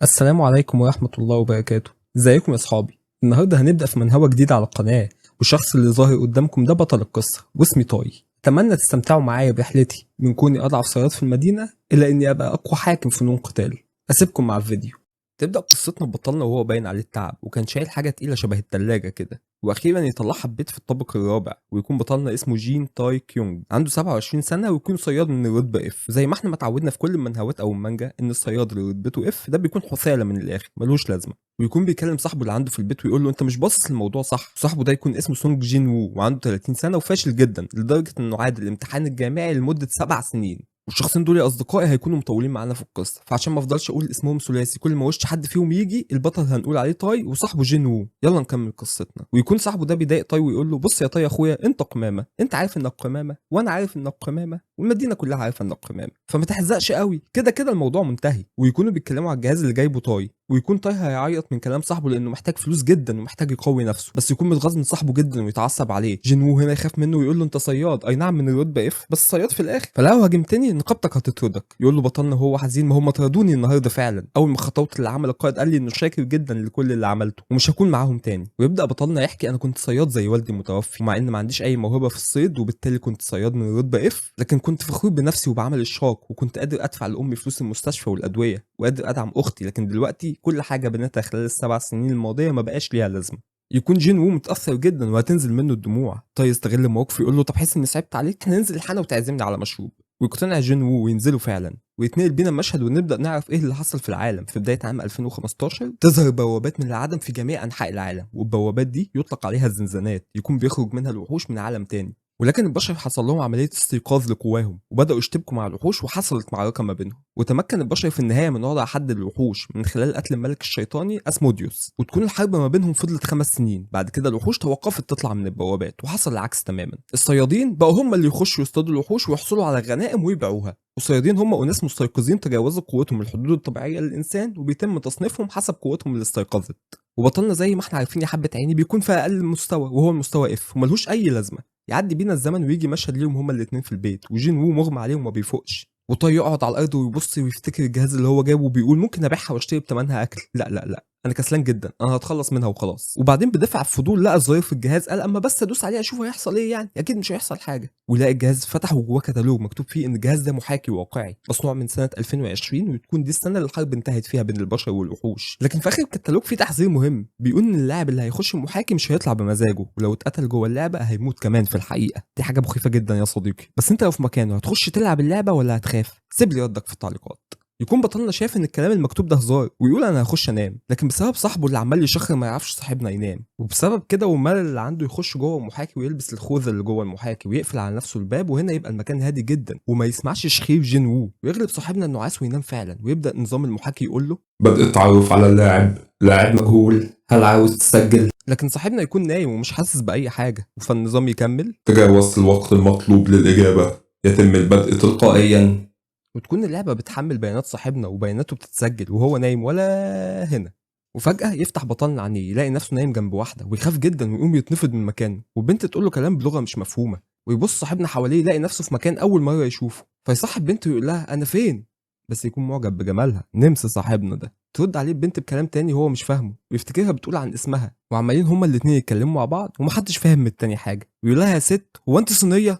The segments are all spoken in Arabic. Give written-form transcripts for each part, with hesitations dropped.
السلام عليكم ورحمة الله وبركاته. ازيكم يا اصحابي؟ النهارده هنبدأ في منهوى جديد على القناة، والشخص اللي ظاهر قدامكم ده بطل القصة واسمي طاي. اتمنى تستمتعوا معايا برحلتي من كوني اضعف صياد في المدينة الى اني ابقى اقوى حاكم فنون قتال. اسيبكم مع الفيديو. تبدأ قصتنا ببطلنا وهو باين عليه التعب، وكان شايل حاجة تقيلة شبه التلاجة كده، واخيرا يطلعها ببيت في الطابق الرابع. ويكون بطلنا اسمه جين تاي كيونج، عنده 27 سنه، ويكون صياد من الرتبه اف. زي ما احنا متعودنا في كل المنهوات او المانجا ان الصياد اللي رتبته اف ده بيكون حثاله من الاخر ملوش لازمه، ويكون بيكلم صاحبه اللي عنده في البيت ويقول له انت مش باصص للموضوع صح. صاحبه ده يكون اسمه سونج جين وو، وعنده 30 سنه وفاشل جدا لدرجه انه عاد الامتحان الجامعي لمده 7 سنين. والشخصين دول يا اصدقائي هيكونوا مطولين معانا في القصه، فعشان ما افضلش اقول اسمهم ثلاثي كل ما وش حد فيهم يجي، البطل هنقول عليه تاي وصاحبه جين وو. يلا نكمل قصتنا. ويكون صاحبه ده بيضايق تاي ويقول له بص يا تاي اخويا، انت قمامه، انت عارف انك قمامه وانا عارف انك قمامه والمدينه كلها عارفه انك قمامه، فما تحزقش قوي، كده كده الموضوع منتهي. ويكونوا بيتكلموا على الجهاز اللي جايبه تاي، ويكون تاي هيعيط من كلام صاحبه لانه محتاج فلوس جدا ومحتاج يقوي نفسه، بس يكون متغاظ من صاحبه جدا ويتعصب عليه. جين وو هنا يخاف منه ويقول له انت صياد، اي نعم من الرتبه اف، بس صياد في الاخر، فلو هاجمتني نقابتك هتطردك. يقول له بطلنا وهو حزين ما هم طردوني النهارده فعلا، اول ما خطوت للعمل القائد قال لي انه شاكر جدا لكل اللي عملته ومش هكون معاهم تاني. ويبدا بطلنا يحكي انا كنت صياد زي والدي المتوفي، ومع ان ما عنديش اي موهبه في الصيد وبالتالي كنت صياد من الرتبه اف، لكن كنت فخور بنفسي وبعمل الشاق، وكنت قادر ادفع لامي فلوس المستشفى والادويه، وقادر ادعم اختي. لكن دلوقتي كل حاجه بنيتها خلال ال7 سنين الماضيه ما بقاش ليها لازمه. يكون جين وو متاثر جدا وهتنزل منه الدموع. طي يستغل الموقف يقول له طب حس اني صعبت عليك، هننزل الحانه وتعزمني على مشروب. ويقتنع جين وو وينزلوا فعلا، ويتنقل بينا المشهد ونبدا نعرف ايه اللي حصل في العالم. في بدايه عام 2015 تظهر بوابات من العدم في جميع انحاء العالم، والبوابات دي يطلق عليها الزنزانات، يكون بيخرج منها الوحوش من عالم تاني. ولكن البشر حصل لهم عمليه استيقاظ لقواهم وبداوا يشتبكوا مع الوحوش، وحصلت معركه ما بينهم. وتمكن البشر في النهايه من وضع حد للوحوش من خلال قتل الملك الشيطاني اسموديوس، وتكون الحرب ما بينهم فضلت 5 سنين. بعد كده الوحوش توقفت تطلع من البوابات، وحصل العكس تماما. الصيادين بقوا هم اللي يخشوا يصطادوا الوحوش ويحصلوا على غنائم ويبيعوها. والصيادين هم اناس مستيقظين تجاوزوا قوتهم الحدود الطبيعيه للانسان، وبيتم تصنيفهم حسب قوتهم اللي استيقظت. وبطلنا زي ما احنا عارفين يا حبه عيني بيكون في اقل مستوى وهو المستوى اف، وملهوش اي لازمه. يعدي بينا الزمن ويجي مشهد ليهم هما الاتنين في البيت، وجين وو مغمى عليه وما بيفوقش، وطي يقعد على الارض ويبص ويفتكر الجهاز اللي هو جابه، وبيقول ممكن ابيعها واشتري بثمنها اكل. لا لا لا، انا كسلان جدا، انا هتخلص منها وخلاص. وبعدين بدافع الفضول لقى الزراير في الجهاز، قال اما بس ادوس عليه اشوف هيحصل ايه، يعني اكيد مش هيحصل حاجه. ويلاقي الجهاز فتح وجواه كتالوج مكتوب فيه ان الجهاز ده محاكي واقعي مصنوع من سنه 2020، وتكون دي السنه اللي الحرب انتهت فيها بين البشر والوحوش. لكن في اخر الكتالوج فيه تحذير مهم، بيقول ان اللاعب اللي هيخش المحاكي مش هيطلع بمزاجه، ولو اتقتل جوه اللعبه هيموت كمان في الحقيقه. دي حاجه مخيفه جدا يا صديقي، بس انت لو في مكانه هتخش تلعب اللعبه ولا هتخاف؟ سيب لي ردك في التعليقات. يكون بطلنا شايف ان الكلام المكتوب ده هزار، ويقول انا هخش انام، لكن بسبب صاحبه اللي عمال يشخر ما يعرفش صاحبنا ينام، وبسبب كده والملل اللي عنده يخش جوه المحاكي ويلبس الخوذه اللي جوه المحاكي ويقفل على نفسه الباب، وهنا يبقى المكان هادي جدا وما يسمعش شخير جين وو، ويغلب صاحبنا النعاس وينام فعلا. ويبدا نظام المحاكي يقول له بدء التعرف على اللاعب، لاعب مجهول، هل عاوز تسجل؟ لكن صاحبنا يكون نايم ومش حاسس باي حاجه، فالنظام يكمل تجاوزت الوقت المطلوب للإجابة، يتم البدء تلقائيا. وتكون اللعبة بتحمل بيانات صاحبنا وبياناته بتتسجل وهو نايم ولا هنا. وفجأة يفتح بطلنا عينيه يلاقي نفسه نايم جنب واحدة، ويخاف جدا ويقوم يتنفض من مكانه، والبنت تقول له كلام بلغة مش مفهومة. ويبص صاحبنا حواليه يلاقي نفسه في مكان أول مرة يشوفه، فيصحب بنته ويقول لها أنا فين؟ بس يكون معجب بجمالها، نمس صاحبنا ده. ترد عليه البنت بكلام تاني هو مش فاهمه، ويفتكرها بتقول عن اسمها، وعمالين هما الاتنين يتكلموا مع بعض ومحدش فاهم من التاني حاجة. ويقول لها يا ست هو انت صينية؟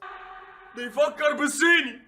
بيفكر بالصيني.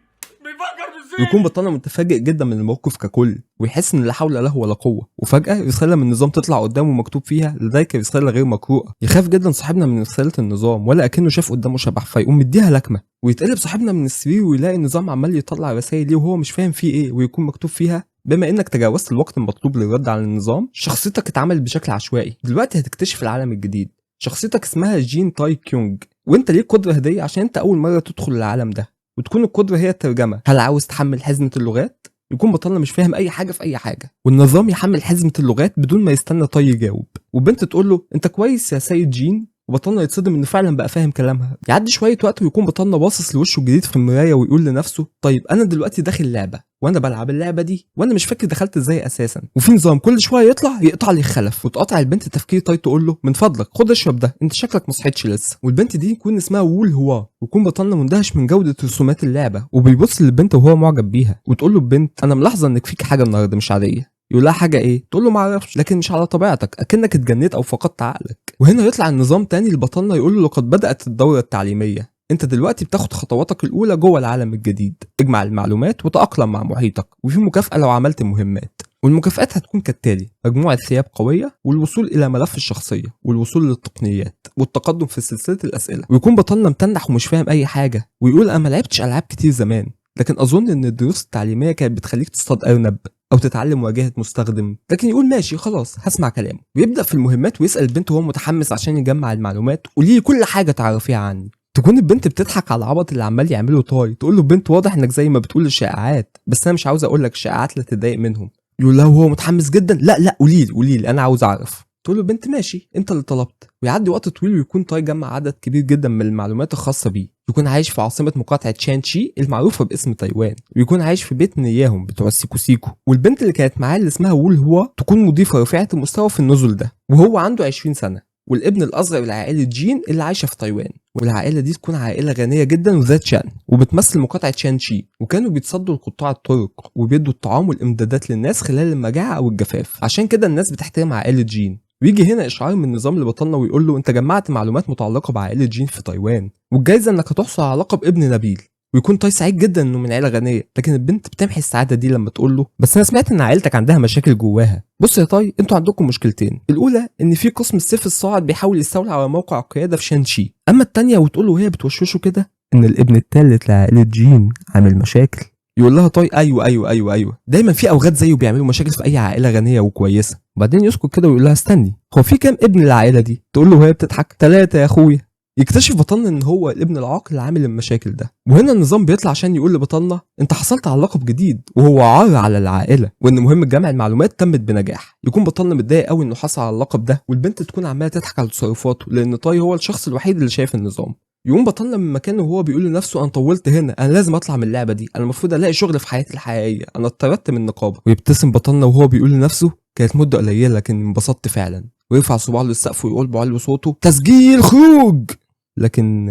ويكون بطلنا متفاجئ جدا من الموقف ككل، ويحس ان لا حول له ولا قوه. وفجاه رساله من النظام تطلع قدامه مكتوب فيها لديك رساله غير مقروءه. يخاف جدا صاحبنا من رساله النظام، ولا اكنه شاف قدامه شبح، فيقوم مديها لكمه. ويتقلب صاحبنا من السرير ويلاقي النظام عمال يطلع رسائل ليه وهو مش فاهم فيه ايه، ويكون مكتوب فيها بما انك تجاوزت الوقت المطلوب للرد على النظام، شخصيتك اتعملت بشكل عشوائي، دلوقتي هتكتشف العالم الجديد. شخصيتك اسمها جين تاي كيونج، وانت ليك قدره هديه عشان انت اول مره تدخل العالم ده، وتكون القدره هي الترجمه. هل عاوز تحمل حزمه اللغات؟ يكون بطلنا مش فاهم اي حاجه في اي حاجه، والنظام يحمل حزمه اللغات بدون ما يستنى طي يجاوب. والبنت تقول له انت كويس يا سيد جين، وبطلنا يتصدم انه فعلا بقى فاهم كلامها. يعدي شويه وقت ويكون بطلنا باصص لوشه الجديد في المرايه ويقول لنفسه طيب انا دلوقتي داخل لعبه وانا بلعب اللعبه دي وانا مش فاكر دخلت ازاي اساسا، وفي نظام كل شويه يطلع يقطع لي الخلف. وتقاطع البنت تفكير طي تقول له من فضلك خد اشرب ده، انت شكلك ما صحيتش لسه. والبنت دي يكون اسمها وول هوا، ويكون بطلنا مندهش من جوده رسومات اللعبه، وبيبص للبنت وهو معجب بيها. وتقول له البنت انا ملاحظه انك فيك حاجه النهارده مش عاديه. يقول لها حاجه ايه؟ تقول له ما اعرفش، لكن مش على طبيعتك، اكنك اتجنيت او فقدت عقلك. وهنا يطلع النظام تاني لبطلنا يقول له لقد بدات الدوره التعليميه، انت دلوقتي بتاخد خطواتك الاولى جوه العالم الجديد، اجمع المعلومات وتاقلم مع محيطك، وفي مكافاه لو عملت مهمات. والمكافآت هتكون كالتالي: مجموعة ثياب قوية، والوصول إلى ملف الشخصية، والوصول للتقنيات، والتقدم في سلسلة الأسئلة. ويكون بطلنا متنح ومش فاهم أي حاجة، ويقول أنا ما لعبتش ألعاب كتير زمان، لكن أظن إن الدروس التعليمية كانت بتخليك تصطاد أرنب أو تتعلم واجهة مستخدم. لكن يقول ماشي خلاص هسمع كلامه، ويبدأ في المهمات ويسأل البنت وهو متحمس عشان يجمع المعلومات: قولي لي كل حاجة تعرفيها عني. تكون البنت بتضحك على العبط اللي عمال يعمله طاي، تقول له بنت واضح انك زي ما بتقول الشائعات، بس انا مش عاوز اقول لك الشائعات لا تتضايق منهم. يقول لها وهو متحمس جدا: لا قولي لي انا عاوز اعرف. تقول له بنت ماشي انت اللي طلبت. ويعدي وقت طويل ويكون طاي جمع عدد كبير جدا من المعلومات الخاصه بيه. يكون عايش في عاصمه مقاطعه شانشي المعروفه باسم تايوان، ويكون عايش في بيت نياهم بتوع السيكو سيكو. والبنت اللي كانت معاه اللي اسمها وول هو تكون مضيفه رفيعه المستوى في النزل ده، وهو عنده 20 سنه، والابن الاصغر لعائله جين اللي عايشه في تايوان. والعائله دي تكون عائله غنيه جدا وذات شأن، وبتمثل مقاطعه شانشي، وكانوا بيتصدوا لقطاع الطرق وبيدوا الطعام والامدادات للناس خلال المجاعه او الجفاف، عشان كده الناس بتحترم عائله جين. ويجي هنا اشعار من النظام لبطلنا ويقول له انت جمعت معلومات متعلقه بعائله جين في تايوان، والجايزه انك هتحصل على لقب ابن نبيل. ويكون طاي سعيد جدا انه من عيله غنيه، لكن البنت بتمحي السعاده دي لما تقول له بس انا سمعت ان عيلتك عندها مشاكل جواها. بص يا طاي، انتوا عندكم مشكلتين، الاولى ان في قسم السيف الصاعد بيحاول يستولي على موقع القياده في شانشي، اما الثانيه وتقول له وهي بتوشوشه كده ان الابن الثالث لعائله جين عامل مشاكل. يقول لها طاي ايوه دايما في اوغاد زيه بيعملوا مشاكل في اي عائله غنيه وكويسه. وبعدين يسكت كده ويقول لها استني، هو في كام ابن العائله دي؟ تقول له وهي بتضحك 3 يا اخويا. يكتشف بطلنا ان هو الابن العاقل اللي عامل المشاكل ده. وهنا النظام بيطلع عشان يقول لبطلنا انت حصلت على لقب جديد وهو عار على العائله، وان مهمه جمع المعلومات تمت بنجاح. يكون بطلنا متضايق قوي انه حصل على اللقب ده، والبنت تكون عماله تضحك على تصرفاته لان طاي هو الشخص الوحيد اللي شايف النظام. يقوم بطلنا من مكانه وهو بيقول لنفسه انا طولت هنا، انا لازم اطلع من اللعبه دي، انا المفروض الاقي شغل في حياتي الحقيقيه، انا اتطردت من النقابه. ويبتسم بطلنا وهو بيقول لنفسه كانت مده قليله لكن انبسطت فعلا، ويرفع صباعه للسقف ويقول بعلو صوته تسجيل خروج، لكن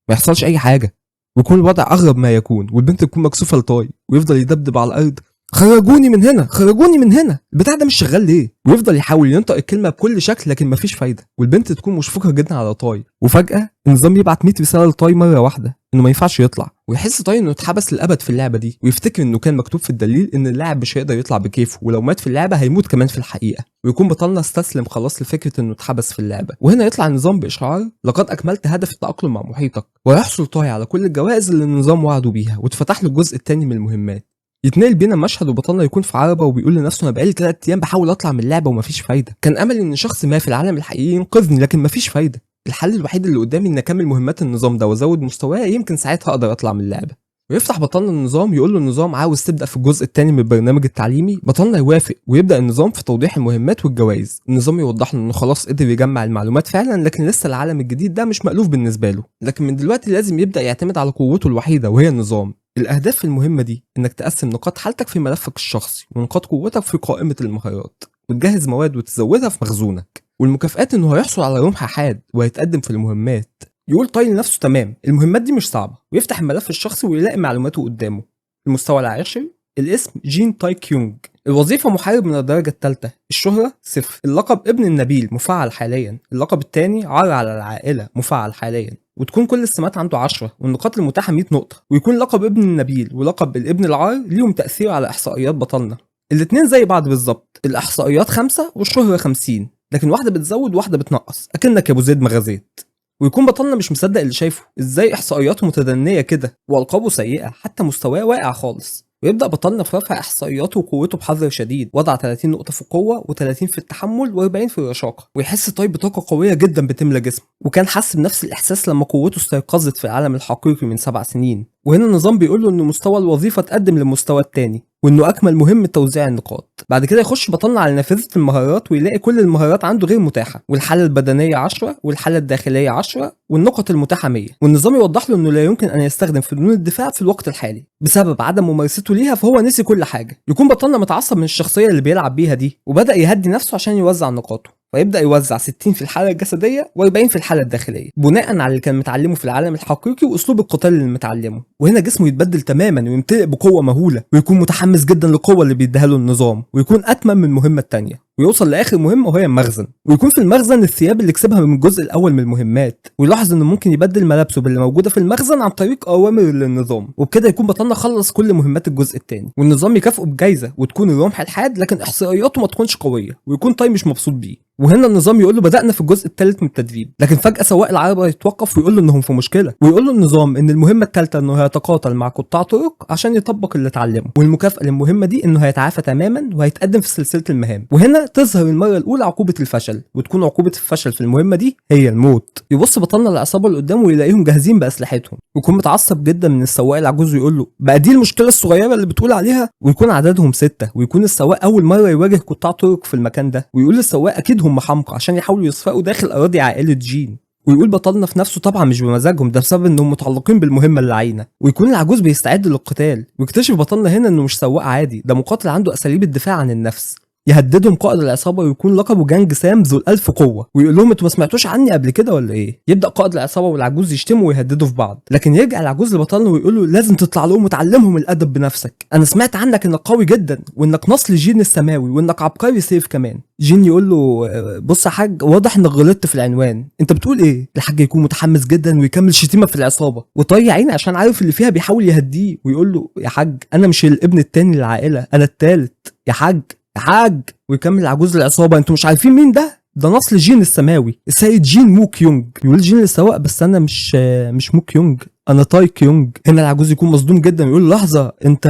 ما يحصلش اي حاجه، ويكون الوضع اغرب ما يكون، والبنت تكون مكسوفه لطاي ويفضل يدبدب على الارض خرجوني من هنا خرجوني من هنا، البتاع ده مش شغال ليه؟ ويفضل يحاول ينطق الكلمه بكل شكل لكن مفيش فايده، والبنت تكون مشفقه جدا على طاي. وفجاه النظام يبعت 100 رساله لطاي مره واحده انه ما ينفعش يطلع، ويحس طاي انه اتحبس للابد في اللعبه دي، ويفتكر انه كان مكتوب في الدليل ان اللاعب مش هيقدر يطلع بكيفه، ولو مات في اللعبه هيموت كمان في الحقيقه. ويكون بطلنا استسلم خلاص لفكره انه اتحبس في اللعبه. وهنا يطلع النظام باشعار لقد اكملت هدف التاقلم مع محيطك، ويحصل طاي على كل الجوائز اللي النظام وعده بيها، واتفتح له الجزء الثاني من المهمات. يتنقل بينا مشهد وبطلنا يكون في عربه وبيقول لنفسه انا بقالي 3 ايام بحاول اطلع من اللعبه ومفيش فايده، كان امل ان شخص ما في العالم الحقيقي ينقذني لكن مفيش فايده، الحل الوحيد اللي قدامي ان اكمل مهمات النظام ده وازود مستواي، يمكن ساعتها اقدر اطلع من اللعبه. ويفتح بطلنا النظام يقول له النظام عاوز تبدا في الجزء الثاني من البرنامج التعليمي. بطلنا يوافق ويبدا النظام في توضيح المهمات والجوائز. النظام يوضح له انه خلاص قدر يجمع المعلومات فعلا، لكن لسه العالم الجديد ده مش مألوف بالنسبه له، لكن من دلوقتي لازم يبدا يعتمد على قوته الوحيده وهي النظام. الاهداف في المهمه دي انك تقسم نقاط حالتك في ملفك الشخصي ونقاط قوتك في قائمه المهارات، وتجهز مواد وتزودها في مخزونك. والمكافآت انه هيحصل على رمح حاد وهيتقدم في المهمات. يقول طاي لنفسه تمام المهمات دي مش صعبه، ويفتح الملف الشخصي ويلاقي معلوماته قدامه. المستوى العاشر، الاسم جين تاي كيونج، الوظيفه محارب من الدرجه الثالثه، الشهره 0، اللقب ابن النبيل مفعل حاليا، اللقب الثاني عار على العائله مفعل حاليا، وتكون كل السمات عنده 10 والنقاط المتاحه 100 نقطه. ويكون لقب ابن النبيل ولقب الابن العار ليهم تاثير على احصائيات بطلنا، الاثنين زي بعض بالظبط، الاحصائيات 5 والشهره 50، لكن واحده بتزود وواحده بتنقص، اكنك يا ابو زيد ما غزيت. ويكون بطلنا مش مصدق اللي شايفه، ازاي احصائياته متدنيه كده والقابه سيئه، حتى مستواه واقع خالص. ويبدا بطلنا في رفع احصائياته وقوته بحذر شديد، وضع 30 نقطه في القوه و30 في التحمل و40 في الرشاقه، ويحس طيب بطاقه قويه جدا بتملى جسمه، وكان حس بنفس الاحساس لما قوته استيقظت في العالم الحقيقي من 7 سنين. وهنا النظام بيقول له ان مستوى الوظيفه اتقدم للمستوى الثاني، وانه اكمل مهمه توزيع النقاط. بعد كده يخش بطلنا على نافذه المهارات ويلاقي كل المهارات عنده غير متاحه، والحاله البدنيه 10 والحاله الداخليه 10 والنقط المتاحه 100. والنظام يوضح له انه لا يمكن ان يستخدم فنون الدفاع في الوقت الحالي بسبب عدم ممارسته ليها، فهو نسي كل حاجه. يكون بطلنا متعصب من الشخصيه اللي بيلعب بيها دي، وبدا يهدي نفسه عشان يوزع نقاطه. فيبدا يوزع 60 في الحاله الجسديه و40 في الحاله الداخليه بناء على اللي كان متعلمه في العالم الحقيقي واسلوب القتال اللي متعلمه. وهنا جسمه يتبدل تماما ويمتلئ بقوه مهوله ويكون متحمس جدا للقوه اللي بيديها له النظام ويكون اتمم من المهمه الثانيه ويوصل لاخر مهمه وهي المخزن ويكون في المخزن الثياب اللي كسبها من الجزء الاول من المهمات ويلاحظ انه ممكن يبدل ملابسه باللي موجوده في المخزن عن طريق اوامر للنظام وبكده يكون بطلنا خلص كل مهمات الجزء الثاني والنظام يكافئه بجائزه وتكون الرمح الحاد لكن احصائياته ما تكونش قويه ويكون طاي مش مبسوط بيه. وهنا النظام يقول له بدأنا في الجزء الثالث من التدريب لكن فجأة سواق العربة يتوقف ويقول له انهم في مشكلة ويقول له النظام ان المهمة الثالثة انه هيتقاتل مع قطاع طرق عشان يطبق اللي اتعلمه والمكافأة للمهمة دي انه هيتعافى تماما وهيتقدم في سلسلة المهام. وهنا تظهر المرة الأولى عقوبة الفشل وتكون عقوبة الفشل في المهمة دي هي الموت. يبص بطلنا العصابة اللي قدامه ويلاقيهم جاهزين بأسلحتهم ويكون متعصب جدا من السواق العجوز ويقول له بقى دي المشكلة الصغيرة اللي بتقول عليها ويكون عددهم 6 ويكون السواق أول مرة يواجه قطاع طرق في المكان ده ويقول للسواق أكيد هم حمقى عشان يحاولوا يسرقوا داخل أراضي عائلة جين ويقول بطلنا في نفسه طبعا مش بمزاجهم ده بسبب انهم متعلقين بالمهمه اللعينه ويكون العجوز بيستعد للقتال ويكتشف بطلنا هنا انه مش سواق عادي ده مقاتل عنده اساليب الدفاع عن النفس. يهددهم قائد العصابه ويكون لقبه جانج سام ذو ال1000 قوه ويقول لهم انتوا ما سمعتوش عني قبل كده ولا ايه. يبدا قائد العصابه والعجوز يشتموا ويهددوا في بعض لكن يرجع العجوز لبطلنا ويقول له لازم تطلع لهم وتعلمهم الادب بنفسك انا سمعت عنك انك قوي جدا وانك نسل جين السماوي وانك عبقري سيف كمان. جين يقول له بص يا حاج واضح انك غلطت في العنوان انت بتقول ايه. الحاج يكون متحمس جدا ويكمل شتيمه في العصابه وطي عيني عشان عارف اللي فيها بيحاول يهديه ويقول له يا حاج انا مش الابن التاني للعائله انا التالت يا حاج يا حاج. ويكمل العجوز العصابه انتوا مش عارفين مين ده نسل جين السماوي السيد جين موك يونج. يقول جين للسواق بس انا مش موك يونج انا تاي كيونج. هنا العجوز يكون مصدوم جدا ويقول لحظه انت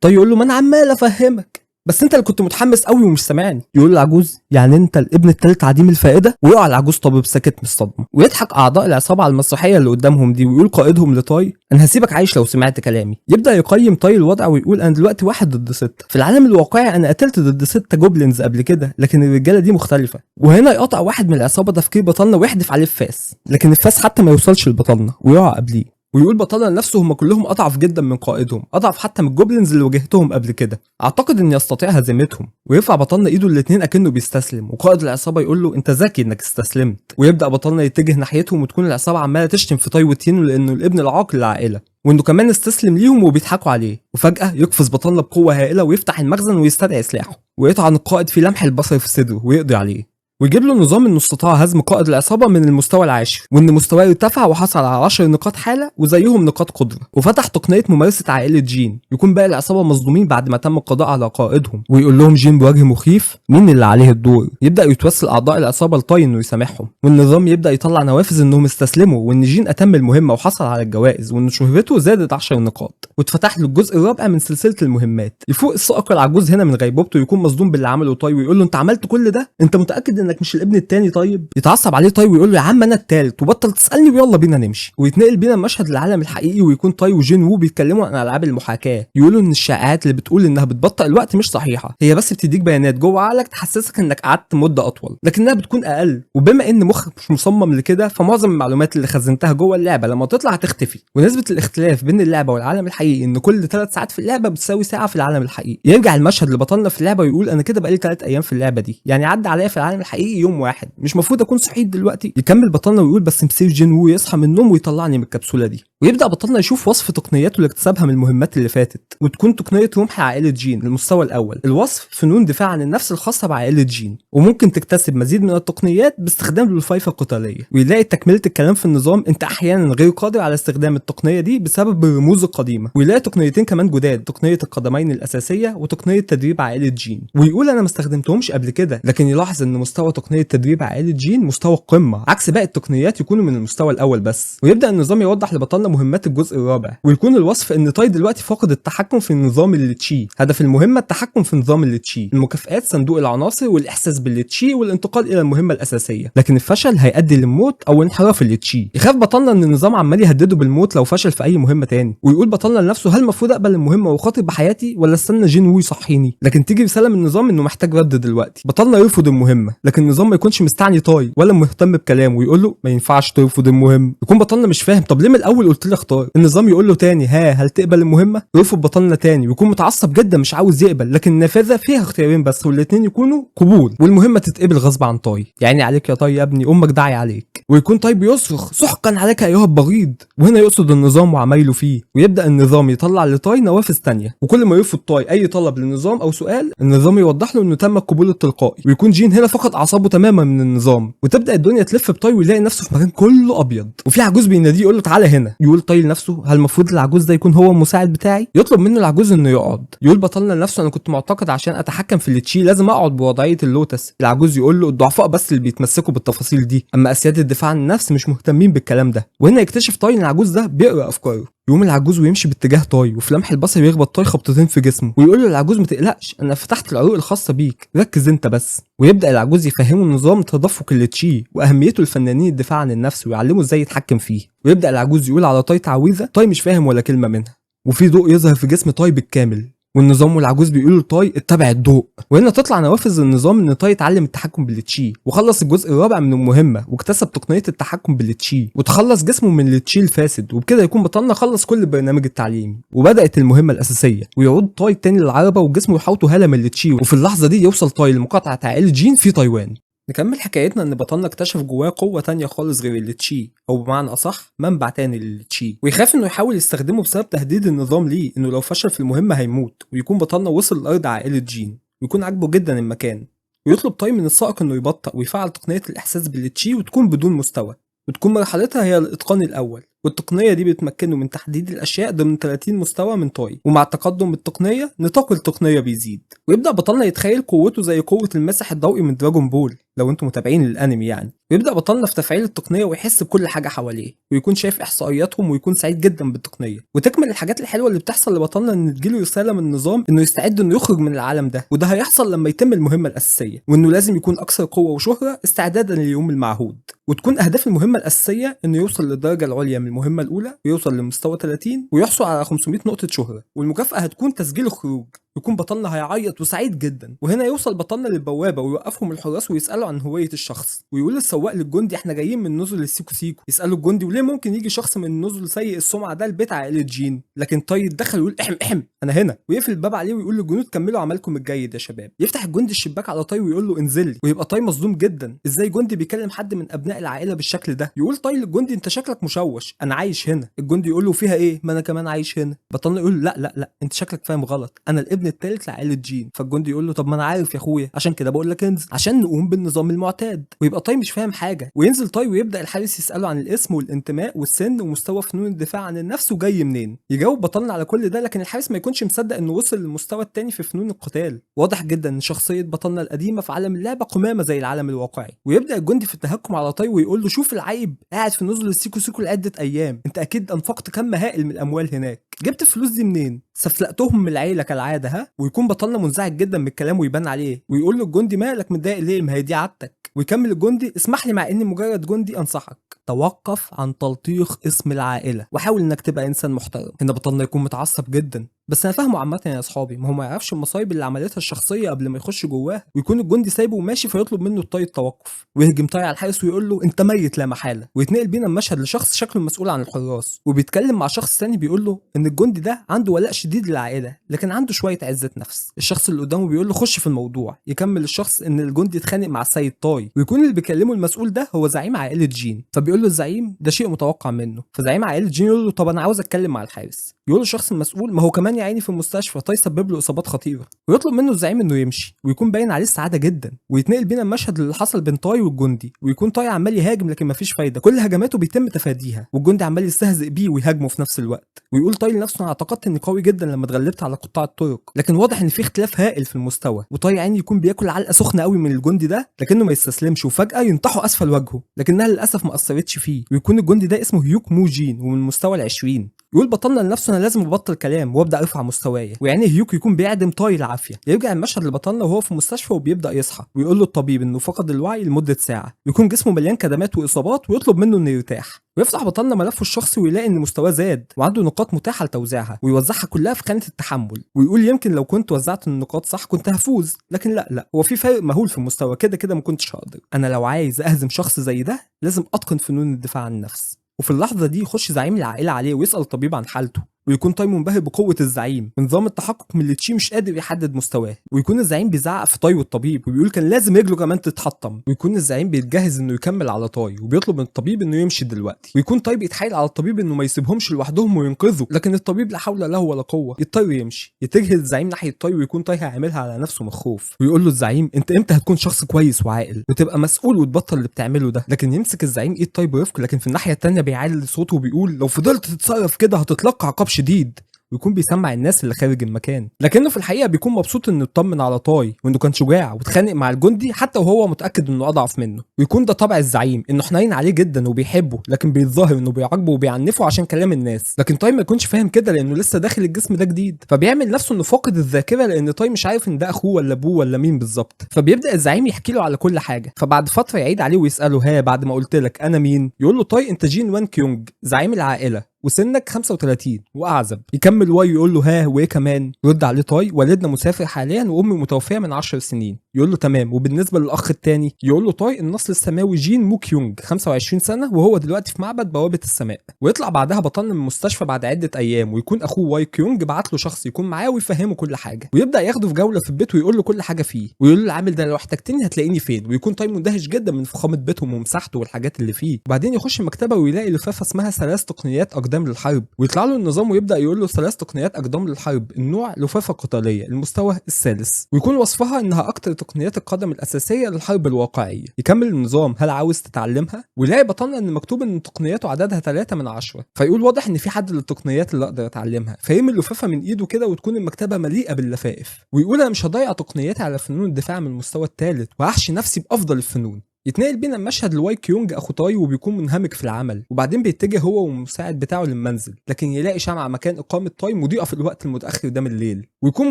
طاي يقول له ما انا عمال افهمك بس انت اللي كنت متحمس قوي ومش سامعني. يقول العجوز يعني انت الابن الثالث عديم الفائده. ويقع العجوز طبيب ساكت من الصدمه ويضحك اعضاء العصابه على المسرحيه اللي قدامهم دي ويقول قائدهم لطاي انا هسيبك عايش لو سمعت كلامي. يبدا يقيم طاي الوضع ويقول انا دلوقتي 1 ضد 6 في العالم الواقعي انا قتلت ضد 6 جوبلينز قبل كده لكن الرجاله دي مختلفه. وهنا يقطع واحد من العصابه تفكير بطلنا ويحدف عليه الفاس لكن الفاس حتى ما يوصلش لبطلنا ويقع قبليه ويقول بطلنا لنفسه هم كلهم اضعف جدا من قائدهم اضعف حتى من الجوبلينز اللي واجهتهم قبل كده اعتقد اني استطيع هزيمتهم. ويرفع بطلنا ايده الاثنين اكنه بيستسلم وقائد العصابه يقول له انت ذكي انك استسلمت. ويبدا بطلنا يتجه ناحيتهم وتكون العصابه عماله تشتم في طاي وتينو لانه الابن العاقل للعائله وانه كمان استسلم ليهم وبيضحكوا عليه. وفجاه يقفز بطلنا بقوه هائله ويفتح المخزن ويستدعي سلاحه ويطعن القائد في لمح البصر في صدره ويقضي عليه ويجيب له نظام انه استطاع هزم قائد العصابه من المستوى العاشر وان مستواه ارتفع وحصل على 10 نقاط حاله وزيهم نقاط قدره وفتح تقنيه ممارسه عائله جين. يكون باقي العصابه مصدومين بعد ما تم القضاء على قائدهم ويقول لهم جين بوجه مخيف مين اللي عليه الدور. يبدا يتوسل اعضاء العصابه لطاي انه يسامحهم والنظام يبدا يطلع نوافذ انهم استسلموا وان جين اتم المهمه وحصل على الجوائز وان شهرته زادت 10 نقاط واتفتح له الجزء الرابع من سلسله المهمات. يفوق السائق العجوز هنا من غيبوبته يكون مصدوم باللي عمله طاي ويقول له انت عملت كل ده انت متاكد انك مش الابن التاني طيب. يتعصب عليه طاي ويقول له يا عم انا التالت وبطل تسالني ويلا بينا نمشي. ويتنقل بينا المشهد للعالم الحقيقي ويكون طاي وجين وو بيتكلموا عن العاب المحاكاه. يقولوا ان الشائعات اللي بتقول انها بتبطئ الوقت مش صحيحه هي بس بتديك بيانات جوه عقلك تحسسك انك قعدت مده اطول لكنها بتكون اقل وبما ان مخك مش مصمم لكده فمعظم المعلومات اللي خزنتها جوه اللعبه لما تطلع هتختفي. ونسبه الاختلاف بين اللعبه والعالم الحقيقي ان كل 3 ساعات في اللعبه بتساوي ساعه في العالم الحقيقي. يرجع المشهد لبطلنا في اللعبه ويقول انا كده بقالي 3 ايام في اللعبه دي يعني عدى عليا في العالم الحقيقي يوم واحد مش مفروض اكون صحيت دلوقتي. يكمل بطلنا ويقول بس مسير جين وو يصحى من النوم ويطلعني من الكبسوله دي. ويبدا بطلنا يشوف وصف تقنياته اللي اكتسبها من المهمات اللي فاتت وتكون تقنيه رمح عائله جين المستوى الاول. الوصف فنون دفاع عن النفس الخاصه بعائله جين وممكن تكتسب مزيد من التقنيات باستخدام الوظائف القتاليه. ويلاقي تكمله الكلام في النظام انت احيانا غير قادر على استخدام التقنيه دي بسبب الرموز القديمه. ويلاقي تقنيتين كمان جداد تقنيه القدمين الاساسيه وتقنيه تدريب عائله جين ويقول انا ما استخدمتهمش قبل كده لكن يلاحظ ان مستوى تقنيه تدريب عائله جين مستوى القمه عكس باقي التقنيات يكونوا من المستوى الاول بس. ويبدا النظام يوضح لبطلنا مهمات الجزء الرابع ويكون الوصف ان تاي دلوقتي فاقد التحكم في نظام التشي. هدف المهمه التحكم في نظام التشي المكافئات صندوق العناصر والاحساس بالتشي والانتقال الى المهمه الاساسيه لكن الفشل هيؤدي للموت او انحراف التشي. يخاف بطلنا ان النظام عمال يهدده بالموت لو فشل في اي مهمه تاني ويقول بطلنا لنفسه هل المفروض اقبل المهمه واخاطر بحياتي ولا استنى جين وو يصحيني. لكن تيجي رساله من النظام انه محتاج رد دلوقتي. بطلنا يرفض المهمه لكن النظام ما يكونش مستعني طاي ولا مهتم بكلامه ويقول له ما ينفعش ترفض المهم. يكون بطلنا مش فاهم طب ليه من الاول قلت لي اختار. النظام يقول له تاني ها هل تقبل المهمه، يرفض بطلنا تاني ويكون متعصب جدا مش عاوز يقبل، لكن النافذه فيها اختيارين بس والاثنين يكونوا قبول، والمهمه تتقبل غصب عن طاي. يعني عليك يا طاي يا ابني، امك داعي عليك. ويكون طاي بيصرخ سحقا عليك ايها البغيض، وهنا يقصد النظام وعمايله فيه، ويبدا النظام يطلع لطاي نوافذ تانيه، وكل ما يرفض طاي اي طلب للنظام او سؤال النظام يوضح له انه تم القبول التلقائي، ويكون جين هنا فقد اعصابه تماما من النظام، وتبدا الدنيا تلف بطاي ويلاقي نفسه في مكان كله ابيض، وفي عجوز بيناديه يقول له تعالى هنا. يقول طاي لنفسه هل المفروض العجوز ده يكون هو المساعد بتاعي؟ يطلب منه العجوز انه يقعد. يقول بطلنا لنفسه انا كنت معتقد عشان اتحكم في التشي لازم اقعد بوضعيه اللوتس. العجوز يقول له الضعفاء بس اللي بيتمسكوا بالتفاصيل دي، اما اسياد الدفاع عن النفس مش مهتمين بالكلام ده. وهنا يكتشف طاي ان العجوز ده بيقرا افكاره. يقوم العجوز ويمشي باتجاه طاي، وفي لمح البصر يخبط طاي خبطتين في جسمه، ويقول له العجوز ما تقلقش انا فتحت العروق الخاصه بيك، ركز انت بس. ويبدا العجوز يفهمه نظام تدفق التشي واهميته لفنانين الدفاع عن النفس ويعلمه ازاي يتحكم فيه. ويبدا العجوز يقول على طاي تعويذه، طاي مش فاهم ولا كلمه منها، وفي ضوء يظهر في جسم طاي بالكامل، والنظام والعجوز بيقولوا لطاي اتبع الضوء. وهنا تطلع نوافذ النظام ان طاي اتعلم التحكم بالتشي وخلص الجزء الرابع من المهمه واكتسب تقنيه التحكم بالتشي وتخلص جسمه من التشي الفاسد، وبكده يكون بطلنا خلص كل البرنامج التعليمي. وبدات المهمه الاساسيه، ويعود طاي تاني للعربه وجسمه يحوطه هاله من التشي، وفي اللحظه دي يوصل طاي لمقاطعه عائله جين في تايوان. نكمل حكايتنا ان بطلنا اكتشف جواه قوة تانية خالص غير التشي، او بمعنى اصح منبع تاني للتشي، ويخاف انه يحاول يستخدمه بسبب تهديد النظام ليه انه لو فشل في المهمة هيموت. ويكون بطلنا وصل لارض عائلة جين ويكون عاجبه جدا المكان، ويطلب طاي من السائق انه يبطأ ويفعل تقنية الاحساس بالتشي وتكون بدون مستوى، وتكون مرحلتها هي الاتقان الاول، والتقنية دي بتمكنه من تحديد الأشياء ضمن 30 مستوى من طاي، ومع التقدم بالتقنية نطاق التقنية بيزيد. ويبدأ بطلنا يتخيل قوته زي قوة المسح الضوئي من دراجون بول لو انتم متابعين الانمي يعني. ويبدأ بطلنا في تفعيل التقنية ويحس بكل حاجة حواليه، ويكون شايف إحصائياتهم ويكون سعيد جدا بالتقنية. وتكمل الحاجات الحلوة اللي بتحصل لبطلنا إن تجيله رسالة من النظام إنه يستعد إنه يخرج من العالم ده، وده هيحصل لما يتم المهمة الأساسية، وإنه لازم يكون أكثر قوة وشهرة استعدادا لليوم المعهود. وتكون أهداف المهمة الأساسية إنه يوصل للدرجة العليا من المهمة الأولى ويوصل لمستوى 30 ويحصل على 500 نقطة شهرة، والمكافأة هتكون تسجيل الخروج. يكون بطلنا هيعيط وسعيد جدا. وهنا يوصل بطلنا للبوابه ويوقفهم الحراس ويسالوا عن هويه الشخص، ويقول للسواق للجندي احنا جايين من نزل السيكو سيكو. يسالوا الجندي وليه ممكن يجي شخص من نزل سيء السمعه ده لبيت عائله جين، لكن طاي يتدخل ويقول احم احم انا هنا، ويقفل الباب عليه ويقول للجنود كملوا عملكم الجيد يا شباب. يفتح الجندي الشباك على طاي ويقول له انزل لي، ويبقى طاي مصدوم جدا ازاي جندي بيكلم حد من ابناء العائله بالشكل ده. يقول طاي للجندي انت شكلك مشوش، انا عايش هنا. الجندي يقول له فيها ايه ما انا كمان عايش هنا. بطلنا يقول لا لا لا انت شكلك فاهم غلط، انا الابن الثالث لعائله جين. فالجندي يقول له طب ما انا عارف يا اخويا عشان كده بقول لك انزل عشان نقوم بالنظام المعتاد. ويبقى طاي مش فاهم حاجه، وينزل طاي ويبدا الحارس يساله عن الاسم والانتماء والسن ومستوى فنون الدفاع عن النفس وجاي منين. يجاوب بطلنا على كل ده، لكن الحارس ما يكونش مصدق انه وصل للمستوى الثاني في فنون القتال. واضح جدا ان شخصيه بطلنا القديمه في عالم اللعبه قمامه زي العالم الواقعي. ويبدا الجندي في التهكم على طاي ويقول له شوف العيب، قاعد في نزل السيكو سيكو لعده ايام، انت اكيد انفقت كم هائل من الاموال هناك، جبت الفلوس دي منين؟ سفلقتهم من العيله كالعاده ها. ويكون بطلنا منزعج جدا من الكلام ويبان عليه، ويقول له الجندي مالك متضايق ليه ما هي دي عادتك. ويكمل الجندي اسمح لي مع اني مجرد جندي انصحك توقف عن تلطيخ اسم العائله وحاول انك تبقى انسان محترم. هنا بطلنا يكون متعصب جدا، بس انا فاهمه عامه يا اصحابي، ما هو ما يعرفش المصايب اللي عملتها الشخصيه قبل ما يخش جواها. ويكون الجندي سايبه وماشي فيطلب منه الطاي التوقف، ويهجم طاي على الحارس ويقول له انت ميت لا محاله. ويتنقل بينا المشهد لشخص شكله مسؤول عن الحراس وبيتكلم مع شخص ثاني بيقول له ان الجندي ده عنده ولاء شديد للعائله لكن عنده شويه عزه نفس. الشخص اللي قدامه بيقول له خش في الموضوع. يكمل الشخص ان الجندي اتخانق مع السيد طاي، ويكون اللي بيكلمه المسؤول ده هو زعيم عائله جين. فبيقول له الزعيم ده شيء متوقع منه. فزعيم عائله جين يقول له طب انا عاوز اتكلم مع الحارس. يقول له الشخص المسؤول ما هو كمان يا عيني في المستشفى طاي سبب له اصابات خطيره. ويطلب منه الزعيم انه يمشي، ويكون باين عليه السعاده جدا. ويتنقل بينا المشهد اللي حصل بين طاي والجندي، ويكون طاي عمال يهاجم لكن مفيش فايده، كل هجماته بيتم تفاديها، والجندي عمال يستهزئ بيه ويهاجمه في نفس الوقت. ويقول طاي لنفسه انا اعتقدت اني قوي جدا لما اتغلبت على قطاع الطرق، لكن واضح ان في اختلاف هائل في المستوى. وطاي عيني يكون بياكل علقه سخنه قوي من الجندي ده لكنه ما يستسلمش، وفجاه ينطحه اسفل وجهه لكنها للاسف ما اثرتش فيه. ويكون الجندي ده اسمه هيوك مو جين ومن مستوى ال20. يقول بطلنا لنفسه انا لازم ابطل كلام وابدا ارفع مستواي، ويعني هيوك يكون بيعدم طاي العافيه. يرجع المشهد لبطلنا وهو في المستشفى وبيبدا يصحى، ويقول له الطبيب انه فقد الوعي لمده ساعه، ويكون جسمه مليان كدمات واصابات، ويطلب منه انه يرتاح. ويفتح بطلنا ملفه الشخصي ويلاقي ان مستواه زاد وعنده نقاط متاحه لتوزيعها، ويوزعها كلها في خانه التحمل. ويقول يمكن لو كنت وزعت النقاط صح كنت هفوز، لكن لا هو في فرق مهول في المستوى، كده ما كنتش هقدر. انا لو عايز اهزم شخص زي ده لازم اتقن فنون الدفاع عن النفس. وفي اللحظه دي يخش زعيم العائله عليه ويسال الطبيب عن حالته، ويكون تاي منبهر بقوه الزعيم ونظام التحقق من اللي تشي مش قادر يحدد مستواه، ويكون الزعيم بيزعق في تاي والطبيب وبيقول كان لازم رجله كمان تتحطم، ويكون الزعيم بيتجهز انه يكمل على تاي وبيطلب من الطبيب انه يمشي دلوقتي، ويكون تاي بيتحايل على الطبيب انه ما يسيبهمش لوحدهم وينقذه، لكن الطبيب لا حول له ولا قوه، يضطر يمشي. يتجه الزعيم ناحيه تاي ويكون تاي هيعملها على نفسه من الخوف، ويقول له الزعيم انت امتى هتكون شخص كويس وعاقل وتبقى مسؤول وتبطل اللي بتعمله ده، لكن يمسك الزعيم ايد تاي برفق، لكن في الناحيه الثانيه بيعلي صوته وبيقول لو فضلت تتصرف كده هتتلقى عقاب شديد، ويكون بيسمع الناس اللي خارج المكان، لكنه في الحقيقه بيكون مبسوط انه اطمن على تاي وانه كان شجاع واتخانق مع الجندي حتى وهو متاكد انه اضعف منه، ويكون ده طبع الزعيم انه حنين عليه جدا وبيحبه، لكن بيتظاهر انه بيعاقبه وبيعنفه عشان كلام الناس، لكن تاي ما يكونش فاهم كده لانه لسه داخل الجسم ده جديد، فبيعمل نفسه انه فاقد الذاكره لان تاي مش عارف ان ده اخوه ولا ابوه ولا مين بالظبط، فبيبدا الزعيم يحكي له على كل حاجه، فبعد فتره يعيد عليه ويساله ها بعد ما قلت لك انا مين، يقول له تاي انت جين وان كيونج زعيم العائله وسنك 35 واعزب، يكمل واي يقول له ها وايه كمان، يرد عليه تاي والدنا مسافر حاليا وامي متوفيه من 10 سنين، يقول له تمام، وبالنسبه للاخ الثاني يقول له تاي النسل السماوي جين مو كيونج 25 سنه وهو دلوقتي في معبد بوابه السماء، ويطلع بعدها بطلنا من المستشفى بعد عده ايام، ويكون اخوه واي كيونج بعت له شخص يكون معاه ويفهمه كل حاجه، ويبدا ياخده في جوله في البيت ويقول له كل حاجه فيه، ويقول له العامل ده لو احتجتني هتلاقيني فين، ويكون تاي مندهش جدا من فخامه بيتهم ومساحته والحاجات اللي فيه، وبعدين يخش المكتبه ويلاقي لفافه اسمها 3 تقنيات اقدام للحرب، ويطلع له النظام ويبدا يقول له 3 تقنيات اقدام للحرب، النوع لفافه قتاليه المستوى الثالث، ويكون وصفها انها اكتر تقنيات القدم الاساسيه للحرب الواقعيه، يكمل النظام هل عاوز تتعلمها، ويلاقي بطلنا ان مكتوب ان تقنياته عددها 3 من 10، فيقول واضح ان في حد للتقنيات اللي اقدر اتعلمها، فيرمي اللفافه من ايده كده وتكون المكتبه مليئه باللفائف، ويقول انا مش هضيع تقنياتي على فنون الدفاع من المستوى الثالث وهحشي نفسي بافضل الفنون. يتنقل بينا المشهد لواي كيونج اخو تاي وبيكون منهمك في العمل، وبعدين بيتجه هو والمساعد بتاعه للمنزل، لكن يلاقي شمعة مكان اقامه تاي مضيئه في الوقت المتاخر ده من الليل، ويكون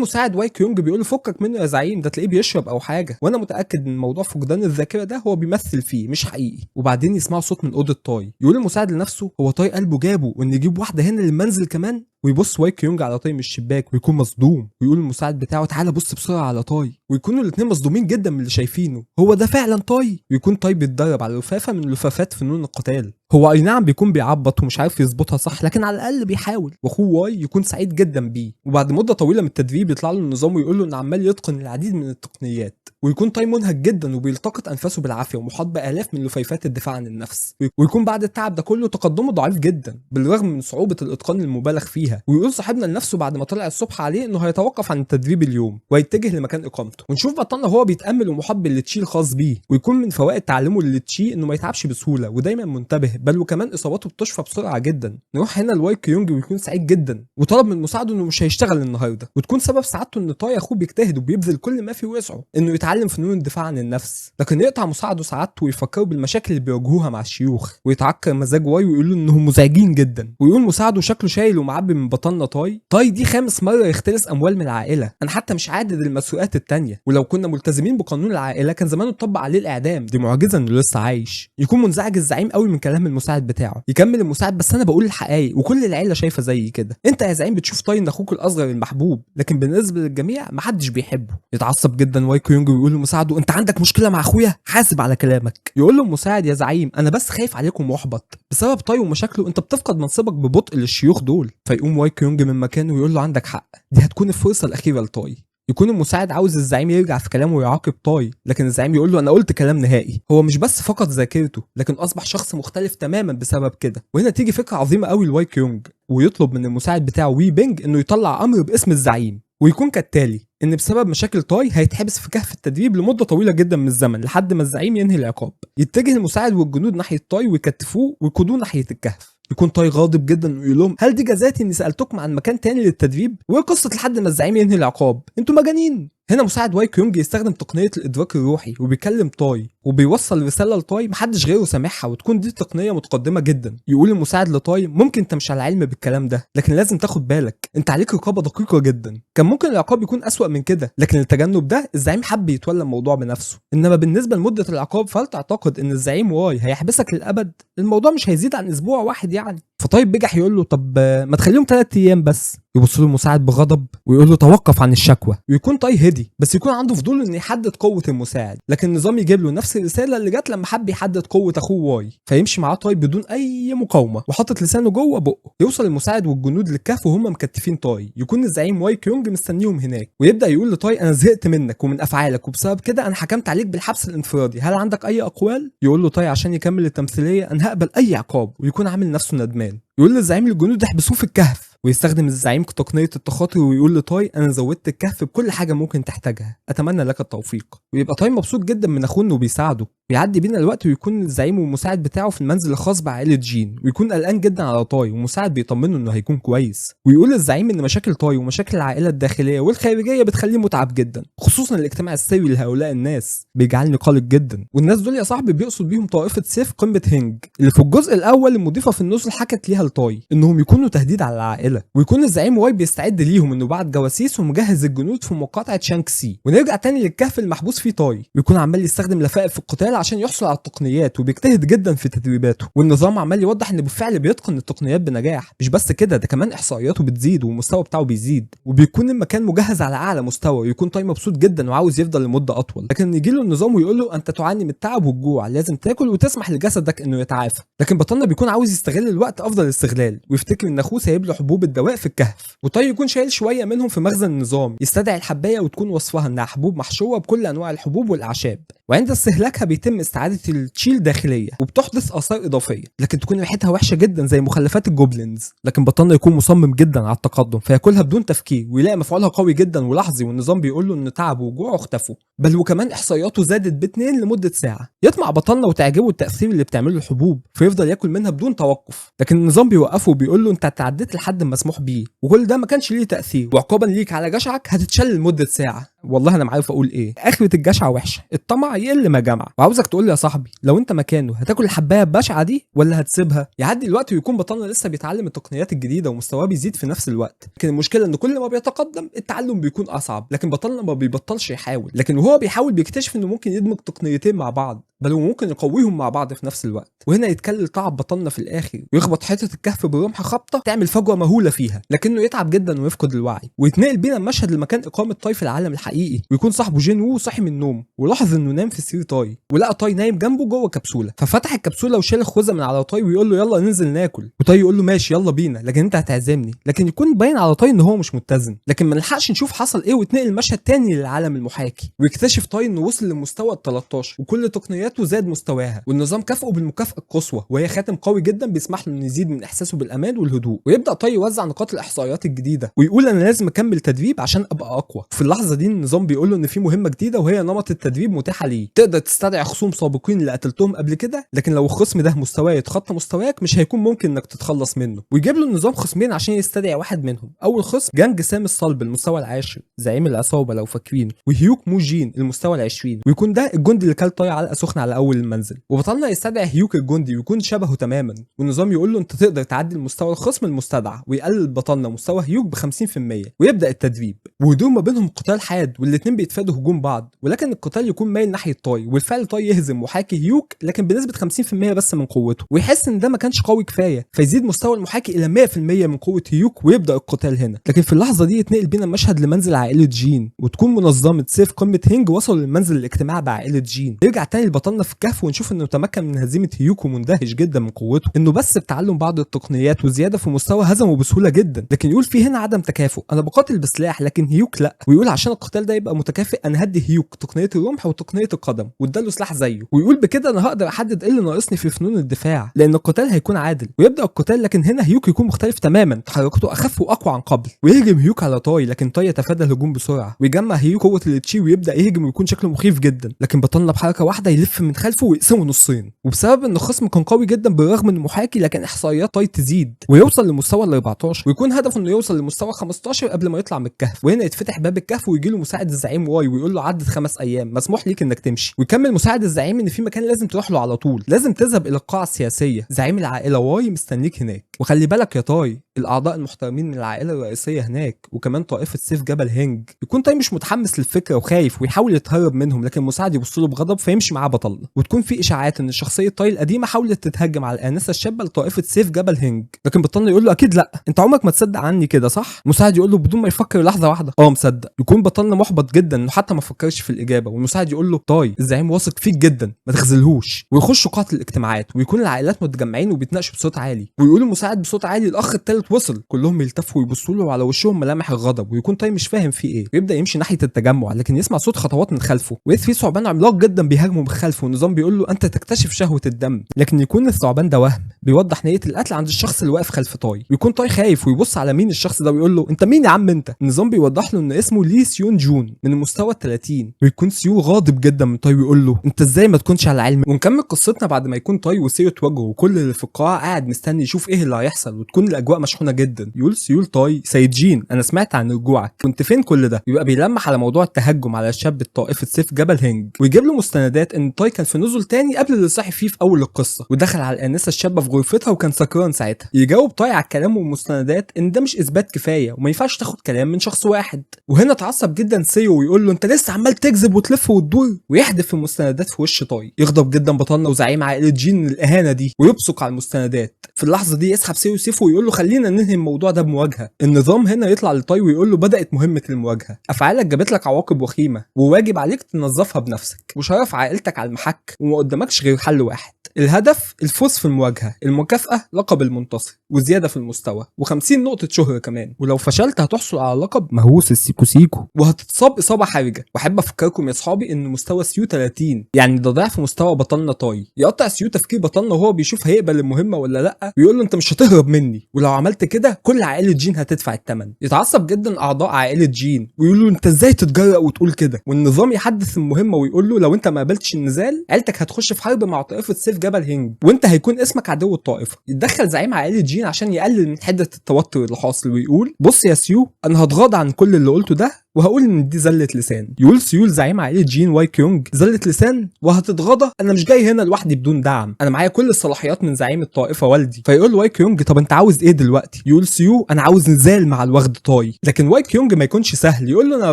مساعد واي كيونج بيقول له فكك منه يا زعيم ده تلاقيه بيشرب او حاجه، وانا متاكد ان موضوع فقدان الذاكره ده هو بيمثل فيه مش حقيقي. وبعدين يسمعوا صوت من اوضه تاي، يقول المساعد لنفسه هو تاي قلبه جابه وان يجيب واحده هنا للمنزل كمان، ويبص واي كيونج على تاي من الشباك ويكون مصدوم، ويقول المساعد بتاعه تعالى بص بسرعه على تاي، ويكونوا الاثنين مصدومين جدا من اللي شايفينه، هو ده فعلا تاي، ويكون تاي بيتدرب على لفافه من لفافات فنون القتال، هو اي نعم بيكون بيعبط ومش عارف يظبطها صح لكن على الاقل بيحاول، واخوه واي يكون سعيد جدا بيه، وبعد مده طويله من التدريب يطلع له النظام ويقول له ان عمال يتقن العديد من التقنيات، ويكون تاي منهك جدا وبيلتقط انفاسه بالعافيه ومحاط بالاف من لفيفات الدفاع عن النفس، ويكون بعد التعب ده كله تقدمه ضعيف جدا بالرغم من صعوبه الاتقان المبالغ فيها، ويقول صاحبنا لنفسه بعد ما طلع الصبح عليه انه هيتوقف عن التدريب اليوم ويتجه لمكان اقامته، ونشوف بطلنا هو بيتامل ومحاط بالتشي الخاص بيه، ويكون من فوائد تعلمه للتشي انه ما يتعبش بسهوله ودايما منتبه، بل وكمان اصاباته بتشفى بسرعه جدا. نروح هنا لواي كيونج ويكون سعيد جدا وطلب من مساعده انه مش هيشتغل النهارده، وتكون سبب سعادته ان تاي اخوه بيجتهد وبيبذل كل ما في وسعه انه يتعلم فنون الدفاع عن النفس، لكن يقطع مساعده سعادته ويفكروا بالمشاكل اللي بيواجهوها مع الشيوخ، ويتعكر مزاج واي ويقول له انهم مزعجين جدا، ويقول مساعده شكله شايل ومعبي من بطلنا تاي دي 5 مره يختلس اموال من العائله، انا حتى مش عادد المسروقات التانيه، ولو كنا ملتزمين بقانون العائله كان زمانه اتطبق عليه الاعدام، دي معجزه انه لسه عايش. يكون منزعج الزعيم قوي من كلام المساعد بتاعه، يكمل المساعد بس انا بقول الحقائق وكل العيله شايفه زي كده، انت يا زعيم بتشوف تاي ان اخوك الاصغر المحبوب لكن بالنسبه للجميع محدش بيحبه. يتعصب جدا واي كيونج ويقول لمساعده انت عندك مشكله مع اخويا حاسب على كلامك، يقول له المساعد يا زعيم انا بس خايف عليكم محبط بسبب تاي ومشاكله، انت بتفقد منصبك ببطء للشيوخ دول. فيقوم واي كيونج من مكانه ويقول له عندك حق، دي هتكون الفرصه الاخيره لتاي. يكون المساعد عاوز الزعيم يرجع في كلامه ويعاقب تاي، لكن الزعيم يقول له انا قلت كلام نهائي، هو مش بس فقد ذاكرته لكن اصبح شخص مختلف تماما بسبب كده. وهنا تيجي فكره عظيمه قوي لواي كيونج، ويطلب من المساعد بتاعه وي بينج انه يطلع امر باسم الزعيم، ويكون كالتالي ان بسبب مشاكل تاي هيتحبس في كهف التدريب لمده طويله جدا من الزمن لحد ما الزعيم ينهي العقاب. يتجه المساعد والجنود ناحيه تاي ويكتفوه ويقودوه ناحيه الكهف، يكون تاي غاضب جدا ويقول لهم هل دي جزاتي اني سالتكم عن مكان تاني للتدريب؟ وايه قصه لحد ما الزعيم ينهي العقاب؟ انتوا مجانين. هنا مساعد واي كيونج يستخدم تقنيه الادراك الروحي وبيكلم تاي وبيوصل رساله لتاي محدش غيره سامعها، وتكون دي تقنيه متقدمه جدا. يقول المساعد لتاي ممكن انت مش على علم بالكلام ده لكن لازم تاخد بالك انت عليك رقابه دقيقه جدا، كان ممكن العقاب يكون اسوأ من كده لكن للتجنب ده الزعيم حب يتولى الموضوع بنفسه، انما بالنسبه لمده العقاب فهل تعتقد ان الزعيم واي هيحبسك للابد؟ الموضوع مش هيزيد عن اسبوع واحد يعني. فطيب بجح يقول له طب ما تخليهم 3 ايام بس. يبص له المساعد بغضب ويقول له توقف عن الشكوى. ويكون طاي هدي بس يكون عنده فضول انه يحدد قوه المساعد، لكن النظام يجيب له نفس الرساله اللي جت لما حب يحدد قوه اخوه واي، فيمشي معاه طاي بدون اي مقاومه وحاطط لسانه جوه بقه. يوصل المساعد والجنود للكهف وهم مكتفين طاي، يكون الزعيم واي كيونج مستنيهم هناك، ويبدا يقول لطاي انا زهقت منك ومن افعالك وبسبب كده انا حكمت عليك بالحبس الانفرادي، هل عندك اي اقوال؟ يقول له طاي عشان يكمل التمثيليه انا هقبل اي عقاب، ويكون عامل نفسه ندمان. يقول للزعيم للجنود احبسوه في الكهف، ويستخدم الزعيم تقنيه التخاطر ويقول لطاي انا زودت الكهف بكل حاجه ممكن تحتاجها، اتمنى لك التوفيق. ويبقى طاي مبسوط جدا من اخوه انه بيساعده. بيعدي بينا الوقت ويكون الزعيم والمساعد بتاعه في المنزل الخاص بعائله جين، ويكون قلقان جدا على طاي، والمساعد بيطمنه انه هيكون كويس. ويقول للزعيم ان مشاكل طاي ومشاكل العائله الداخليه والخارجيه بتخليه متعب جدا، خصوصا الاجتماع السوي لهؤلاء الناس بيجعلني قلق جدا. والناس دول يا صاحبي بيقصد بيهم طائفه سيف قمه هينج اللي في الجزء الاول المضيفه في النص حكت ليها لطاي انهم يكونوا تهديد على العائله. ويكون الزعيم واي بيستعد ليهم انه بعت جواسيس ومجهز الجنود في مقاطعه شانكسي. ونرجع تاني للكهف المحبوس فيه طاي، ويكون عمال يستخدم لفائف في القتال عشان يحصل على التقنيات، وبيجتهد جدا في تدريباته. والنظام عمال يوضح ان بالفعل بيتقن التقنيات بنجاح. مش بس كده، ده كمان احصائياته بتزيد والمستوى بتاعه بيزيد، وبيكون المكان مجهز على اعلى مستوى. ويكون طاي مبسوط جدا وعاوز يفضل لمده اطول، لكن يجي له النظام ويقول له انت تعاني من التعب والجوع، لازم تاكل وتسمح لجسدك انه يتعافى. لكن بطلنا بيكون عاوز يستغل الوقت افضل استغلال، ويفتكر ان اخوه سايب له حبوب الدواء في الكهف. وطاي يكون شايل شويه منهم في مخزن النظام، يستدعي الحبايه وتكون وصفها انها حبوب محشوه بكل انواع الحبوب والاعشاب، وعند استهلاكها بيتم استعاده التشيل داخليه وبتحدث اثار اضافيه، لكن تكون ريحتها وحشه جدا زي مخلفات الجوبلينز. لكن بطلنا يكون مصمم جدا على التقدم، فياكلها بدون تفكير ويلاقي مفعولها قوي جدا ولحظي، والنظام بيقول له ان تعبه وجوعه اختفوا، بل وكمان احصائياته زادت ب2 لمده ساعه. يطمع بطلنا وتعجبه التاثير اللي بتعمله الحبوب، فيفضل ياكل منها بدون توقف، لكن النظام بيوقفه وبيقول له انت تعديت لحد المسموح بيه، وكل ده ما كانش ليه تاثير، وعقابا ليك على جشعك هتتشل لمده ساعه. والله انا ما عارف اقول ايه، اخره الجشعه وحشه، الطمع يقل ما جمع. وعاوزك تقول لي يا صاحبي لو انت مكانه هتاكل الحبايه البشعه دي ولا هتسيبها؟ يعدي الوقت ويكون بطلنا لسه بيتعلم التقنيات الجديده ومستواه بيزيد في نفس الوقت، لكن المشكله ان كل ما بيتقدم التعلم بيكون اصعب. لكن بطلنا ما بيبطلش يحاول، لكن وهو بيحاول بيكتشف انه ممكن يدمج تقنيتين مع بعض، بل وممكن يقويهم مع بعض في نفس الوقت. وهنا يتكلل تعب بطلنا في الاخر، ويخبط حته الكهف بالرمح خبطه تعمل فجوه مهوله فيها، لكنه يتعب جدا ويفقد الوعي. ويتنقل بينا المشهد لمكان اقامه طاي في العالم الحقيقي، ويكون صاحبه جين وو صحي من النوم ولاحظ انه نام في سرير طاي، ولقى طاي نايم جنبه جوه كبسوله، ففتح الكبسوله وشال الخوذه من على طاي ويقول له يلا ننزل ناكل. وطاي يقول له ماشي يلا بينا، لكن انت هتعزمني. لكن يكون باين على طاي ان هو مش متزن، لكن ما نلحقش نشوف حصل ايه، ويتنقل المشهد تاني للعالم المحاكي، ويكتشف طاي انه وصل للمستوى ال13 وكل تقنياته زاد مستواها، والنظام كافئه بالمكافاه القصوى وهي خاتم قوي جدا بيسمح له انه يزيد من احساسه بالامان والهدوء. ويبدا طاي يوزع نقاط الاحصائيات الجديده ويقول انا لازم اكمل تدريب عشان ابقى اقوى. في اللحظه دي النظام بيقول له ان في مهمه جديده، وهي نمط التدريب متاحه ليه، تقدر تستدعي خصوم سابقين اللي قتلتهم قبل كده، لكن لو الخصم ده مستواه يتخطى مستواك مش هيكون ممكن انك تتخلص منه. ويجيب له النظام خصمين عشان يستدعي واحد منهم. اول خصم جانج سام الصلب المستوى العاشر زعيم العصابه لو فاكرين، وهيوك موجين المستوى ال20، ويكون ده الجندي اللي كل طاي علقه سخنه على اول المنزل. وبطلنا يستدعي هيوك الجندي ويكون شبهه تماما، والنظام يقول له انت تقدر تعدي المستوى الخصم المستدعى، ويقلل بطلنا مستوى هيوك ب50%، ويبدا التدريب. ويدور ما بينهم قتال حاد، والاثنين بيتفادوا هجوم بعض، ولكن القتال يكون مايل ناحيه طاي، والفعل طاي يهزم محاكي هيوك لكن بنسبه 50% بس من قوته، ويحس ان ده ما كانش قوي كفايه، فيزيد مستوى المحاكي الى 100% من قوه هيوك، ويبدا القتال هنا. لكن في اللحظه دي يتنقل بينا المشهد لمنزل عائله جين، وتكون منظمه سيف قمه هينج وصلوا للمنزل الاجتماع بعائله جين. يرجع تاني لبطلنا في الكهف ونشوف انه تمكن من هزيمه هيوك ومندهش جدا من قوته، انه بس بتعلم بعض التقنيات وزياده في مستوى هزمه بسهوله جدا. لكن يقول في هنا عدم تكافؤ، انا بقاتل بسلاح لكن هيوك لا. ويقول عشان القتال ده يبقى متكافئ انا هدي هيوك تقنيه الرمح وتقنيه القدم واداله سلاح زيه، ويقول بكده انا هقدر احدد ايه اللي ناقصني في فنون الدفاع، لان القتال هيكون عادل. ويبدا القتال، لكن هنا هيوك يكون مختلف تماما، تحركاته اخف واقوى عن قبل، ويهجم هيوك على طاي، لكن طاي يتفادى الهجوم بسرعه، ويجمع هيوك قوه التشي ويبدا يهجم ويكون شكله مخيف جدا، لكن بطلنا بحركه واحده يلف من خلفه ويقسمه نصين. وبسبب ان الخصم كان قوي جدا بالرغم من المحاكي، لكن احصائيات طاي تزيد ويوصل لمستوى ال14، ويكون هدفه انه يوصل لمستوى 15 قبل ما يطلع من الكهف. وهنا يتفتح باب الكهف ويجي له مساعد الزعيم واي ويقول له عدت 5 ايام مسموح ليك انك تمشي. ويكمل مساعد الزعيم ان في مكان لازم تروح له على طول، لازم تذهب الى القاعه السياسيه، زعيم العائله واي مستنيك هناك. وخلي بالك يا طاي الاعضاء المحترمين من العائله الرئيسيه هناك وكمان طائفه سيف جبل هنج. يكون تاي مش متحمس للفكره وخايف ويحاول يتهرب منهم، لكن مساعد يبص له بغضب فيمشي معاه بطلنا. وتكون في اشاعات ان شخصيه تاي القديمه حاولت تتهجم على الانسه الشابه لطائفه سيف جبل هنج، لكن بطلنا يقول له اكيد لا، انت عمرك ما تصدق عني كده صح؟ مساعد يقول له بدون ما يفكر لحظه واحده مصدق. يكون بطلنا محبط جدا انه حتى ما فكرش في الاجابه، والمساعد يقول له تاي الزعيم واثق فيك جدا ما تخذلهوش. ويخشوا قاعه الاجتماعات ويكون العائلات متجمعين وبيتناقشوا بصوت عالي، ويقول المساعد بصوت عالي الاخ الثالث وصل. كلهم يلتفوا ويبصوا له وعلى وشهم ملامح الغضب، ويكون تاي مش فاهم في ايه ويبدا يمشي ناحيه التجمع، لكن يسمع صوت خطوات من خلفه وإذ في ثعبان عملاق جدا بيهاجمه من خلفه، والنظام بيقول له انت تكتشف شهوه الدم، لكن يكون الثعبان ده وهم بيوضح نيه القتل عند الشخص اللي واقف خلف تاي. ويكون تاي خايف ويبص على مين الشخص ده ويقول له انت مين يا عم انت؟ النظام بيوضح له ان اسمه لي سيون جون من المستوى ال30. ويكون سيو غاضب جدا من تاي ويقول له انت ازاي ما تكونش على علم. ونكمل قصتنا بعد ما يكون تاي وسيو اتواجهوا وكل اللي في القاعه قاعد مستني يشوف ايه اللي هيحصل، وتكون الاجواء مشحونه جدا. يقول سيو لتاي سيد جين انا سمعت عن رجوعك، كنت فين كل ده؟ يبقى بيلمح على موضوع التهجم على شاب طائفه سيف جبل هنج، ويجيب له مستندات ان تاي كان في نزل تاني قبل اللي صحي فيه في اول القصه، ودخل على الانسه الشابه في غرفتها وكان سكران ساعتها. يجاوب تاي على الكلام والمستندات ان ده مش اثبات كفايه وما ينفعش تاخد كلام من شخص واحد. وهنا اتعصب جدا سيو ويقول له انت لسه عمال تكذب وتلف وتدور، ويحدف المستندات في وش تاي. يغضب جدا بطلنا وزعيم عائله جين من الاهانه دي ويبصق على المستندات. في اللحظه دي يسحب سيو سيفه ويقول له خلينا ننهي الموضوع ده بمواجهه. النظام هنا يطلع لتاي ويقول له بدات مهمه المواجهه، افعالك جابت لك عواقب وخيمه وواجب عليك تنظفها بنفسك، وشرف عائلتك على المحك وما قدامكش غير حل واحد. الهدف الفوز في المواجهه، المكافاه لقب المنتصر وزياده في المستوى و50 نقطه شهره كمان، ولو فشلت هتحصل على لقب مهووس السيكو سيكو وهتتصاب اصابه حرجه. واحب افكركم يا اصحابي ان مستوى سيو 30، يعني ده ضعف مستوى بطلنا تاي. يقطع سيو تفكير بطلنا وهو بيشوف هيقبل المهمه ولا لا، ويقول له انت مش هتهرب مني، ولو عملت كده كل عائله جين هتدفع الثمن. يتعصب جدا اعضاء عائله جين ويقول له انت ازاي تتجرأ وتقول كده، والنظام يحدث المهمه ويقول له لو انت ما قبلتش النزال عيلتك هتخش في حرب مع طائفه سيف جبل هنج وانت هيكون اسمك عدو الطائفه. يتدخل زعيم عائله جين عشان يقلل من حده التوتر اللي حاصل ويقول بص يا سيو انا هتغاضى عن كل اللي قلته ده وهقول ان دي زله لسان. يقول سيول زعيم عائله جين واي كيونج زله لسان وهتتغاضى؟ انا مش جاي هنا لوحدي بدون دعم، انا معايا كل الصلاحيات من زعيم الطائفه والدي. فيقول واي كيونج طب انت عاوز ايه دلوقتي؟ يقول سيو انا عاوز نزال مع الوغد تاي. لكن واي كيونج ما يكونش سهل، يقول له انا ما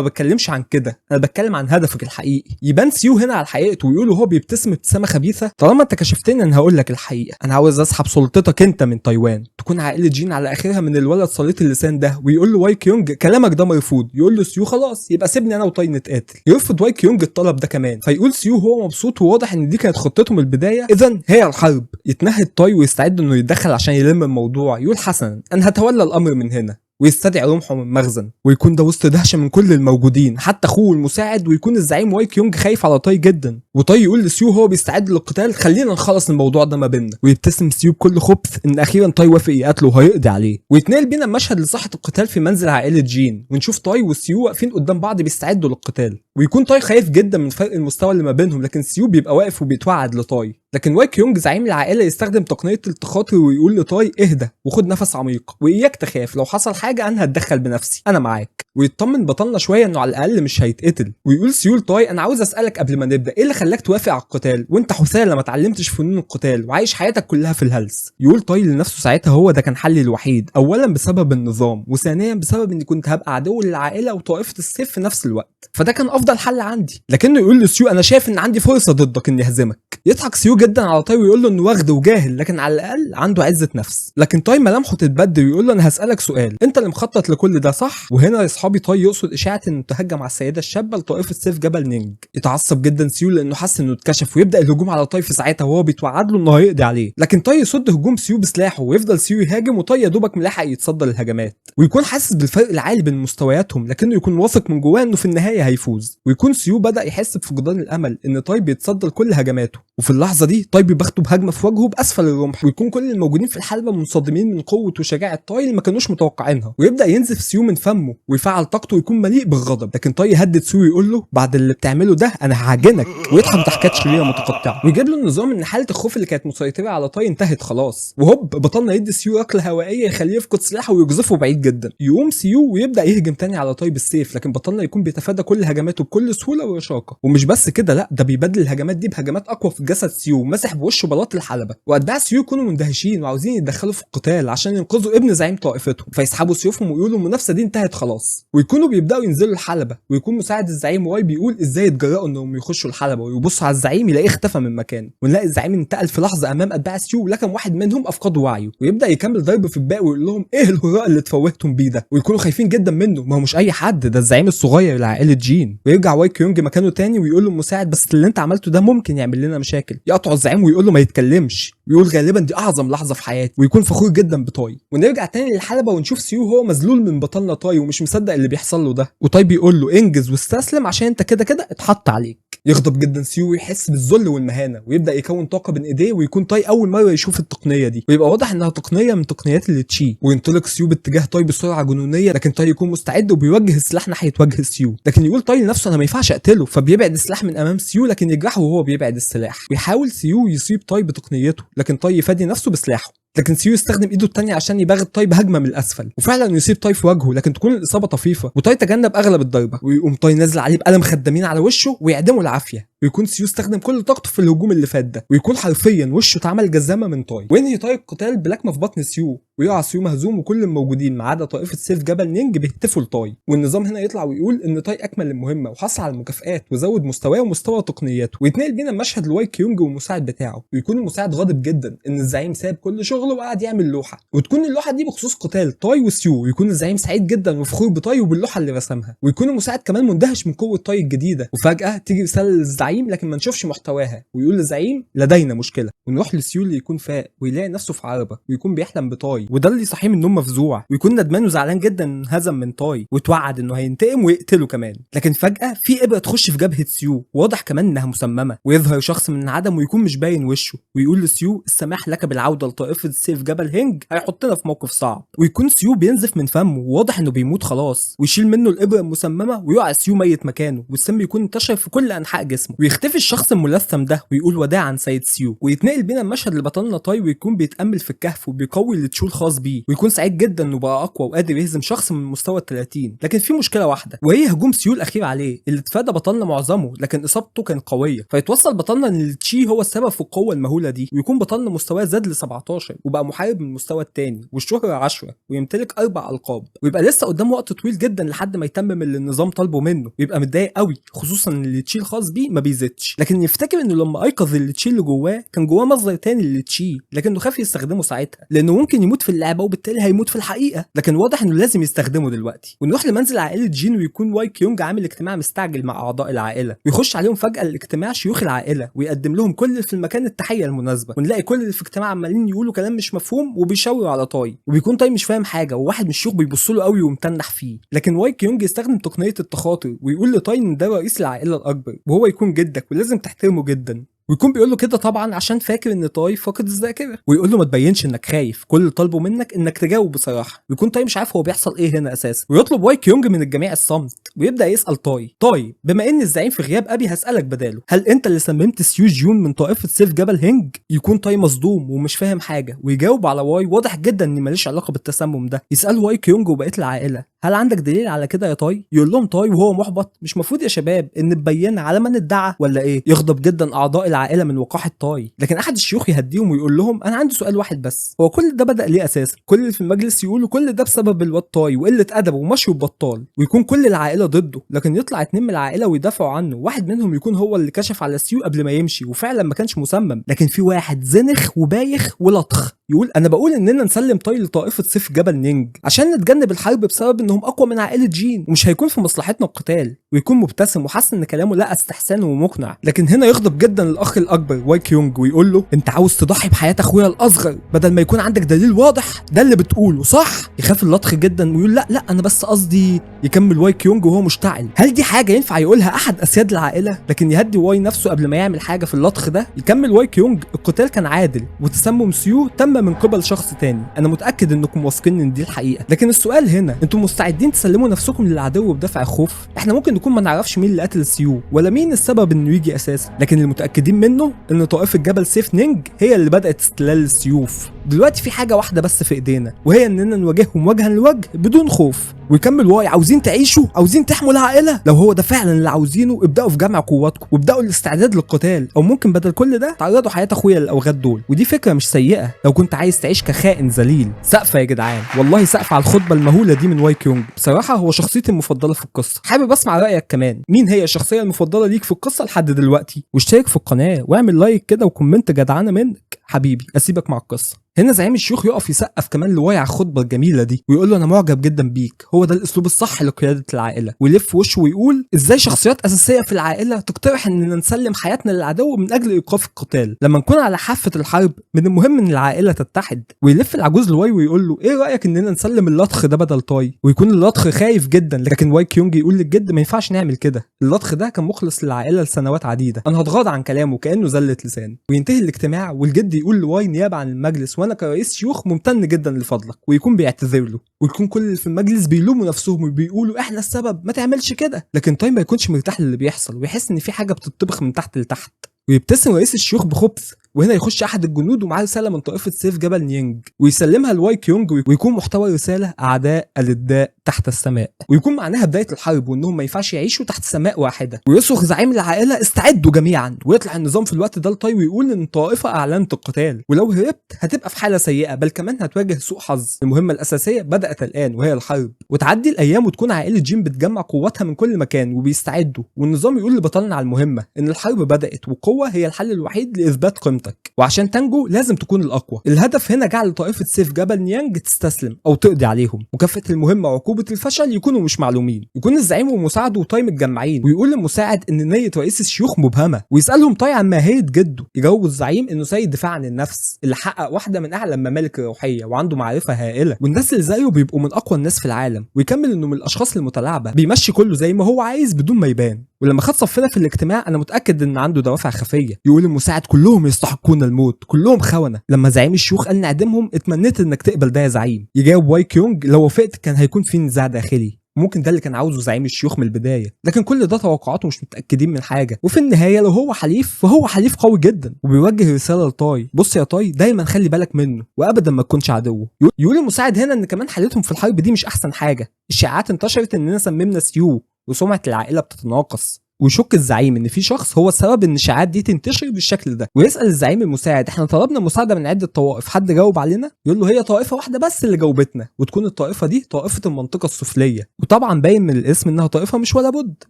بتكلمش عن كده، انا بتكلم عن هدفك الحقيقي. يبان سيو هنا على حقيقته ويقول وهو بيبتسم ابتسامه خبيثه طالما انت كشفتني انا هقول لك الحقيقه، انا عاوز اسحب سلطتك انت من تايوان، تكون عائله جين على اخرها من الولد سليط اللسان ده. ويقول له واي كيونج كلامك ده مرفوض. يقول له سيو خلاص يبقى سيبني انا وتاي نتقاتل. يرفض واي كيونج الطلب ده كمان، فيقول سيو هو مبسوط وواضح ان دي كانت خطته من البدايه، اذا هي الحرب. يتنهد تاي ويستعد انه يتدخل عشان يلم الموضوع. يقول حسنا انا هتولى الامر من هنا، ويستدعي رمحه من مخزن. ويكون ده وسط دهشه من كل الموجودين حتى اخوه المساعد، ويكون الزعيم واي كيونج خايف على تاي جدا. وتاي يقول لسيو هو بيستعد للقتال خلينا نخلص الموضوع ده ما بيننا. ويبتسم سيو بكل خبث ان اخيرا تاي وافق يقاتله وهيقضي عليه. ويتنقل بينا المشهد لساحه القتال في منزل عائله جين، ونشوف تاي وسيو واقفين قدام بعض بيستعدوا للقتال. ويكون تاي خايف جدا من فرق المستوى اللي ما بينهم، لكن سيو بيبقى واقف وبيتوعد لتاي. لكن واي كيونج زعيم العائله يستخدم تقنيه التخاطر ويقول لتاي اهدى وخد نفس عميق واياك تخاف، لو حصل حاجه انا هتدخل بنفسي انا معاك. ويطمن بطلنا شويه انه على الاقل مش هيتقتل. ويقول سيو لتاي انا عاوز اسالك قبل ما نبدا ايه اللي خلاك توافق على القتال وانت حثاله ما اتعلمتش فنون القتال وعايش حياتك كلها في الهلس؟ يقول تاي لنفسه ساعتها هو ده كان حلي الوحيد، اولا بسبب النظام، وثانيا بسبب اني كنت هبقى عدو للعائله وطائفه السيف في نفس الوقت، فده كان افضل حل عندي. لكنه يقول لسيو انا شايف ان عندي فرصه ضدك اني اهزمك. يضحك سيو جدا على تاي ويقول له انه واخد وجاهل، لكن على الاقل عنده عزه نفس. لكن تاي ملامحه تتبدل ويقول له انا هسالك سؤال، انت اللي مخطط لكل ده صح؟ وهنا يا اصحابي تاي يقصد اشاعه انه تهجم على السيده الشابه لطائفه سيف جبل نينج. يتعصب جدا سيو لانه حس انه اتكشف، ويبدا الهجوم على تاي في ساعتها وهو بيتوعد له انه هيقضي عليه. لكن تاي يصد هجوم سيو بسلاحه ويفضل سيو يهاجم، وتاي يا دوبك ملاحق يتصدى للهجمات. ويكون حاسس بالفرق العالي بين مستوياتهم، لكنه يكون واثق من جواه انه في النهايه هيفوز. ويكون سيو بدا يحس بفقدان الامل ان تاي بيتصدى لكل هجماته. وفي اللحظه دي تاي بيبخته بهجمه في وجهه باسفل الرمح، ويكون كل الموجودين في الحلبه منصدمين من قوه وشجاعه تاي اللي ما كانوش متوقعينها. ويبدا ينزف سيو من فمه ويفعل طاقته ويكون مليء بالغضب. لكن تاي يهدد سيو ويقول له بعد اللي بتعمله ده انا هعجنك، ويضحك ضحكات شريره متقطعه. ويجيب له النظام ان حاله الخوف اللي كانت مسيطره على تاي انتهت خلاص. وهوب بطلنا يدي سيو ركله هوائيه يخليه يفقد سلاحه ويقذفه بعيد جدا. يقوم سيو ويبدا يهجم تاني على تاي بالسيف، لكن بطلنا يكون بيتفادى كل هجماته بكل سهوله ورشاقه. ومش بس كده لا، ده بيبدل الهجمات دي بهجمات اقوى في جسد سيو مسح بوشه بلاط الحلبه، واتباع سيو يكونوا مندهشين وعاوزين يتدخلوا في القتال عشان ينقذوا ابن زعيم طائفتهم، فيسحبوا سيوفهم ويقولوا المنافسه دي انتهت خلاص، ويكونوا بيبداوا ينزلوا الحلبه، ويكون مساعد الزعيم واي بيقول ازاي يتجرأوا انهم يخشوا الحلبه ويبصوا على الزعيم يلاقيه اختفى من مكانه، ونلاقي الزعيم انتقل في لحظه امام اتباع سيو ولكن واحد منهم افقد وعيه، ويبدا يكمل ضرب في الباقي ويقول لهم ايه الهراء اللي اتفوهتم بيه ده، ويكونوا خايفين جدا منه، ما هو مش اي حد، ده الزعيم الصغير لعائله جين. ويرجع واي كيونج مكانه تاني ويقول له المساعد بس اللي انت عملته ده ممكن يعمل لنا مشاكل، يقطع الزعيم ويقول له ما يتكلمش، ويقول غالبا دي اعظم لحظه في حياتي، ويكون فخور جدا بتاي. ونرجع تاني للحلبه ونشوف سيو هو مذلول من بطلنا تاي ومش مصدق اللي بيحصل له ده، وتاي بيقول له انجز واستسلم عشان انت كده كده اتحط عليك. يغضب جدا سيو ويحس بالذل والمهانه، ويبدا يكون طاقه بين ايديه، ويكون تاي اول مره يشوف التقنيه دي، ويبقى واضح انها تقنيه من تقنيات التشي، وينطلق سيو باتجاه تاي بسرعه جنونيه، لكن تاي يكون مستعد وبيوجه السلاح ناحيه وجه سيو، لكن يقول تاي لنفسه انا ما ينفعش اقتله، فبيبعد السلاح من امام سيو لكن يجرحه وهو بيبعد السلاح، ويحاول سيو يصيب تاي بتقنيته، لكن تاي يفادي نفسه بسلاحه، لكن سيو يستخدم ايده التانية عشان يباغت تاي بهجمه من الاسفل، وفعلا يصيب تاي في وجهه، لكن تكون الاصابه طفيفه، وتاي تجنب اغلب الضربه، ويقوم تاي نازل عليه بقلم خدامين على وشه ويعدمه العافيه، ويكون سيو استخدم كل طاقته في الهجوم اللي فات ده، ويكون حرفيا وشه اتعمل جزامه من تاي، وينهي تاي القتال بلكمه في بطن سيو، ويقع سيو مهزوم، وكل الموجودين ما عدا طائفه سيف جبل نينج بيهتفوا لتاي، والنظام هنا يطلع ويقول ان تاي اكمل المهمه وحصل على المكافآت وزود مستواه ومستوى تقنياته، ويتنقل بينا المشهد لواي كيونج والمساعد بتاعه، ويكون المساعد غاضب جدا ان الزعيم ساب كل شغله وقعد يعمل لوحه، وتكون اللوحه دي بخصوص قتال تاي وسيو، ويكون الزعيم سعيد جدا وفخور بتاي وباللوحه اللي رسمها، ويكون المساعد كمان مندهش من قوه تاي الجديده، وفجاه تيجي رساله للزعيم لكن ما نشوفش محتواها، ويقول للزعيم لدينا مشكله، ونروح لسيو اللي يكون فاق ويلاقي نفسه في عربه، ويكون بيحلم بتاي، وده اللي صحيه من النوم مفزوع، ويكون ندمان وزعلان جدا انه انهزم من تاي، وتوعد انه هينتقم ويقتله كمان، لكن فجاه في ابره تخش في جبهه سيو، واضح كمان انها مسممه، ويظهر شخص من العدم ويكون مش باين وشه، ويقول لسيو السماح لك بالعوده لطائفه سيف جبل هينج هيحطنا في موقف صعب، ويكون سيو بينزف من فمه وواضح انه بيموت خلاص، ويشيل منه الابره المسممه ويقع سيو ميت مكانه، والسم يكون انتشر في كل انحاء جسمه، ويختفي الشخص الملثم ده ويقول وداعا سيد سيو، ويتنقل بينا المشهد لبطلنا تاي ويكون بيتامل في الكهف وبيقوي التشو الخاص بيه، ويكون سعيد جدا انه بقى اقوى وقادر يهزم شخص من مستوى ال30، لكن في مشكله واحده وهي هجوم سيو الاخير عليه اللي اتفادى بطلنا معظمه، لكن اصابته كانت قويه، فيتوصل بطلنا ان التشي هو السبب في القوه المهوله دي، ويكون بطلنا مستواه زاد ل17 وبقى محارب من المستوى الثاني والشهره 10 ويمتلك 4 القاب، ويبقى لسه قدامه وقت طويل جدا لحد ما يتمم اللي النظام طالبه منه، ويبقى متضايق قوي خصوصا ان التشي الخاص بيه ما بيزيدش، لكن يفتكر انه لما ايقظ التشي اللي جواه كان جواه مصدر تاني للتشي، لكنه خاف يستخدمه ساعتها لانه ممكن يموت في اللعبه وبالتالي هيموت في الحقيقه، لكن واضح انه لازم يستخدمه دلوقتي. ونروح لمنزل عائله جين ويكون واي كيونج عامل اجتماع مستعجل مع اعضاء العائله، ويخش عليهم فجاه الاجتماع شيوخ العائله ويقدم لهم كل اللي في المكان التحيه المناسبه، ونلاقي كل اللي في الاجتماع عمالين يقولوا كلام مش مفهوم وبيشاوروا على تاي، وبيكون تاي مش فاهم حاجه، وواحد من الشيوخ بيبص له قوي ومتنح فيه، لكن واي كيونج يستخدم تقنيه التخاطر ويقول لتاي ان ده رئيس العائله الاكبر وهو يكون جدك ولازم تحترمه جدا، ويكون بيقول له كده طبعا عشان فاكر ان تاي فاقد الذاكره، ويقول له ما تبينش انك خايف، كل اللي طالبه منك انك تجاوب بصراحه، ويكون تاي مش عارف هو بيحصل ايه هنا اساسا، ويطلب واي كيونج من الجميع الصمت، ويبدا يسال تاي بما ان الزعيم في غياب ابي هسالك بداله، هل انت اللي سممت سيو جيون من طائفه سيف جبل هينج؟ يكون تاي مصدوم ومش فاهم حاجه، ويجاوب على واي واضح جدا ان ماليش علاقه بالتسمم ده، يسال واي كيونج وبقيه العائله هل عندك دليل على كده يا تاي؟ يقول لهم تاي وهو محبط مش مفروض يا شباب ان تبين على من ادعى ولا ايه؟ يغضب جدا اعضاء العائله من وقاحه تاي، لكن احد الشيوخ يهديهم ويقول لهم انا عندي سؤال واحد بس، هو كل ده بدا ليه اساسا؟ كل اللي في المجلس يقولوا كل ده بسبب الواد تاي وقله ادبه ومشي وبطال، ويكون كل العائله ضده، لكن يطلع 2 من العائله ويدافعوا عنه، واحد منهم يكون هو اللي كشف على سيو قبل ما يمشي وفعلا ما كانش مسمم، لكن في واحد زنخ وبايخ ولطخ يقول انا بقول اننا نسلم تاي لطائفه سيف جبل نينج عشان نتجنب الحرب بسبب انهم اقوى من عائله جين ومش هيكون في مصلحتنا القتال، ويكون مبتسم وحاسس ان كلامه لقى استحسان ومقنع، لكن هنا يغضب جدا الاخ الاكبر واي كيونج ويقول له انت عاوز تضحي بحياه اخويا الاصغر بدل ما يكون عندك دليل واضح؟ ده اللي بتقوله صح؟ يخاف اللطخ جدا ويقول لا انا بس قصدي. يكمل واي كيونج وهو مشتعل هل دي حاجه ينفع يقولها احد اسياد العائله؟ لكن يهدي واي نفسه قبل ما يعمل حاجه في اللطخ ده. يكمل واي كيونج القتال كان عادل وتسمم سيو تم من قبل شخص تاني، انا متاكد انكم واثقين ان دي الحقيقه، لكن السؤال هنا انتم مستعدين تسلموا نفسكم للعدو بدافع الخوف؟ احنا ممكن نكون ما نعرفش مين اللي قتل سيو ولا مين السبب انه يجي اساسا، لكن اللي متاكدين منه ان طائفه جبل سيف نينج هي اللي بدات استغلال السيوف دلوقتي في حاجه واحده بس في ايدينا، وهي اننا نواجههم وجها لوجه بدون خوف. ويكمل واي: عاوزين تعيشوا؟ عاوزين تحموا العائله؟ لو هو ده فعلا اللي عاوزينه ابداوا في جمع قواتكم وابداوا الاستعداد للقتال، او ممكن بدل كل ده تعرضوا حياه اخويا للاوغاد دول. ودي فكره مش سيئه لو كنت عايز تعيش كخائن ذليل. سقفه يا جدعان، والله سقف على الخطبه المهوله دي من واي كيونج. بصراحه هو شخصيتي المفضله في القصه. حابب اسمع رايك كمان، مين هي الشخصيه المفضله ليك في القصه لحد دلوقتي؟ واشترك في القناه واعمل لايك كده وكومنت جدعانه منك حبيبي. اسيبك مع القصه. هنا زعيم الشيوخ يقف يسقف كمان لواي على الخطبه الجميله دي ويقول له: انا معجب جدا بيك، هو ده الاسلوب الصح لقياده العائله. ويلف وشه ويقول: ازاي شخصيات اساسيه في العائله تقترح اننا نسلم حياتنا للعدو من اجل ايقاف القتال؟ لما نكون على حافه الحرب من المهم ان العائله تتحد. ويلف العجوز لواي ويقول له: ايه رايك اننا نسلم اللطخ ده بدل تاي؟ ويكون اللطخ خايف جدا، لكن واي كيونج يقول للجد: ما ينفعش نعمل كده، اللطخ ده كان مخلص للعائله لسنوات عديده، انا هتغاضى عن كلامه كانه زله لسان. وينتهي الاجتماع والجد يقول لواي نيابه عن المجلس: وانا كرئيس شيوخ ممتن جدا لفضلك. ويكون بيعتذر له، ويكون كل اللي في المجلس بيلوموا نفسهم وبيقولوا: احنا السبب، ما تعملش كده. لكن تاي ما يكونش مرتاح للي بيحصل ويحس ان في حاجه بتطبخ من تحت لتحت. ويبتسم رئيس الشيوخ بخبث. وهنا يخش احد الجنود ومعاه رساله من طائفه سيف جبل نينج ويسلمها لواي كيونج، ويكون محتوى الرساله: اعداء الاداء تحت السماء. ويكون معناها بدايه الحرب وانهم ما ينفعش يعيشوا تحت سماء واحده. ويصرخ زعيم العائله: استعدوا جميعا. ويطلع النظام في الوقت ده لتاي ويقول ان الطائفه اعلنت القتال، ولو هربت هتبقى في حاله سيئه، بل كمان هتواجه سوء حظ. المهمه الاساسيه بدات الان وهي الحرب. وتعدي الايام وتكون عائله جين بتجمع قواتها من كل مكان وبيستعدوا. والنظام يقول لبطلنا على المهمه ان الحرب بدات والقوه هي الحل الوحيد لاثبات قيمتك، وعشان تنجو لازم تكون الاقوى. الهدف هنا جعل طائفه سيف جبل نيانج تستسلم او تقضي عليهم. مكافاه المهمه وعقوبه الفشل يكونوا مش معلومين. يكون الزعيم ومساعده وتاي متجمعين، ويقول للمساعد ان نيه رئيس الشيوخ مبهمه، ويسالهم تاي عن ماهيه جده. يجاوب الزعيم انه سيد دفاع عن النفس اللي حقق واحده من اعلى الممالك الروحيه وعنده معرفه هائله، والناس اللي زيه بيبقوا من اقوى الناس في العالم. ويكمل انه من الاشخاص المتلاعبه بيمشي كله زي ما هو عايز بدون ما يبان. ولما خد صفنا في الاجتماع انا متاكد ان عنده دوافع خفيه. يقول المساعد: كلهم يستحقون الموت، كلهم خونه. لما زعيم الشيوخ قال نعدمهم اتمنيت انك تقبل ده يا زعيم. يجاوب واي كيونج: لو وافقت كان هيكون في نزاع داخلي. ممكن ده اللي كان عاوزه زعيم الشيوخ من البدايه، لكن كل ده توقعاته مش متاكدين من حاجه. وفي النهايه لو هو حليف فهو حليف قوي جدا. وبيوجه رساله لتاي: بص يا تاي، دايما خلي بالك منه وابدا ما تكونش عدوه. يقول المساعد هنا ان كمان حالتهم في الحرب دي مش احسن حاجه. الشائعات انتشرت اننا سممنا سيو وسمعه العائله بتتناقص. ويشك الزعيم ان في شخص هو السبب ان الشائعات دي تنتشر بالشكل ده. ويسال الزعيم المساعد: احنا طلبنا مساعده من عده طوائف، حد جاوب علينا؟ يقول له: هي طائفه واحده بس اللي جاوبتنا، وتكون الطائفه دي طائفه المنطقه السفليه. وطبعا باين من الاسم انها طائفه مش ولا بد.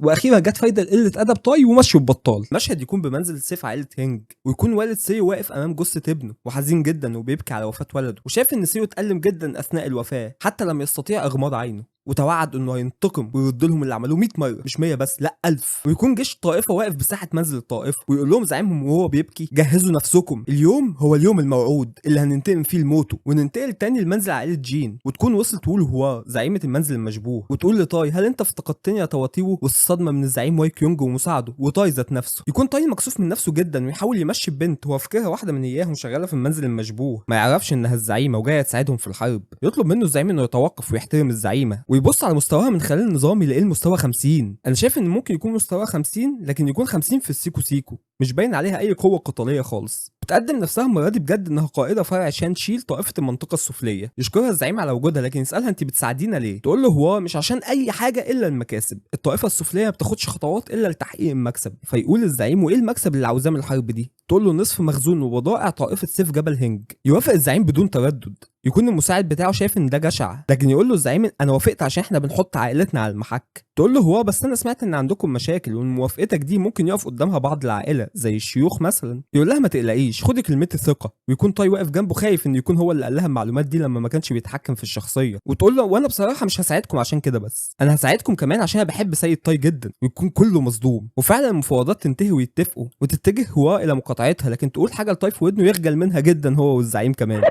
واخيرا جت فايده قله ادب تاي ومشوا ببطال. مشهد يكون بمنزل سيف عائله هينج، ويكون والد سيو واقف امام جثه ابنه وحزين جدا وبيبكي على وفاه ولده، وشايف ان سيو اتألم جدا اثناء الوفاه حتى لم يستطيع اغماض عينه. وتوعد انه هينتقم ويرد لهم اللي عملوه 100 مره، مش 100 بس، لا 1000. ويكون جيش الطائفه واقف بساحه منزل الطائفه ويقول لهم زعيمهم وهو بيبكي: جهزوا نفسكم، اليوم هو اليوم الموعود اللي هننتقم فيه لموته. وننتقل تاني لمنزل عائله جين، وتكون وصلت وول هو زعيمه المنزل المشبوه، وتقول لتاي: هل انت افتقدتني يا تواتيو؟ والصدمه من الزعيم واي كيونج ومساعده وتاي ذات نفسه. يكون تاي مكسوف من نفسه جدا ويحاول يمشي البنت، هو فاكرها واحده من اياهم شغاله في المنزل المشبوه، ما يعرفش انها الزعيمه وجايه تساعدهم في الحرب. يطلب منه الزعيم انه يتوقف ويحترم الزعيمه ويبص على مستواها من خلال النظام يلاقيه المستوى 50. انا شايف ان ممكن يكون مستوى 50، لكن يكون 50 في السيكو سيكو، مش باين عليها اي قوه قتاليه خالص. بتقدم نفسها المره دي بجد انها قائده فرع شان شيل طائفه المنطقه السفليه. يشكرها الزعيم على وجودها، لكن يسالها: انت بتساعدينا ليه؟ تقول له: هو مش عشان اي حاجه الا المكاسب، الطائفه السفليه ما بتاخدش خطوات الا لتحقيق المكسب. فيقول الزعيم: وايه المكسب اللي عاوزاه من الحرب دي؟ تقول له: نصف مخزون وبضائع طائفه سيف جبل هينج. يوافق الزعيم بدون تردد. يكون المساعد بتاعه شايف ان ده جشع، لكن يقول له الزعيم: انا وافقت عشان احنا بنحط عائلتنا على المحك. تقول له: هو بس انا سمعت ان عندكم مشاكل وان موافقتك دي ممكن يقف قدامها بعض العائله زي الشيوخ مثلا. يقول لها: ما تقلقيش، خدي كلمتي ثقه. ويكون تاي واقف جنبه خايف ان يكون هو اللي قال لها المعلومات دي لما ما كانش بيتحكم في الشخصيه. وتقول له: وانا بصراحه مش هساعدكم عشان كده بس، انا هساعدكم كمان عشان انا بحب سيد تاي جدا. ويكون كله مصدوم. وفعلا المفاوضات تنتهي ويتفقوا وتتجه هو الى مقاطعتها، لكن تقول حاجه لتاي في ودنه يخجل منها جدا هو والزعيم كمان.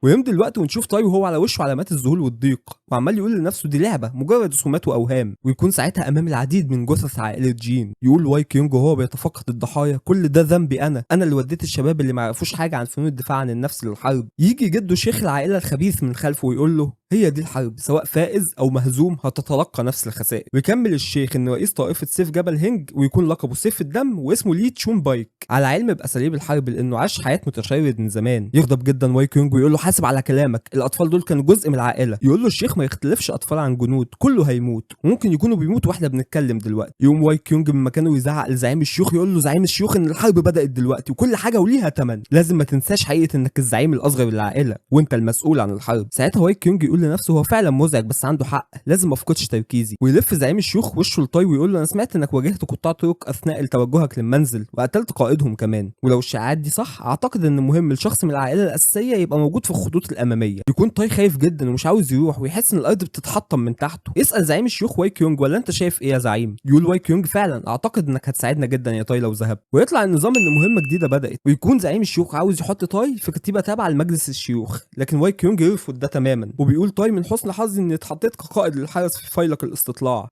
ويمضي الوقت ونشوف تاي وهو على وشه علامات الذهول والضيق، وعمال يقول لنفسه: دي لعبه، مجرد رسومات واوهام. ويكون ساعتها امام العديد من جثث عائله جين. يقول واي كيونج وهو بيتفقد الضحايا: كل ده ذنبي انا اللي وديت الشباب اللي ما يعرفوش حاجه عن فنون الدفاع عن النفس للحرب. يجي جده شيخ العائله الخبيث من خلفه ويقول له: هي دي الحرب، سواء فائز او مهزوم هتتلقى نفس الخسائر. ويكمل الشيخ ان رئيس طائفه سيف جبل هنج ويكون لقبه سيف الدم واسمه لي تشون بايك، على علم باساليب الحرب لانه عاش حياه متشرد من زمان. يغضب جدا واي كيونج ويقول له حاسب على كلامك، الاطفال دول كانوا جزء من العائله. يقول له الشيخ ما يختلفش اطفال عن جنود، كله هيموت وممكن يكونوا بيموت واحنا بنتكلم دلوقتي. يقوم واي كيونج من مكانه يزعق لزعيم الشيوخ، يقول له زعيم الشيوخ ان الحرب بدات دلوقتي وكل حاجه وليها ثمن، لازم ما تنساش حقيقه انك الزعيم الاصغر للعائله وانت المسؤول عن الحرب. ساعتها واي كيونج يقول لنفسه هو فعلا مزعج بس عنده حق، لازم ما افقدش تركيزي. ويلف زعيم الشيوخ وشه لطاي ويقول له انا سمعت انك واجهت قطاع طرق اثناء توجهك للمنزل وقتلت قائدهم كمان، ولو الشائعات دي صح اعتقد ان مهم لشخص من العائله الاساسيه يبقى موجود في الخطوط الاماميه. يكون طاي خايف جدا ومش عاوز يروح ويحس ان الارض بتتحطم من تحته. يسال زعيم الشيوخ واي كيونج ولا انت شايف ايه يا زعيم؟ يقول واي كيونج فعلا اعتقد انك هتساعدنا جدا يا طاي لو ذهبت. ويطلع النظام ان مهمه جديده بدات، ويكون زعيم الشيوخ عاوز يحط طاي في كتيبه تابعه لمجلس الشيوخ، لكن واي كيونج يرفض ده تماما وبيقول طاي من حسن حظي اني اتحطيت كقائد للحرس في فيلق الاستطلاع.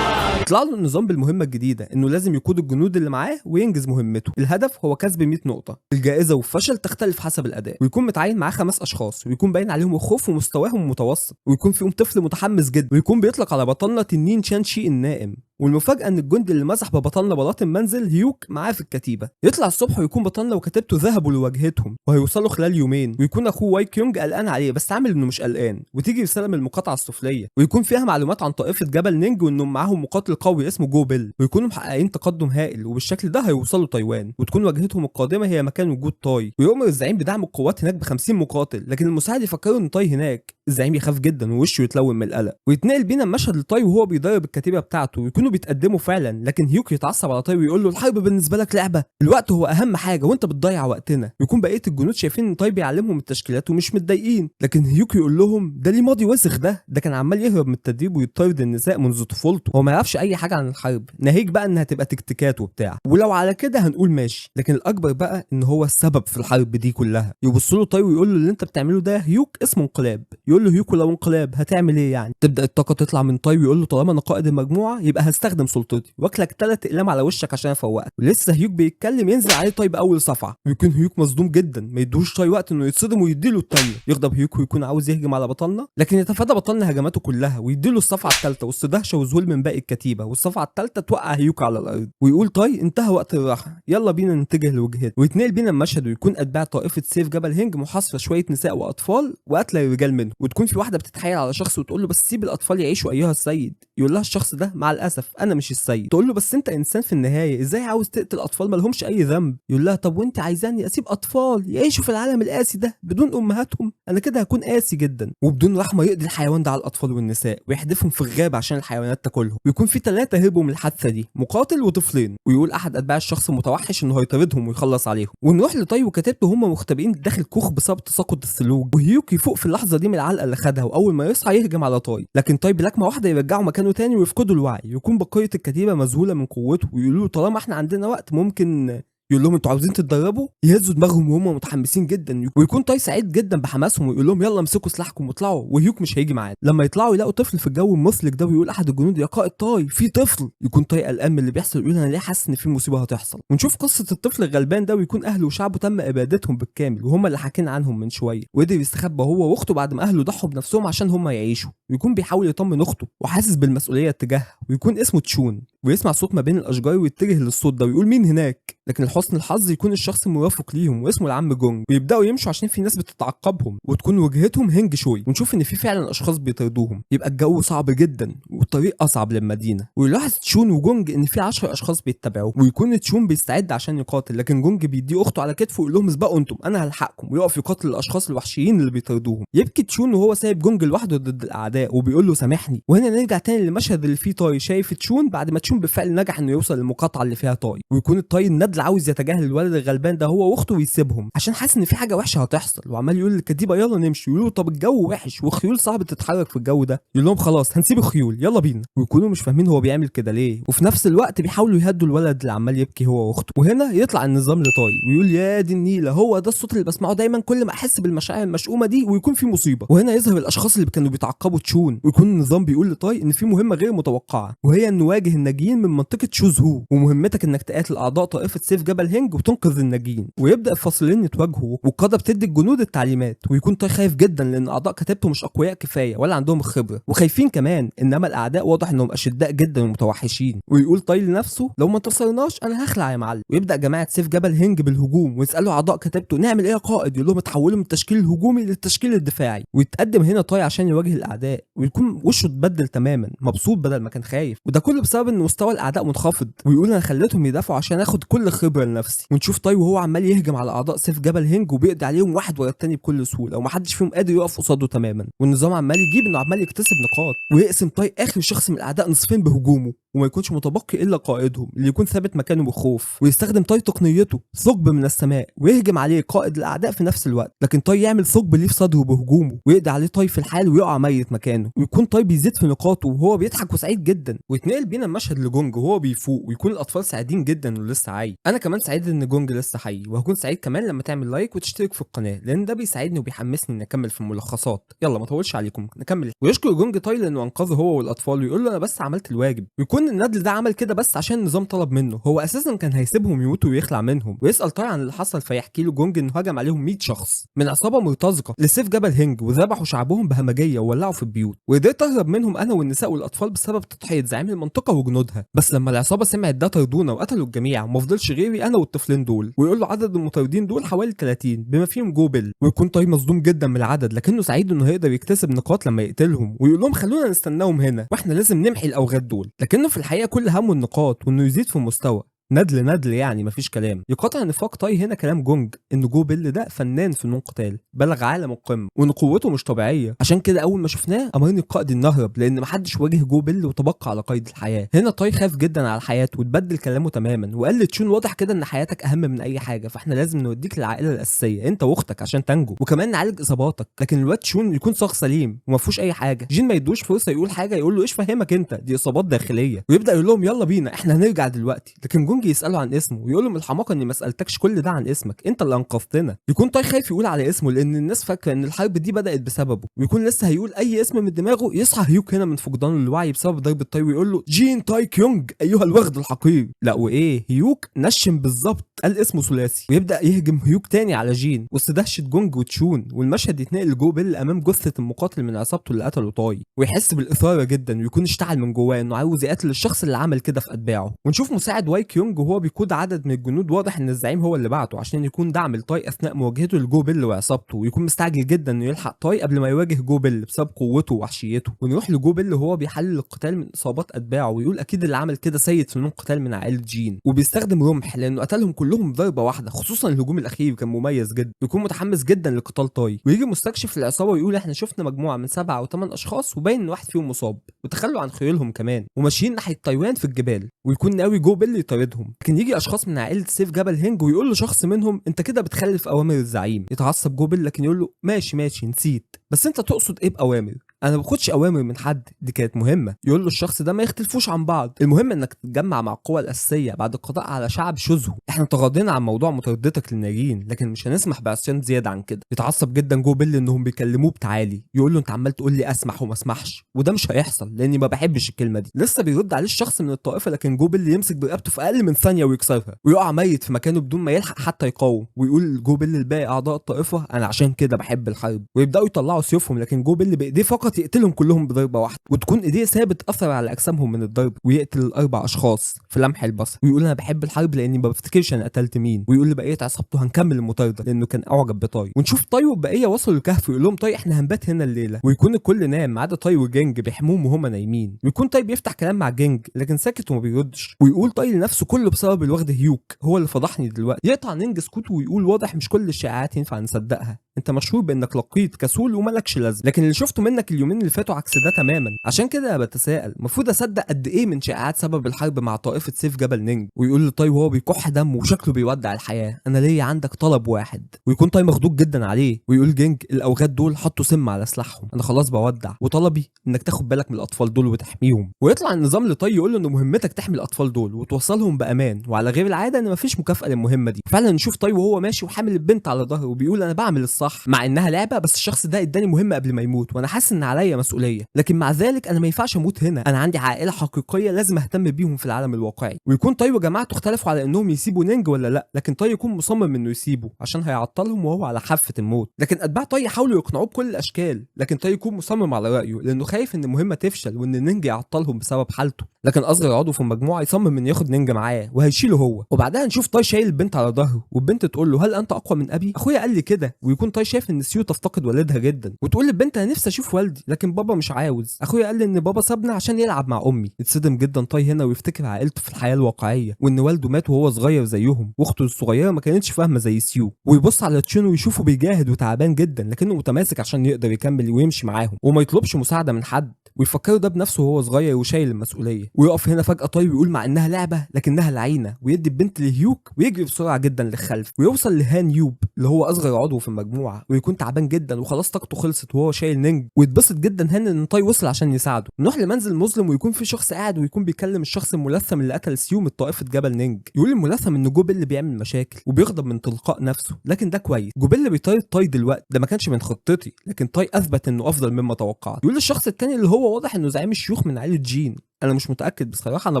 طلع له النظام بالمهمه الجديده انه لازم يقود الجنود اللي معاه وينجز مهمته. الهدف هو كسب 100 نقطه، الجائزه والفشل تختلف حسب الاداء. ويكون متعين معاه 5 اشخاص ويكون باين عليهم الخوف ومستواهم متوسط، ويكون فيهم طفل متحمس جدا ويكون بيطلق على بطلنا تنين شانشي النائم. والمفاجاه ان الجندي اللي مسح ببطلنا بلاط المنزل هيوك معاه في الكتيبه. يطلع الصبح ويكون بطلنا وكتيبته ذهبوا لواجهتهم وهيوصلوا خلال يومين، ويكون اخوه واي كيونج قلقان عليه بس عامل انه مش قلقان. وتيجي رساله من المقاطعه السفليه ويكون فيها معلومات عن طائفه جبل نينج وانهم معاهم مقاتل قوي اسمه جو بيل، ويكونوا محققين تقدم هائل وبالشكل ده هيوصلوا تايوان وتكون واجهتهم القادمه هي مكان وجود طاي. ويؤمر الزعيم بدعم القوات هناك ب50 مقاتل، لكن المساعد يفكروا ان طاي هناك. الزعيم يخاف جدا ووشه يتلون من القلق. ويتنقل بينا المشهد لطاي وهو بيدرب الكتيبه بتاعته ويكونوا بيتقدموا فعلا، لكن هيوك يتعصب على طاي ويقول له الحرب بالنسبه لك لعبه، الوقت هو اهم حاجه وانت بتضيع وقتنا. يكون بقيه الجنود شايفين ان طاي بيعلمهم التشكيلات ومش متضايقين، لكن هيوك يقول لهم ده ليه ماضي وسخ، ده كان عمال يهرب من التدريب ويطارد النساء منذ طفولته، هو ما يعرفش اي حاجه عن الحرب، ناهيك بقى انها تبقى تكتيكات وبتاع، ولو على كده هنقول ماشي، لكن الاكبر بقى ان هو السبب في الحرب دي كلها. يبص له طاي ويقول له اللي انت بتعمله ده هيوك اسمه انقلاب. يقول له هيوك لو انقلاب هتعمل ايه يعني؟ تبدا الطاقه تطلع من طاي ويقول له طالما انا قائد المجموعه يبقى هستخدم سلطتي واكلك 3 اقلام على وشك عشان افوقك. ولسه هيوك بيتكلم ينزل عليه طاي باول صفعه، ويكون هيوك مصدوم جدا ما يدوش طاي وقت انه يتصدم ويديله الثانيه. يغضب هيوك ويكون عاوز يهجم على بطلنا، لكن يتفادى بطلنا هجماته كلها ويديله الصفعه الثالثه وسط دهشه وذهول من باقي الكتيبه، والصفعه الثالثه توقع هيوك على الارض. ويقول طاي انتهى وقت الراحه، يلا بينا نتجه لوجهتنا. ويتنقل بينا المشهد ويكون اتباع طائفه سيف جبل هنج محاصره شويه نساء واطفال وقتل الرجال منهم، وتكون في واحده بتتحايل على شخص وتقول له بس سيب الاطفال يعيشوا ايها السيد. يقول لها الشخص ده مع الاسف انا مش السيد. تقول له بس انت انسان في النهايه، ازاي عاوز تقتل اطفال ما لهمش اي ذنب؟ يقول لها طب وانت عايزاني اسيب اطفال يعيشوا في العالم القاسي ده بدون امهاتهم؟ انا كده هكون قاسي جدا. وبدون رحمه يقضي الحيوان ده على الاطفال والنساء ويحدفهم في الغابه عشان الحيوانات تاكلهم. ويكون في 3 هربوا من الحادثه دي، مقاتل وطفلين. ويقول احد اتباع الشخص المتوحش انه هيطاردهم ويخلص عليهم. ونروح لطاي وكتيبته هم مختبئين داخل كوخ بسبب تساقط الثلوج، وهيوك يفوق في اللحظه دي من العلقه اللي خدها، واول ما يصحى يهجم على طاي، لكن طاي بلكمه واحده يرجعه مكانه تاني ويفقدوا الوعي. يكون بقيه الكتيبه مذهوله من قوته ويقولوا له طالما احنا عندنا وقت ممكن. يقول لهم انتوا عاوزين تتدربوا؟ يهزوا دماغهم وهم متحمسين جدا، ويكون طاي سعيد جدا بحماسهم ويقول لهم يلا امسكوا سلاحكم واطلعوا، وهيوك مش هيجي معانا. لما يطلعوا يلاقوا طفل في الجو المثلج ده ويقول احد الجنود يا قائد طاي في طفل. يكون طاي قلقان من اللي بيحصل يقول انا ليه حاسس ان في مصيبه هتحصل. ونشوف قصه الطفل الغلبان ده ويكون اهله وشعبه تم ابادتهم بالكامل وهم اللي حاكين عنهم من شويه، وقدر يستخبى هو واخته بعد ما اهله ضحوا بنفسهم عشان هم يعيشوا. ويكون بيحاول يطمن اخته وحاسس بالمسؤوليه تجاهها. ويكون اسمه تشون ويسمع صوت ما بين الاشجار ويتجه للصوت ده ويقول مين هناك، لكن لحسن الحظ يكون الشخص الموافق ليهم واسمه العم جونج. ويبداوا يمشوا عشان في ناس بتتعقبهم وتكون وجهتهم هنج شوي، ونشوف ان في فعلا اشخاص بيطاردوهم. يبقى الجو صعب جدا والطريق اصعب للمدينه، ويلاحظ تشون وجونج ان في 10 اشخاص بيتبعوه. ويكون تشون بيستعد عشان يقاتل، لكن جونج بيديه اخته على كتفه ويقول لهم اسبقوا انتم انا هلحقكم، ويقف يقاتل الاشخاص الوحشيين اللي بيطاردوهم. يبكي تشون وهو سايب جونج لوحده ضد الاعداء وبيقول له سامحني. وهنا نرجع تاني للمشهد اللي فيه طاي شايف تشون بعد ما تشون بالفعل نجح انه يوصل للمقاطعه اللي فيها طاي، ويكون الطاي الندل عاوز يتجاهل الولد الغلبان ده هو واخته ويسيبهم عشان حاسس ان في حاجه وحشه هتحصل، وعمال يقول للكتيبه يلا نمشي. يقولوا طب الجو وحش والخيول صعب تتحرك في الجو ده. يقول لهم خلاص هنسيب الخيول يلا بينا. ويكونوا مش فاهمين هو بيعمل كده ليه، وفي نفس الوقت بيحاولوا يهدوا الولد اللي عمال يبكي هو واخته. وهنا يطلع النظام لطاي ويقول يا دي النيله، هو ده الصوت اللي بسمعه دايما كل ما احس بالمشاعر المشؤومه دي ويكون في مصيبه. وهنا يظهر الاشخاص اللي كانوا بيتعقبوا تشون، ويكون النظام بيقول لطاي ان في مهمه غير متوقعه، وهي ان نواجه الناجين من منطقه شوزهو، ومهمتك انك تقاتل اعضاء طائفه سيف جبل جبل هنج وتنقذ الناجين. ويبدا الفصلين يتواجهوا والقاده بتدي الجنود التعليمات، ويكون طاي خايف جدا لان اعضاء كتيبته مش اقوياء كفايه ولا عندهم الخبره وخايفين كمان، انما الاعداء واضح انهم اشداء جدا ومتوحشين. ويقول طاي لنفسه لو ما انتصرناش انا هخلع يا معلم. ويبدا جماعه سيف جبل هنج بالهجوم ويسالوا اعضاء كتيبته نعمل ايه يا قائد، يقول لهم اتحولوا من التشكيل الهجومي للتشكيل الدفاعي. ويتقدم هنا طاي عشان يواجه الاعداء ويكون وشه اتبدل تماما، مبسوط بدل ما كان خايف، وده كله بسبب ان مستوى الاعداء منخفض. ويقول انا خليتهم يدافعوا عشان اخد كل خبره لنفسي. ونشوف طاي وهو عمال يهجم على اعضاء سيف جبل هنج وبيقضي عليهم واحد ورا التاني بكل سهوله، ومحدش فيهم قادر يقف قصاده تماما. والنظام عمال يجيب انه عمال يكتسب نقاط، ويقسم طاي اخر شخص من الاعداء نصفين بهجومه، وما يكونش متبقي الا قائدهم اللي يكون ثابت مكانه بخوف. ويستخدم طاي تقنيته ثقب من السماء ويهجم عليه قائد الاعداء في نفس الوقت، لكن طاي يعمل ثقب ليه في صدره بهجومه ويقضي عليه طاي في الحال ويقع ميت مكانه. ويكون طاي بيزيد في نقاطه وهو بيضحك وسعيد جدا. ويتنقل بينا المشهد لجونج وهو بيفوق ويكون الاطفال سعيدين جدا انه لسه حي. انا كمان سعيد ان جونج لسه حي، وهكون سعيد كمان لما تعمل لايك وتشترك في القناه لان ده بيساعدني وبيحمسني اني اكمل في الملخصات. يلا ما اطولش عليكم نكمل. ويشكر جونج طاي لانه انقذه هو والاطفال ويقول له انا بس عملت الواجب. ويكون الندل ده عمل كده بس عشان النظام طلب منه، هو اساسا كان هيسيبهم يموتوا ويخلع منهم. ويسال طاي عن اللي حصل فيحكي له جونج انه هجم عليهم 100 شخص من عصابه مرتزقه لسيف جبل هنج وذبحوا شعبهم بهمجيه وولعوا في البيوت، وقدرت اهرب منهم انا والنساء والاطفال بسبب تضحيه زعيم المنطقه وجنودها. بس لما العصابه سمعت ده طردونا وقتلوا الجميع وما فضلش غيري انا والطفلين دول. ويقول له عدد المطاردين دول حوالي 30 بما فيهم جو بيل. ويكون طاي مصدوم جدا من العدد لكنه سعيد انه هيقدر يكتسب نقاط لما يقتلهم. ويقول لهم خلونا نستناهم هنا واحنا لازم نمحي الاوغاد دول، لكنه في الحقيقه كل همه النقاط وانه يزيد في المستوى. ندل يعني مفيش كلام. يقاطع نفاق طاي هنا كلام جونج ان جو بيل ده فنان في فنون قتال بلغ عالم القمه وان قوته مش طبيعيه، عشان كده اول ما شفناه امرني القائد ان نهرب لان محدش واجه جو بيل وتبقى على قيد الحياه. هنا طاي خاف جدا على حياته وتبدل كلامه تماما وقال لتشون واضح كده ان حياتك اهم من اي حاجه، فاحنا لازم نوديك للعائله الاساسيه انت واختك عشان تنجو وكمان نعالج اصاباتك. لكن الواد تشون يكون شخص سليم وما فيهوش اي حاجه. جين ما يدوش فرصه يقول حاجه، يقول له ايش فهمك انت دي اصابات داخليه، ويبدا يقول لهم يلا بينا احنا هنرجع دلوقتي. لكن جونج يساله عن اسمه ويقول له من الحماقه اني ما سالتكش كل ده عن اسمك، انت اللي انقذتنا. يكون طاي خايف يقول على اسمه لان الناس فاكره ان الحرب دي بدات بسببه، ويكون لسه هيقول اي اسم من دماغه يصحى هيوك هنا من فقدان الوعي بسبب ضربه طاي ويقول له جين تاي كيونج ايها الوغد الحقير. لا وايه، هيوك نشم بالظبط قال اسمه ثلاثي. ويبدا يهجم هيوك تاني على جين وسط دهشه جونج وتشون، والمشهد يتنقل لجو بيل امام جثه المقاتل من عصابته اللي قتله طاي، ويحس بالاثاره جدا ويكون اشتعل من جواه انه عاوز يقتل الشخص اللي عمل كده في اتباعه. ونشوف مساعد واي كيونج وهو بيقود عدد من الجنود، واضح ان الزعيم هو اللي بعته عشان يكون دعم لطاي اثناء مواجهته لجو بيل وعصابته، ويكون مستعجل جدا انه يلحق طاي قبل ما يواجه جو بيل بسبب قوته ووحشيته. ونروح لجو بيل وهو بيحلل القتال من اصابات اتباعه ويقول اكيد اللي عمل كده سيد فنون قتال من عائله جين، وبيستخدم رمح لانه قتلهم كلهم بضربه واحده، خصوصا الهجوم الاخير كان مميز جدا. ويكون متحمس جدا لقتال طاي، ويجي مستكشف العصابه ويقول احنا شفنا مجموعه من 7 أو 8 اشخاص وباين ان واحد فيهم مصاب وتخلوا عن خيولهم كمان وماشيين ناحيه تايوان في الجبال، ويكون ناوي جو بيل يطاردهم. لكن يجي اشخاص من عائله سيف جبل هنج ويقول له شخص منهم انت كده بتخالف اوامر الزعيم. يتعصب جو بيل لكن يقول له ماشي نسيت، بس انت تقصد ايه باوامر؟ انا ما باخدش اوامر من حد، دي كانت مهمه. يقول له الشخص ده ما يختلفوش عن بعض، المهم انك تتجمع مع القوى الاساسيه بعد القضاء على شعب شذه. احنا تغاضينا عن موضوع مطاردتك للناجين لكن مش هنسمح بعصيان زياده عن كده. يتعصب جدا جو بيل انهم بيكلموه بتعالي، يقول له انت عمال تقول لي اسمح وما اسمحش وده مش هيحصل لاني ما بحبش الكلمه دي. لسه بيرد عليه الشخص من الطائفه لكن جو بيل يمسك برقبته في اقل من ثانيه ويكسرها ويقع ميت في مكانه بدون ما يلحق حتى يقاوم. ويقول جو بيل لباقي اعضاء الطائفه انا عشان كده بحب الحرب، ويبداوا يطلعوا سيوفهم لكن جو بيل بايديه فقط يقتلهم كلهم بضربه واحده وتكون ايديه ثابت اثر على اجسامهم من الضرب، ويقتل الاربع اشخاص في لمح البصر. ويقول انا بحب الحرب لاني ما بفتكرش انا قتلت مين، ويقول لبقيه عصابته هنكمل المطارده لانه كان اعجب بطاي. ونشوف طاي والبقيه وصلوا الكهف ويقول لهم طاي احنا هنبات هنا الليله، ويكون الكل نام ما عدا طاي وجينج بيحموهم وهم نايمين. ويكون طاي بيفتح كلام مع جينج لكن ساكت وما بيردش، ويقول طاي لنفسه كله بسبب الوغد هيوك هو اللي فضحني دلوقتي. يقطع نينج سكوته ويقول واضح مش كل الشائعات ينفع نصدقها، انت مشهور بانك لقيط كسول وملكش لازمه، لكن اللي شفته منك اليومين اللي فاتوا عكس ده تماما. عشان كده بتساءل المفروض اصدق قد ايه من شائعات سبب الحرب مع طائفه سيف جبل نينج. ويقول لطاي وهو بيكح دمه وشكله بيودع الحياه انا ليا عندك طلب واحد. ويكون طاي مخضوض جدا عليه ويقول جينج الاوغاد دول حطوا سم على سلاحهم انا خلاص بودع، وطلبي انك تاخد بالك من الاطفال دول وتحميهم. ويطلع النظام لطاي يقول له ان مهمتك تحمي الاطفال دول وتوصلهم بامان، وعلى غير العاده ان مفيش مكافاه للمهمه دي. فعلا نشوف طاي وهو ماشي وحامل البنت على ظهره وبيقول انا بعمل الصح مع انها لعبه، بس الشخص ده اداني مهمه قبل ما يموت وانا حاسس ان انا عليا مسؤوليه، لكن مع ذلك انا ما ينفعش اموت هنا، انا عندي عائله حقيقيه لازم اهتم بيهم في العالم الواقعي. ويكون تاي وجماعته اختلفوا على انهم يسيبوا نينج ولا لا، لكن تاي يكون مصمم انه يسيبه عشان هيعطلهم وهو على حافه الموت. لكن اتباع تاي يحاولوا يقنعوه بكل الاشكال، لكن تاي يكون مصمم على رايه لانه خايف ان المهمه تفشل وان نينج يعطلهم بسبب حالته. لكن اصغر عضو في المجموعه يصمم انه ياخد نينج معاه وهيشيله هو. وبعدها نشوف تاي شايل البنت على ظهره، والبنت تقول له هل انت اقوى من ابي؟ اخويا قال لي كده. ويكون تاي شايف ان سيو تفتقد والدها جدا، وتقول للبنت انا نفسي اشوف والدي لكن بابا مش عاوز. اخويا قال لي ان بابا سابنا عشان يلعب مع امي. يتصدم جدا تاي هنا ويفتكر عائلته في الحياه الواقعيه، وان والده مات وهو صغير زيهم، واخته الصغيره ما كانتش فاهمه زي سيو. ويبص على تشينو ويشوفه بيجاهد وتعبان جدا لكنه متماسك عشان يقدر يكمل ويمشي معاهم وما يطلبش مساعده من حد، ويفكروا ده بنفسه وهو صغير وشايل المسؤوليه. ويقف هنا فجاه تاي ويقول مع انها لعبه لكنها لعينه، ويدي البنت لهيوك ويجري بسرعه جدا للخلف، ويوصل لهان يوب اللي هو اصغر عضو في المجموعه، ويكون تعبان جدا وخلاص طاقته خلصت وهو شايل نينج. ويتبسط جدا هان ان تاي وصل عشان يساعده. نروح لمنزل مظلم ويكون في شخص قاعد ويكون بيكلم الشخص الملثم اللي قتل سيو من طائفه جبل نينج. يقول الملثم ان جو بيل بيعمل مشاكل وبيغضب من تلقاء نفسه، لكن ده كويس. جو بيل بيطارد تاي دلوقتي، ده ما كانش من خطتي، لكن تاي اثبت انه افضل مما توقعت. يقول الشخص التاني اللي هو واضح انه زعيم الشيوخ من عائله جين، انا مش متاكد بصراحه، انا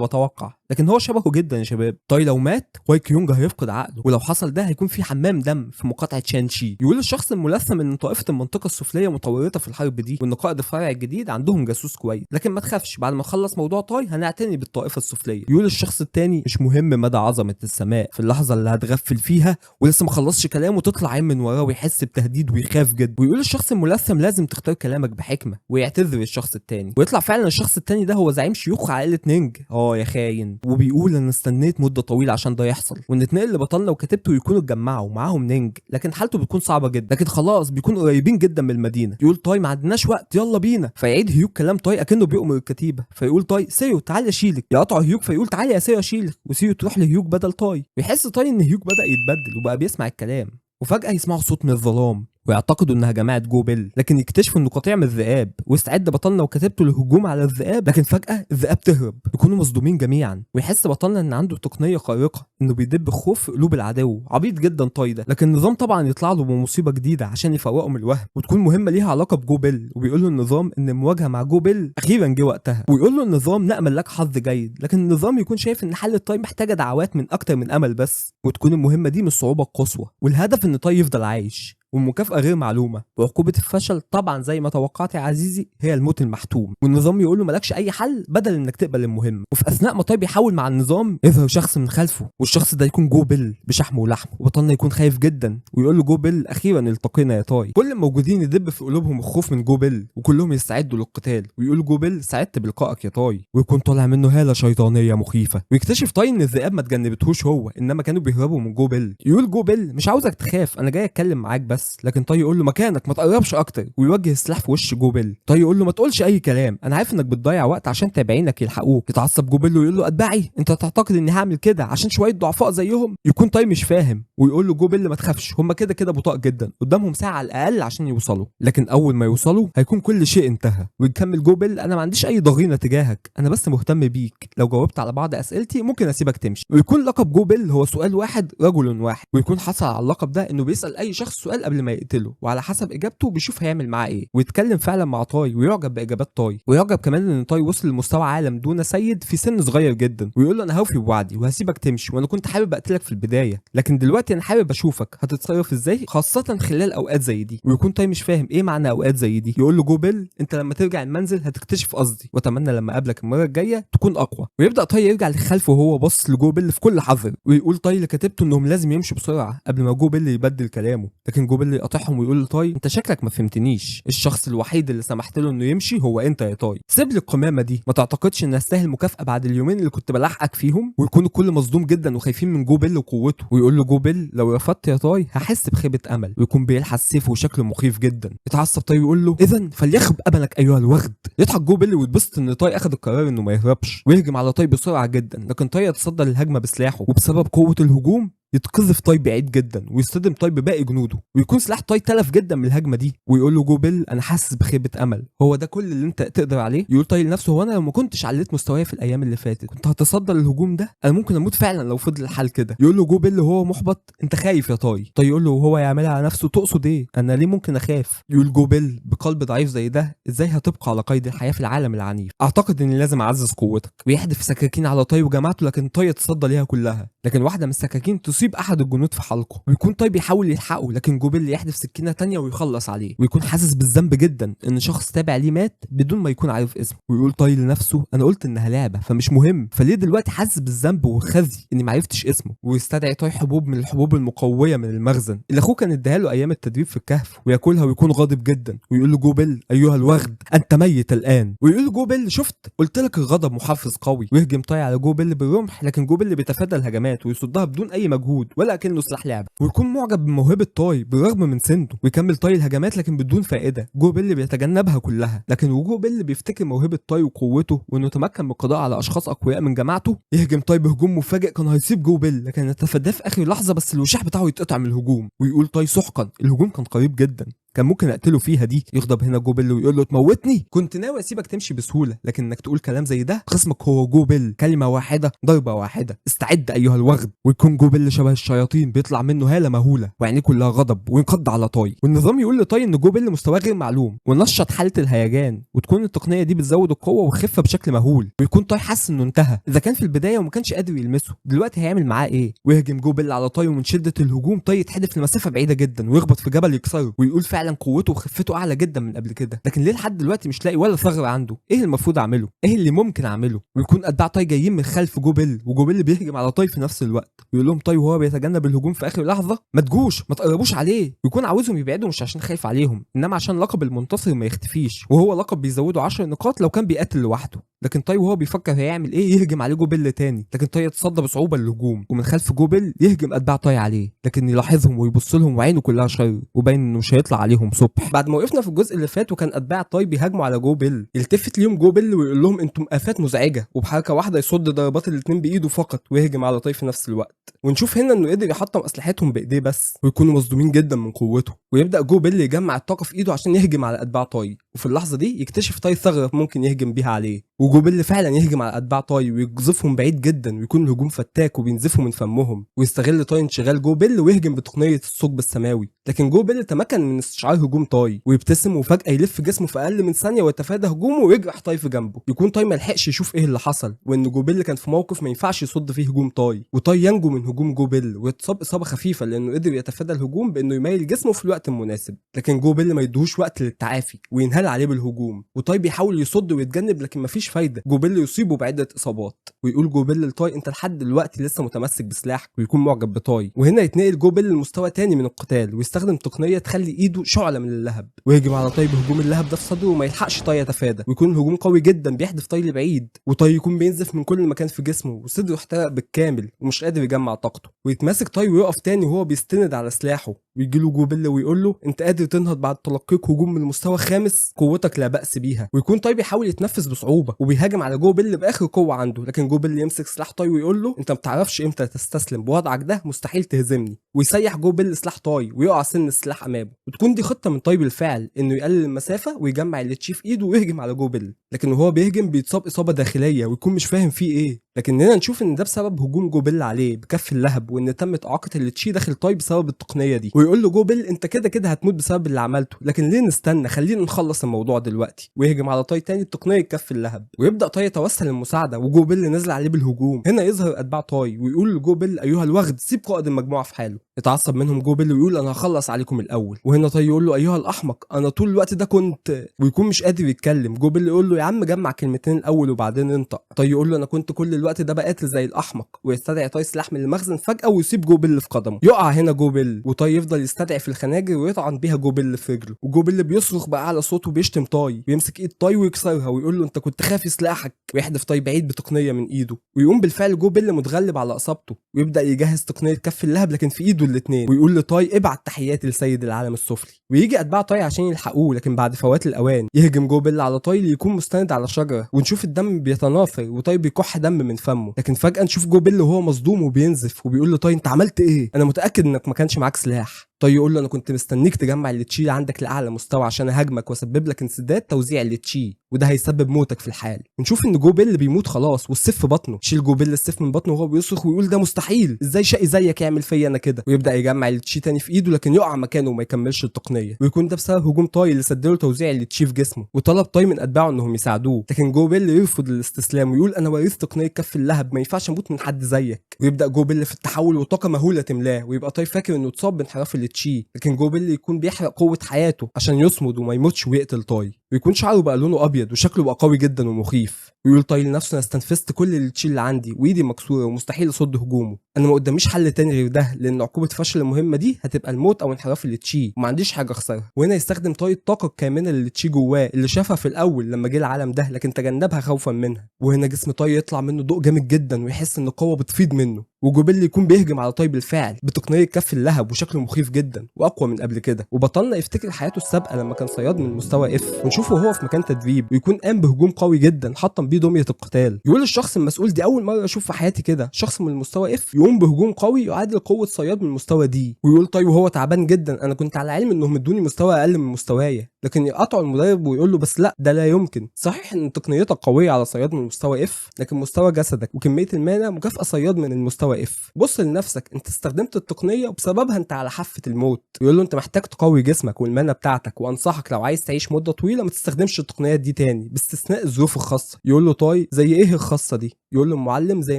بتوقع، لكن هو شبهه جدا يا شباب. تاي لو مات واي كيونج هيفقد عقله، ولو حصل ده هيكون في حمام دم في مقاطعه شانشي. يقول الشخص الملثم ان طائفه المنطقه السفليه متورطه في الحرب دي، وان قائد الفرع الجديد عندهم جاسوس كويس، لكن ما تخافش بعد ما نخلص موضوع تاي هنعتني بالطائفه السفليه. يقول الشخص التاني مش مهم مدى عظمه السماء في اللحظه اللي هتغفل فيها ولسه ما خلصش كلامه تطلع عين من وراه ويحس بتهديد ويخاف جدا. ويقول الشخص الملثم لازم تختار كلامك بحكمه، ويعتذر الشخص التاني، ويطلع فعلا الشخص التاني ده هو زعيم شيوخ عائله نينج. يا خاين. وبيقول انا استنيت مده طويله عشان ده يحصل، وان اتنين اللي بطلنا وكتبته يكونوا اتجمعوا معاهم نينج، لكن حالته بتكون صعبه جدا، لكن خلاص بيكونوا قريبين جدا من المدينه. يقول تاي ما عندناش وقت يلا بينا، فيعيد هيوك كلام تاي اكنه بيؤمر الكتيبه. فيقول تاي سيو تعالى اشيلك، يقطع هيوك فيقول تعالى يا سيو اشيلك، وسيو تروح لهيوك بدل تاي. ويحس تاي ان هيوك بدا يتبدل وبقى بيسمع الكلام، وفجاه يسمعوا صوت من الظلام ويعتقدوا انها جماعه جو بيل، لكن يكتشفوا انه قطيع من الذئاب، واستعد بطلنا وكتبته للهجوم على الذئاب، لكن فجاه الذئاب تهرب. يكونوا مصدومين جميعا، ويحس بطلنا ان عنده تقنيه خارقه انه بيدب الخوف في قلوب العدو. عبيط جدا تاي ده، لكن النظام طبعا يطلع له بمصيبه جديده عشان يفوقه من الوهم، وتكون مهمه ليها علاقه بجو بيل. وبيقول له النظام ان المواجهه مع جو بيل اخيرا جه وقتها، ويقول له النظام نامل لك حظ جيد، لكن النظام يكون شايف ان حل تاي محتاجه دعوات من اكتر من امل بس، وتكون المهمه دي من الصعوبه القصوى، والهدف ان تاي يفضل عايش، والمكافأة غير معلومة. وعقوبة الفشل طبعا زي ما توقعت يا عزيزي هي الموت المحتوم، والنظام يقول له مالكش أي حل بدل إنك تقبل المهمة. وفي أثناء ما تاي بيحاول مع النظام يظهر شخص من خلفه، والشخص ده يكون جو بيل بشحمه ولحمه، وبطلنا يكون خايف جدا ويقول له جو بيل أخيرا التقينا يا تاي. كل الموجودين يدب في قلوبهم الخوف من جو بيل، وكلهم يستعدوا للقتال، ويقول جو بيل سعدت بلقائك يا تاي، ويكون طالع منه هالة شيطانية مخيفة. ويكتشف تاي إن الذئاب ما تجنبتهوش هو، إنما كانوا بيهربوا من جو بيل. يقول جو بيل مش عاوزك تخاف، أنا جاي أتكلم معاك بس، لكن تاي يقول له مكانك ما تقربش اكتر، ويوجه السلاح في وش جو بيل. تاي يقول له ما تقولش اي كلام، انا عارف انك بتضيع وقت عشان تابعينك يلحقوك. يتعصب جو بيل ويقول له اتباعي، انت تعتقد اني هعمل كده عشان شويه ضعفاء زيهم؟ يكون تاي مش فاهم، ويقول له جو بيل ما تخافش، هم كده كده بطاء جدا، قدامهم ساعه على الاقل عشان يوصلوا، لكن اول ما يوصلوا هيكون كل شيء انتهى. ويكمل جو بيل انا ما عنديش اي ضغينه تجاهك، انا بس مهتم بيك، لو جاوبت على بعض اسئلتي ممكن اسيبك تمشي. ويكون لقب جو بيل هو سؤال واحد رجل واحد، ويكون حصل على اللقب ده انه بيسال اي شخص سؤال قبل ما يقتله، وعلى حسب اجابته بيشوف هيعمل معاه ايه. ويتكلم فعلا مع تاي ويعجب باجابات تاي، ويعجب كمان ان تاي وصل لمستوى عالم دون سيد في سن صغير جدا، ويقول له انا هوفي بوعدي وهسيبك تمشي، وانا كنت حابب اقتلك في البدايه، لكن دلوقتي انا حابب اشوفك هتتصرف ازاي، خاصه خلال اوقات زي دي. ويكون تاي مش فاهم ايه معنى اوقات زي دي. يقول له جو بيل انت لما ترجع المنزل هتكتشف قصدي، واتمنى لما اقابلك المره الجايه تكون اقوى. ويبدا تاي يرجع لخلفه وهو باصص لجو بيل في كل حذر، ويقول تاي اللي كتبته انهم لازم يمشوا بسرعه قبل ما جو بيل يبدل كلامه، لكن جو بيل يقاطعهم ويقول لتاي انت شكلك ما فهمتنيش، الشخص الوحيد اللي سمحت له انه يمشي هو انت يا تاي، سيب لي القمامه دي، ما تعتقدش انها تستاهل مكافاه بعد اليومين اللي كنت بلحقك فيهم. ويكون الكل مصدوم جدا وخايفين من جو بيل وقوته. ويقول له جو بيل لو رفضت يا تاي هحس بخيبه امل، ويكون بيلحس سيفه وشكله مخيف جدا. يتعصب تاي ويقول له اذا فليخب ابنك ايها الوغد. يضحك جو بيل ويتبسط ان تاي اخذ القرار انه ما يهربش، ويهجم على تاي بسرعه جدا، لكن تاي يتصدى للهجمه بسلاحه، وبسبب قوه الهجوم يتقذف طاي بعيد جدا ويصطدم طاي بباقي جنوده، ويكون سلاح طاي تلف جدا من الهجمه دي، ويقول له جو بيل انا حاسس بخيبه امل، هو ده كل اللي انت تقدر عليه؟ يقول طاي لنفسه هو انا لو ما كنتش عليت مستواي في الايام اللي فاتت كنت هتصدى للهجوم ده؟ انا ممكن اموت فعلا لو فضل الحال كده. يقول له جو بيل وهو محبط انت خايف يا طاي. طاي يقول له وهو يعملها على نفسه تقصد ايه؟ انا ليه ممكن اخاف؟ يقول جو بيل بقلب ضعيف زي ده ازاي هتبقى على قيد الحياه في العالم العنيف؟ اعتقد اني لازم اعزز قوتك. ويحدف سكاكين على طاي وجماعته، لكن طاي يتصدى ليها كلها، لكن واحده من السكاكين تصيب احد الجنود في حلقه، ويكون طاي بيحاول يلحقه، لكن جو بيل يحدف سكينه تانية ويخلص عليه، ويكون حاسس بالذنب جدا ان شخص تابع ليه مات بدون ما يكون عارف اسمه. ويقول طاي لنفسه انا قلت انها لعبه فمش مهم، فليه دلوقتي حاسس بالذنب والخزي اني ما عرفتش اسمه؟ ويستدعي طاي حبوب من الحبوب المقويه من المخزن اللي اخوه كان اداها له ايام التدريب في الكهف، وياكلها ويكون غاضب جدا، ويقول له جو بيل ايها الوغد انت ميت الان. ويقول له جو بيل شفت قلت لك الغضب محفز قوي، ويهجم طاي على جو بيل بالرمح، لكن جو بيل بيتفادى الهجمات ويصدها بدون اي مجهود ولا كأنه سلاح لعبه، ويكون معجب بموهبه طاي بالرغم من سنه، ويكمل طاي الهجمات لكن بدون فائده. جو بيل بيتجنبها كلها، لكن وجو بيل بيفتكر موهبه طاي وقوته وانه تمكن من القضاء على اشخاص اقوياء من جماعته. يهجم طاي بهجوم مفاجئ كان هيصيب جو بيل، لكن يتفاداه في اخر لحظه بس الوشاح بتاعه يتقطع من الهجوم. ويقول طاي سحقا الهجوم كان قريب جدا، كان ممكن اقتله فيها دي. يغضب هنا جو بيل ويقول له تموتني؟ كنت ناوي اسيبك تمشي بسهوله، لكن انك تقول كلام زي ده خصمك هو جو بيل، كلمه واحده ضربه واحده، استعد ايها الوغد. ويكون جو بيل شبه الشياطين بيطلع منه هاله مهوله وعينيه كلها غضب وينقض على طاي. والنظام يقول لطاي ان جو بيل مستواه غير معلوم ونشط حاله الهيجان، وتكون التقنيه دي بتزود القوه والخفه بشكل مهول. ويكون طاي حاسس انه انتهى، اذا كان في البدايه وما كانش قادر يلمسه دلوقتي هيعمل معاه ايه؟ ويهجم جو بيل على طاي، ومن شده الهجوم طاي يتحدف لمسافه بعيده جدا ويخبط في جبل يكسره. ويقول فعلا قوته وخفته اعلى جدا من قبل كده، لكن ليه لحد دلوقتي مش لاقي ولا ثغره عنده؟ ايه المفروض اعمله؟ ايه اللي ممكن اعمله؟ ويكون اتباع طاي جايين من خلف جو بيل، وجو بيل بيهجم على طاي في نفس الوقت، ويقول لهم طاي وهو بيتجنب الهجوم في اخر لحظه ما تجوش ما تقربوش عليه. ويكون عاوزهم يبعدوا مش عشان خايف عليهم، انما عشان لقب المنتصر ما يختفيش، وهو لقب بيزوده 10 نقاط لو كان بيقاتل لوحده. لكن طاي وهو بيفكر هيعمل ايه يهجم عليه جو بيل تاني، لكن طاي يتصدى بصعوبه للهجوم، ومن خلف جو بيل يهجم اتباع طاي عليه، لكن يلاحظهم ويبص لهم وعينه كلها شر وباين انه مش هيطلع عليهم صبح. بعد ما وقفنا في الجزء اللي فات وكان اتباع طاي بيهاجموا على جو بيل، يلتفت ليهم جو بيل ويقول لهم انتم آفات مزعجه، وبحركه واحده يصد ضربات الاثنين بايده فقط ويهجم على طاي في نفس الوقت. ونشوف هنا انه قدر يحطم اسلحتهم بايديه بس، ويكونوا مصدومين جدا من قوته. ويبدا جو بيل يجمع الطاقه في ايده عشان يهجم على اتباع طاي، وفي اللحظه دي يكتشف طاي ثغره ممكن يهجم بيها عليه، وجو بيل فعلا يهجم على اتباع طاي ويقذفهم بعيد جدا، ويكون الهجوم فتاك وبينزفوا من فمهم. ويستغل طاي انشغال جو بيل ويهجم بتقنيه الثقب السماوي، لكن جو بيل تمكن من استشعار هجوم طاي ويبتسم وفجاه يلف جسمه في اقل من ثانيه ويتفادى هجومه ويجرح طاي في جنبه. يكون طاي ما لحقش يشوف ايه اللي حصل، وان جو بيل كان في موقف ما ينفعش يصد فيه هجوم طاي، وطاي ينجو من هجوم جو بيل ويتصاب اصابه خفيفه لانه قدر يتفادى الهجوم بانه يميل جسمه في الوقت المناسب. لكن جو بيل ما يدوش وقت للتعافي وينهال عليه بالهجوم، وطاي بيحاول يصد ويتجنب لكن مفيش فايده، جو بيل يصيبه بعده اصابات. ويقول جو بيل لطاي انت لحد دلوقتي لسه متمسك بسلاحك، ويكون معجب بطاي. وهنا يتنقل جو بيل لمستوى تاني من القتال ويستخدم تقنيه تخلي ايده شعله من اللهب، ويهجم على طاي بهجوم اللهب ده في صدره وما يلحقش طاي يتفادى، ويكون الهجوم قوي جدا بيحدف طاي لبعيد، وطاي يكون بينزف من كل مكان في جسمه وصدره احترق بالكامل ومش قادر يجمع طاقته. ويتماسك طاي ويقف تاني وهو بيستند على سلاحه، ويجي له جو بيل ويقول له انت قادر تنهض بعد تلقيك هجوم من المستوى 5، قوتك لا بأس بيها. ويكون طاي بيحاول يتنفس بصعوبه وبيهاجم على جو بيل باخر قوه عنده، لكن جو بيل يمسك سلاح طاي ويقول له انت ما بتعرفش امتى تستسلم، بوضعك ده مستحيل تهزمني. ويسيح جو بيل سلاح طاي ويقع سن السلاح امامه، وتكون دي خطه من طاي بالفعل انه يقلل المسافه ويجمع اللي تشي في ايده ويهجم على جو بيل، لكن وهو بيهجم بيتصاب اصابه داخليه ويكون مش فاهم فيه ايه. لكننا نشوف ان ده بسبب هجوم جو بيل عليه بكف اللهب، وان تمت اعاقه اللي تشي داخل طاي بسبب التقنيه دي. ويقول له جو بيل انت كده كده هتموت بسبب اللي عملته، لكن ليه نستنى، خلينا نخلص الموضوع دلوقتي. ويهجم على طاي تاني بتقنيه كف اللهب، ويبدا طاي يتوسل للمساعده وجو بيل نزل عليه بالهجوم. هنا يظهر اتباع طاي ويقول لجو بيل ايها الوغد سيب قائد المجموعه في حاله. يتعصب منهم جو بيل ويقول انا هخلص عليكم الاول. وهنا طاي يقول له ايها الاحمق انا طول الوقت ده كنت، ويكون مش قادر يتكلم. جو بيل يقول له يا عم جمع كلمتين الاول وبعدين انطق. طاي يقول له انا كنت كل الوقت ده بقاتل زي الاحمق، ويستدعي طاي سلاح من المخزن فجاه ويسيب جو بيل في قدمه. يقع هنا جو بيل وطاي يفضل ويفضل يستدعي في الخناجر ويطعن بيها جو بيل في رجله، وجو بيل بيصرخ باعلى صوته وبيشتم تاي، ويمسك ايد تاي ويكسرها ويقول له انت كنت خافي سلاحك، ويحدف تاي بعيد بتقنيه من ايده. ويقوم بالفعل جو بيل متغلب على اصابته ويبدا يجهز تقنيه كف اللهب لكن في ايده الاثنين، ويقول لتاي ابعت تحياتي لسيد العالم السفلي. ويجي اتباع تاي عشان يلحقوه، لكن بعد فوات الاوان يهجم جو بيل على تاي ليكون مستند على شجره، ونشوف الدم بيتناثر وتاي بيكح دم من فمه. لكن فجاه نشوف جو بيل وهو مصدوم وبينزف وبيقول لتاي انت عملت ايه؟ انا متاكد انك ما كانش معاك سلاح. تاي يقول له انا كنت مستنيك تجمع اللي تشي عندك لاعلى مستوى عشان اهاجمك واسبب لك انسداد توزيع اللي تشي، وده هيسبب موتك في الحال. ونشوف ان جو بيل بيموت خلاص والسيف في بطنه. شيل جو بيل السيف من بطنه وهو بيصرخ ويقول ده مستحيل، ازاي شقي زيك يعمل فيا انا كده؟ ويبدا يجمع اللي تشي تاني في ايده لكن يقع مكانه وما يكملش التقنيه، ويكون ده بسبب هجوم تاي اللي سدله توزيع اللي تشي في جسمه. وطلب تاي من اتباعه انهم يساعدوه، لكن جو بيل يرفض الاستسلام ويقول انا وريث تقنيه كف اللهب، ما ينفعش اموت من حد زيك. ويبدا جو بيل في التحول وطاقه مهوله تملاه، ويبقى تاي فاكر انه اتصاب بانحراف اللي تشي، لكن جو بيل يكون بيحرق قوه حياته عشان يصمد وما يموتش ويقتل تاي. ويكون شعره بقى لونه ابيض وشكله بقى قوي جدا ومخيف، ويقول تاي لنفسه انا استنفذت كل اللي تشي اللي عندي وايدي مكسوره ومستحيل اصد هجومه، انا ما قداميش حل تاني غير ده، لان عقوبه فشل المهمه دي هتبقى الموت او انحراف اللي تشي وما عنديش حاجه اخسرها. وهنا يستخدم تاي الطاقه الكامنه اللي تشي جواه اللي شافها في الاول لما جه العالم ده لكن تجنبها خوفا منها. وهنا جسم تاي يطلع منه ضوء جامد جدا ويحس ان القوه بتفيض منه، وجو بيل يكون بيهجم على تاي بالفعل بتقنيه كف اللهب وشكله مخيف جدا واقوى من قبل كده. وبطلنا يفتكر حياته السابقه لما كان صياد من مستوى اف، ونشوفه وهو في مكان تدريب ويكون قام بهجوم قوي جدا حطم بيه دميه القتال. يقول الشخص المسؤول دي اول مره اشوف في حياتي كده شخص من المستوى اف يقوم بهجوم قوي يعادل قوه صياد من المستوى دي. ويقول تاي وهو تعبان جدا انا كنت على علم انهم ادوني مستوى اقل من مستوايا، لكن يقطعوا المدرب ويقول له بس لا ده لا يمكن، صحيح ان تقنيتك قويه على صياد من مستوى اف لكن مستوى جسدك وكميه المانا مكافاه صياد من المستوى اف، بص لنفسك انت استخدمت التقنيه وبسببها انت على حافه الموت. يقول له انت محتاج تقوي جسمك والمانا بتاعتك، وانصحك لو عايز تعيش مده طويله ما تستخدمش التقنيات دي تاني باستثناء الظروف الخاصه. يقول له تاي زي ايه الخاصه دي؟ يقول له المعلم زي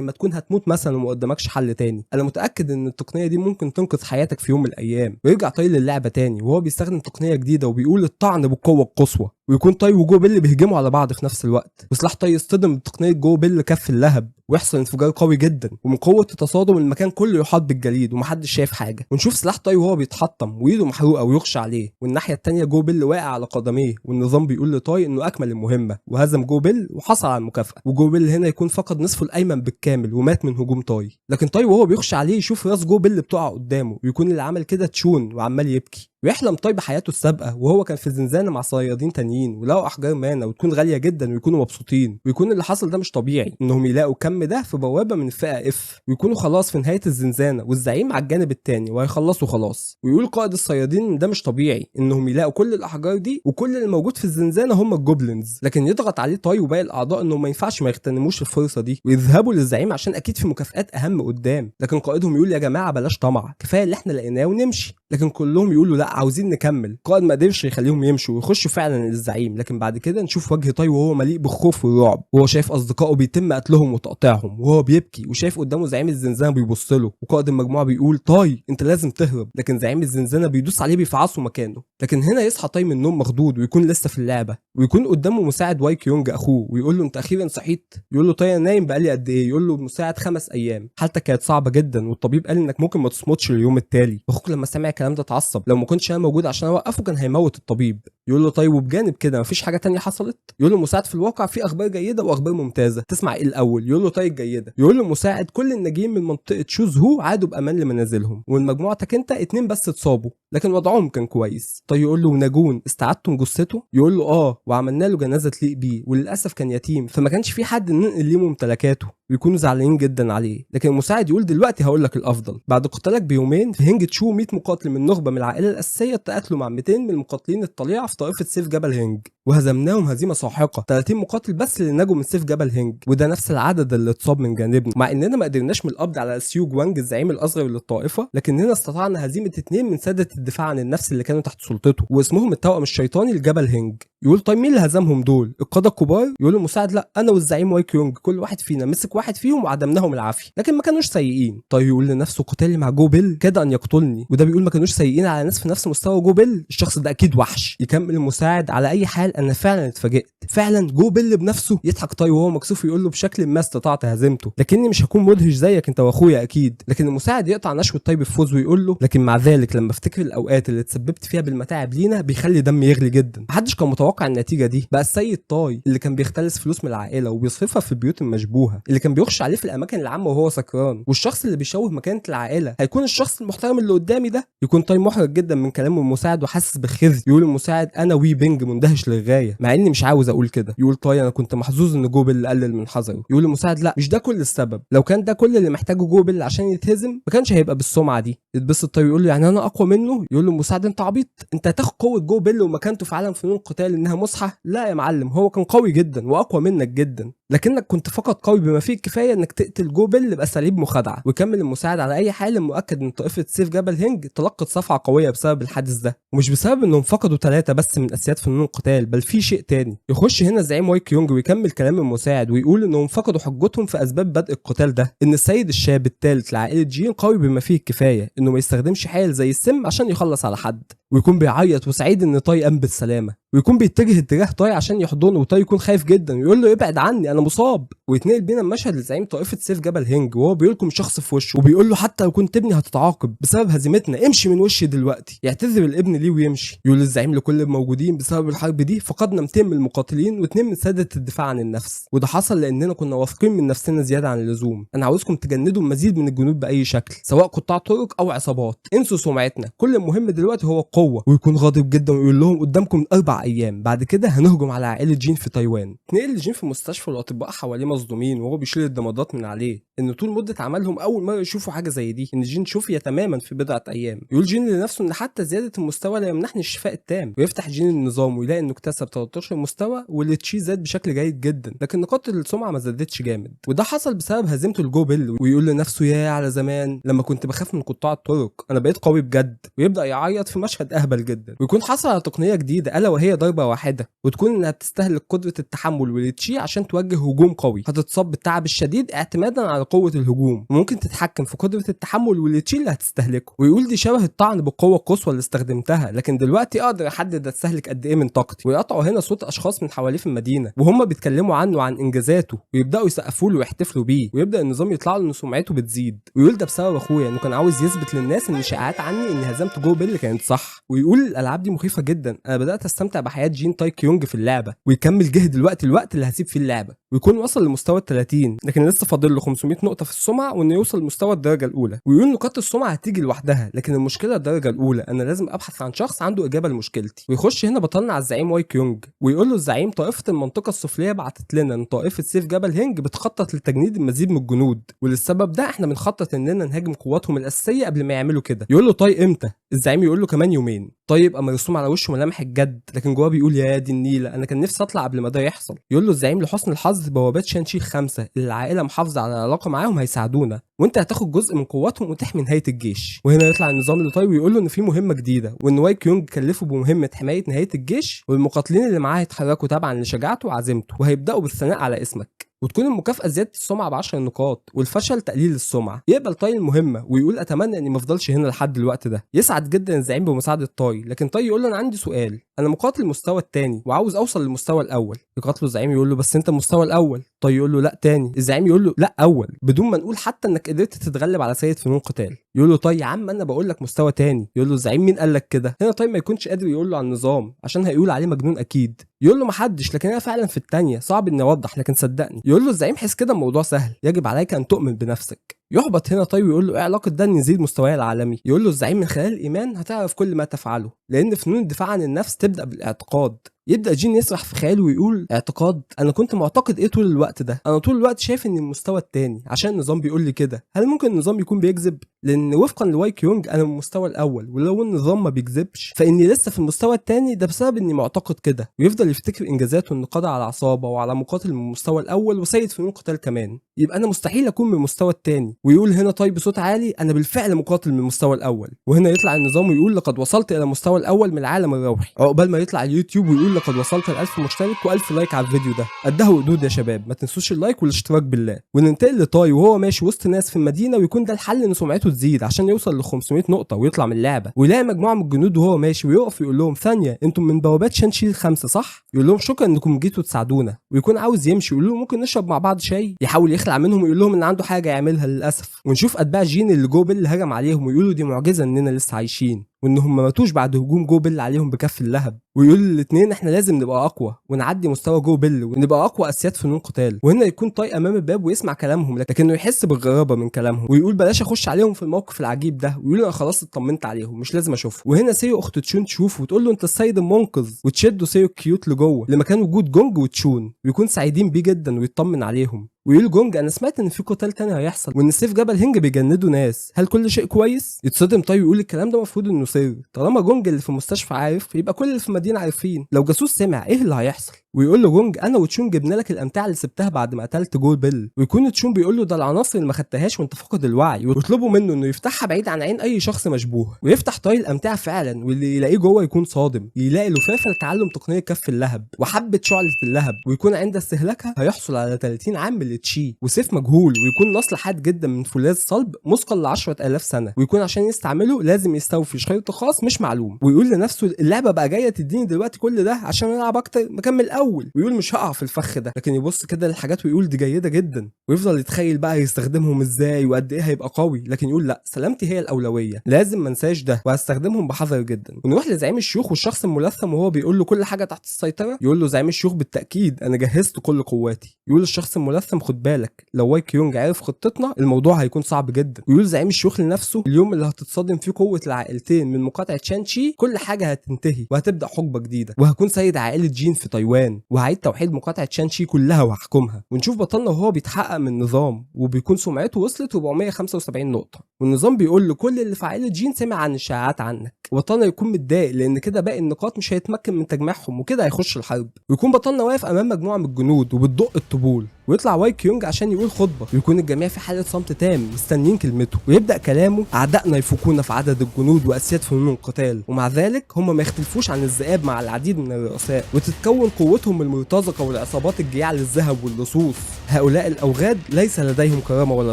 ما تكون هتموت مثلا وما قدامكش حل تاني، انا متاكد ان التقنيه دي ممكن تنقذ حياتك في يوم من الايام. ويرجع تاي للعبه تاني وهو بيستخدم تقنيه جديده وبيقول الطعن بالقوه القصوى، ويكون تاي وجو بيل بيهجموا على بعض في نفس الوقت، وسلاح تاي يصطدم بتقنيه جو بيل كف اللهب ويحصل انفجار قوي جدا، ومن قوه التصادم المكان كله يحاط بالجليد ومحدش شايف حاجه. ونشوف سلاح تاي وهو بيتحطم وايده محروقه ويغشى عليه، والناحيه الثانيه جو بيل واقع على قدميه، والنظام بيقول لتاي انه اكمل المهمه وهزم جو بيل وحصل على المكافاه. وجو بيل هنا يكون فقد نصفه الايمن بالكامل ومات من هجوم تاي، لكن تاي وهو بيغشى عليه يشوف راس جو بيل بتقع قدامه، ويكون اللي عمل كده تشون وعمال يبكي. ويحلم تاي بحياته السابقه وهو كان في زنزانه مع صيادين تانيين ولقوا احجار مانا وتكون غاليه جدا ويكونوا مبسوطين، ويكون اللي حصل ده مش طبيعي انهم يلاقوا كم ده في بوابه من الفئه اف، ويكونوا خلاص في نهايه الزنزانه والزعيم على الجانب التاني وهيخلصوا خلاص. ويقول قائد الصيادين ان ده مش طبيعي انهم يلاقوا كل الاحجار دي وكل اللي موجود في الزنزانه هم الجوبلينز، لكن يضغط عليه تاي وباقي الاعضاء انهم ما ينفعش ما يغتنموش الفرصه دي ويذهبوا للزعيم عشان اكيد في مكافآت اهم قدام. لكن قائدهم يقول يا جماعه بلاش طمع، كفايه اللي احنا لقيناه ونمشي، لكن كلهم يقولوا لا عاوزين نكمل. القائد ما قدرش يخليهم يمشوا ويخشوا فعلا للزعيم، لكن بعد كده نشوف وجه تاي وهو مليء بالخوف والرعب وهو شايف اصدقائه بيتم قتلهم وتقطيعهم وهو بيبكي وشايف قدامه زعيم الزنزانه بيبص له. وقائد المجموعه بيقول تاي انت لازم تهرب، لكن زعيم الزنزانه بيدوس عليه بيفعصه مكانه. لكن هنا يصحى تاي من النوم مخضوض ويكون لسه في اللعبه، ويكون قدامه مساعد واي كيونج اخوه ويقول له انت اخيرا صحيت؟ يقول له تاي انا نايم بقالي قد ايه؟ يقول له المساعد 5 ايام، حالتك كانت صعبه جدا والطبيب قال انك ممكن ما تصمتش اليوم التالي. اخوك لما سمع الكلام ده اتعصب، لو ما كنتش انا موجود عشان اوقفه كان هيموت الطبيب. يقول له طيب وبجانب كده مفيش حاجه تانية حصلت؟ يقول له مساعد في الواقع في اخبار جيده واخبار ممتازه، تسمع ايه الاول؟ يقول له طيب جيده. يقول له مساعد كل الناجين من منطقه شوز هو عادوا بامان لمنازلهم، ومن مجموعتك انت 2 بس اتصابوا لكن وضعهم كان كويس. طيب يقول له ناجون استعدتم جثته؟ يقول له وعملنا له جنازه تليق بيه، وللاسف كان يتيم فما كانش في حد ننقل ليه ممتلكاته، ويكونوا زعلانين جدا عليه. لكن المساعد يقول دلوقتي هقول لك الافضل، بعد قتالك بيومين في هنج تشو 100 مقاتل من نخبه من العائله الاساسيه تقاتلوا مع 200 من المقاتلين الطليعه في طائفه سيف جبل هنج، وهزمناهم هزيمه ساحقه، 30 مقاتل بس اللي نجوا من سيف جبل هنج، وده نفس العدد اللي اتصاب من جانبنا، مع اننا ما قدرناش من القبض على سيو جوانج الزعيم الاصغر للطائفه، لكننا استطعنا هزيمه 2 من ساده الدفاع عن النفس اللي كانوا تحت سلطته واسمهم التوأم الشيطاني لجبل هنج. يقول طيب مين اللي هزمهم دول؟ القاده الكبار؟ يقول المساعد لا انا والزعيم واي كيونج، كل واحد فينا مسك واحد فيهم وعدمناهم العافيه، لكن ما كانوش سيئين. طيب يقول لنفسه قتالي مع جو بيل كاد ان يقتلني، وده بيقول ما كانوش سيئين على ناس في نفس مستوى جو بيل، الشخص ده اكيد وحش. يكمل المساعد على اي حال انا فعلا اتفاجئت، فعلا جو بيل بنفسه يضحك طاي وهو مكسوف يقول له بشكل ما استطعت هزيمته، لكني مش هكون مدهش زيك انت واخويا اكيد. لكن المساعد يقطع نشوة طيب الفوز ويقول له لكن مع ذلك لما افتكر الاوقات اللي اتسببت فيها بالمتاعب لينا بيخلي دمي يغلي جدا. محدش كان متوقع النتيجه دي. بقى السيد طاي اللي كان بيختلس فلوس من العائله وبيصرفها في البيوت المشبوهه، اللي كان بيخش عليه في الاماكن العامه وهو سكران، والشخص اللي بيشوه مكانه العائله هيكون الشخص المحترم اللي قدامي ده. يكون طاي محرج جدا من كلام المساعد وحاسس بالخزي. يقول المساعد انا وي بينج مندهش للغايه، مع اني مش عاوز اقول كده. يقول طاي انا كنت محظوظ ان جو بيل قلل من حذره. يقول المساعد لا مش ده كل السبب، لو كان ده كل اللي محتاجه جو بيل عشان يتهزم ما كانش هيبقى بالسمعه دي. يتبسط طاي ويقول له يعني انا اقوى منه؟ يقول له المساعد انت عبيط، انت هتاخد قوه جو بيل ومكانته في عالم فنون القتال انها مسحه؟ لا يا معلم، هو كان قوي جدا واقوى منك جدا، لكنك كنت فقط قوي بما فيه الكفايه انك تقتل جو بيل باساليب مخادعه. ويكمل المساعد على اي حال مؤكد ان طائفه سيف جبل هنج تلقت صفعه قويه بسبب الحادث ده، ومش بسبب انهم فقدوا 3 بس من اسياد فنون القتال، بل في شيء تاني. يخش هنا زعيم واي كيونج ويكمل كلام المساعد ويقول انهم فقدوا حجتهم في اسباب بدء القتال ده، ان السيد الشاب الثالث لعائله جين قوي بما فيه الكفايه انه ما يستخدمش حيل زي السم عشان يخلص على حد. ويكون بيعيط وسعيد ان طاي قام بالسلامه، ويكون بيتجه اتجاه طاي عشان يحضنه، وطاي يكون خايف جدا ويقول له ابعد عني انا مصاب. ويتنقل بينا المشهد لزعيم طائفه سيف جبل هنج وهو بيلكم شخص في وشه وبيقول له حتى لو كنت ابني هتتعاقب بسبب هزيمتنا، امشي من وشي دلوقتي. يعتذر الابن ليه ويمشي. يقول الزعيم لكل الموجودين بسبب الحرب دي فقدنا 200 من المقاتلين و2 من ساده الدفاع عن النفس، وده حصل لاننا كنا واثقين من نفسنا زياده عن اللزوم. انا عاوزكم تجندوا المزيد من الجنود باي شكل، سواء قطاع طرق او عصابات، انسوا سمعتنا، كل المهم دلوقتي هو القوه. ويكون غاضب جدا ويقول لهم قدامكم 4 ايام بعد كده هنهجم على عائله جين في تايوان. اتنقل جين في المستشفى والاطباء حواليه مصدومين وهو بيشيل الضمادات من عليه، ان طول مده عملهم اول مره يشوفوا حاجه زي دي، ان جين شفي تماما في بضعه ايام. يقول جين لنفسه ان حتى زياده المستوى لا يمنحني الشفاء التام. ويفتح جين النظام ويلاقي انه اكتسب 13 مستوى واللي تشي زاد بشكل جيد جدا، لكن نقاط السمعه ما زادتش جامد، وده حصل بسبب هزيمته لجو بيل. ويقول لنفسه يا على زمان لما كنت بخاف من قطاع الطرق، انا بقيت قوي بجد. ويبدا يعيط في مشهد اهبل جدا. ويكون حصل على تقنيه جديده الا وهي ضربه واحده، وتكون انها بتستهلك قدره التحمل والتشي عشان توجه هجوم قوي. هتتصاب بالتعب الشديد اعتمادا على قوه الهجوم، وممكن تتحكم في قدره التحمل والتشي اللي هتستهلكه. ويقول دي شبه الطعن بالقوه القصوى اللي استخدمتها، لكن دلوقتي اقدر احدد هتستهلك قد ايه من طاقتي. ويقطعوا هنا صوت اشخاص من حواليه في المدينه وهم بيتكلموا عنه وعن انجازاته، ويبداوا يسقفوا له ويحتفلوا بيه. ويبدا النظام يطلع له ان سمعته بتزيد، ويقول ده بسبب اخويا انه كان عاوز يثبت للناس ان الشائعات عني ان هزمت جو بيل كانت صح. ويقول الالعاب دي مخيفه جدا، انا بدات استمتع بحياه جين طاي كيونج في اللعبه. ويكمل جه دلوقتي الوقت اللي هسيب فيه اللعبه. ويكون وصل لمستوى ال30، لكن لسه فاضل له 500 نقطه في السمعه وانه يوصل لمستوى الدرجه الاولى. ويقول نقاط السمعه هتيجي لوحدها، لكن المشكله الدرجه الاولى، انا لازم ابحث عن شخص عنده اجابه لمشكلتي. ويخش هنا بطلنا على الزعيم واي كيونج ويقول له الزعيم طائفه المنطقه السفليه بعتت لنا ان طائفه سيف جبل هنج بتخطط لتجنيد المزيد من الجنود، وللسبب ده احنا بنخطط اننا نهاجم قواتهم الاساسيه قبل ما يعملوا كده. يقول له طيب امتى؟ الزعيم يقول له كمان يومين. طيب يبقى مرسوم على وشه ملامح الجد، لكن جواه بيقول يا دي النيله انا كان نفسي اطلع قبل ما ده يحصل. يقول له الزعيم لحسن الحظ بوابات شانشي 5 اللي العائله محافظه على العلاقه معاهم هيساعدونا، وانت هتاخد جزء من قواتهم وتحمي نهايه الجيش. وهنا يطلع النظام لطاي ويقول له ان في مهمه جديده، وان واي كيونج كلفه بمهمه حمايه نهايه الجيش، والمقاتلين اللي معاه هيتحركوا تبعا لشجاعته وعزيمته، وهيبداوا بالثناء على اسمك. وتكون المكافأة زيادة السمعة ب10 نقاط، والفشل تقليل السمعة. يقبل طاي المهمة ويقول أتمنى إني مفضلش هنا لحد الوقت ده. يسعد جدا الزعيم بمساعدة طاي، لكن طاي يقول له أنا عندي سؤال، أنا مقاتل المستوى الثاني وعاوز أوصل للمستوى الأول. يقاتله الزعيم يقول له بس أنت المستوى الأول. طاي يقول له لا تاني. الزعيم يقول له لا أول، بدون ما نقول حتى إنك قدرت تتغلب على سيد فنون قتال. يقول له طاي يا عم أنا بقول لك مستوى تاني. يقول له الزعيم مين قال لك كده؟ هنا طاي ما يكونش قادر يقول له عن النظام عشان هيقول عليه مجنون أكيد. يقول له محدش، لكن انا فعلا في الثانيه، صعب اني اوضح لكن صدقني. يقول له الزعيم حس كده الموضوع سهل، يجب عليك ان تؤمن بنفسك. يحبط هنا طيب ويقول له ايه علاقه ده ان يزيد مستواي العالمي؟ يقول له الزعيم من خلال الايمان هتعرف كل ما تفعله، لان فنون الدفاع عن النفس تبدا بالاعتقاد. يبدا جين يسرح في خياله ويقول اعتقاد؟ انا كنت معتقد ايه طول الوقت ده؟ انا طول الوقت شايف ان المستوى الثاني عشان النظام بيقول لي كده. هل ممكن النظام يكون بيكذب؟ لان وفقا لواي كيونج انا من المستوى الاول، ولو النظام ما بيكذبش فاني لسه في المستوى الثاني، ده بسبب اني معتقد كده. ويفضل يفتكر انجازاته انه قضى على عصابه وعلى مقاتل من المستوى الاول وسيد فنون قتال كمان، يبقى انا مستحيل اكون من المستوى الثاني. ويقول هنا طيب بصوت عالي انا بالفعل مقاتل من المستوى الاول. وهنا يطلع النظام ويقول لقد وصلت الى المستوى الاول من العالم الروحي، عقبال ما يطلع اليوتيوب ويقول لقد وصلت ل1000 مشترك و1000 لايك على الفيديو ده، قدها وقدود يا شباب. ما تنسوش اللايك والاشتراك بالله. وننتقل لطاي وهو ماشي وسط ناس في المدينه، ويكون ده الحل ان سمعته تزيد عشان يوصل ل 500 نقطه ويطلع من اللعبه، ويلاقي مجموعه من الجنود وهو ماشي، ويقف يقول لهم ثانيه انتم من بوابات شانشي 5 صح؟ يقول لهم شكرا انكم جيتوا تساعدونا، ويكون عاوز يمشي، يقول لهم ممكن نشرب مع بعض شاي، يحاول يخلع منهم ويقول لهم ان عنده حاجه يعملها للاسف. ونشوف اتباع جين اللي جو بيل هجم عليهم ويقولوا دي معجزه اننا لسه عايشين، وانهم ما ماتوش بعد هجوم جو بيل عليهم بكف اللهب، ويقول للاثنين احنا لازم نبقى اقوى ونعدي مستوى جو بيل ونبقى اقوى اسياد فنون قتال. وهنا يكون طاي امام الباب ويسمع كلامهم، لكنه يحس بالغرابه من كلامهم، ويقول بلاش اخش عليهم في الموقف العجيب ده، ويقول انا خلاص اطمنت عليهم مش لازم اشوفهم. وهنا سيو اخت تشون تشوفه وتقول له انت السيد المنقذ، وتشده سيو كيوت لجوه لمكان وجود جونج وتشون، ويكون سعيدين بيه جدا ويطمن عليهم. ويقول جونج انا سمعت ان في قتال تاني هيحصل، وان سيف جبل هنج بيجندوا ناس، هل كل شيء كويس؟ يتصدم طيب ويقول الكلام ده المفروض انه سر، طالما جونج اللي في المستشفى عارف يبقى كل اللي في المدينه عارفين، لو جاسوس سمع ايه اللي هيحصل؟ ويقول له جونج انا وتشون جبنا لك الامتعه اللي سبتها بعد ما قتلت جو بيل. ويكون تشون بيقول له ده العناصر اللي ما خدتهاش وانت فاقد الوعي، ويطلبوا منه انه يفتحها بعيد عن عين اي شخص مشبوه. ويفتح طاي الامتعه فعلا، واللي يلاقيه جوه يكون صادم، يلاقي لفافه لتعلم تقنيه كف اللهب وحبه شعله اللهب، ويكون عند استهلاكها هيحصل على 30 عام من التشي، وسيف مجهول، ويكون نصل حاد جدا من فولاذ صلب مثقل ل 10000 سنه، ويكون عشان يستعمله لازم يستوفي خيط خاص مش معلوم. ويقول لنفسه اللعبه بقى جايه تديني دلوقتي كل ده عشان العب اكتر مكمل الاول، ويقول مش هقع في الفخ ده، لكن يبص كده للحاجات ويقول دي جيده جدا، ويفضل يتخيل بقى يستخدمهم ازاي وقد ايه هيبقى قوي، لكن يقول لا سلامتي هي الاولويه، لازم ما انساش ده وهستخدمهم بحذر جدا. ونروح لزعيم الشيوخ والشخص الملثم وهو بيقول له كل حاجه تحت السيطره. يقول له زعيم الشيوخ بالتاكيد انا جهزت كل قواتي. يقول الشخص الملثم خد بالك لو واي كيونج عرف خطتنا الموضوع هيكون صعب جدا. ويقول زعيم الشيوخ لنفسه اليوم اللي هتتصادم فيه قوه العائلتين من مقاطعه شانشي كل حاجه هتنتهي وهتبدا حقبه جديده، وهكون سيد عائله جين في تايوان، وهعيد توحيد مقاطعه شانشي كلها وهحكمها. ونشوف بطلنا وهو بيتحقق من النظام وبيكون سمعته وصلت 475 نقطه، والنظام بيقول له كل اللي في عائله جين سمع عن الشائعات عنك. وبطلنا يكون متضايق لان كده باقي النقاط مش هيتمكن من تجميعهم وكده هيخش الحرب. ويكون بطلنا واقف امام مجموعه من الجنود وبتدق الطبول، ويطلع واي كيونج عشان يقول خطبه، ويكون الجميع في حاله صمت تام مستنيين كلمته، ويبدا كلامه اعدائنا يفوقون في عدد الجنود واسياد فنون القتال، ومع ذلك هم ما يختلفوش عن الذئاب مع العديد من الرؤساء، وتتكون قوتهم المرتزقه والعصابات الجياع للذهب واللصوص. هؤلاء الاوغاد ليس لديهم كرامه ولا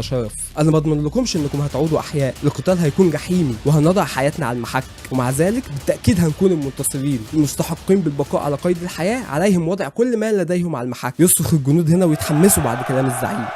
شرف، انا ما اضمن لكمش انكم هتعودوا احياء، القتال هيكون جحيمي وهنضع حياتنا على المحك، ومع ذلك بالتاكيد هنكون المنتصرين المستحقين بالبقاء على قيد الحياه، عليهم وضع كل ما لديهم على المحك. يصرخ الجنود هنا ويتحمسوا بعد كلام الزعيم.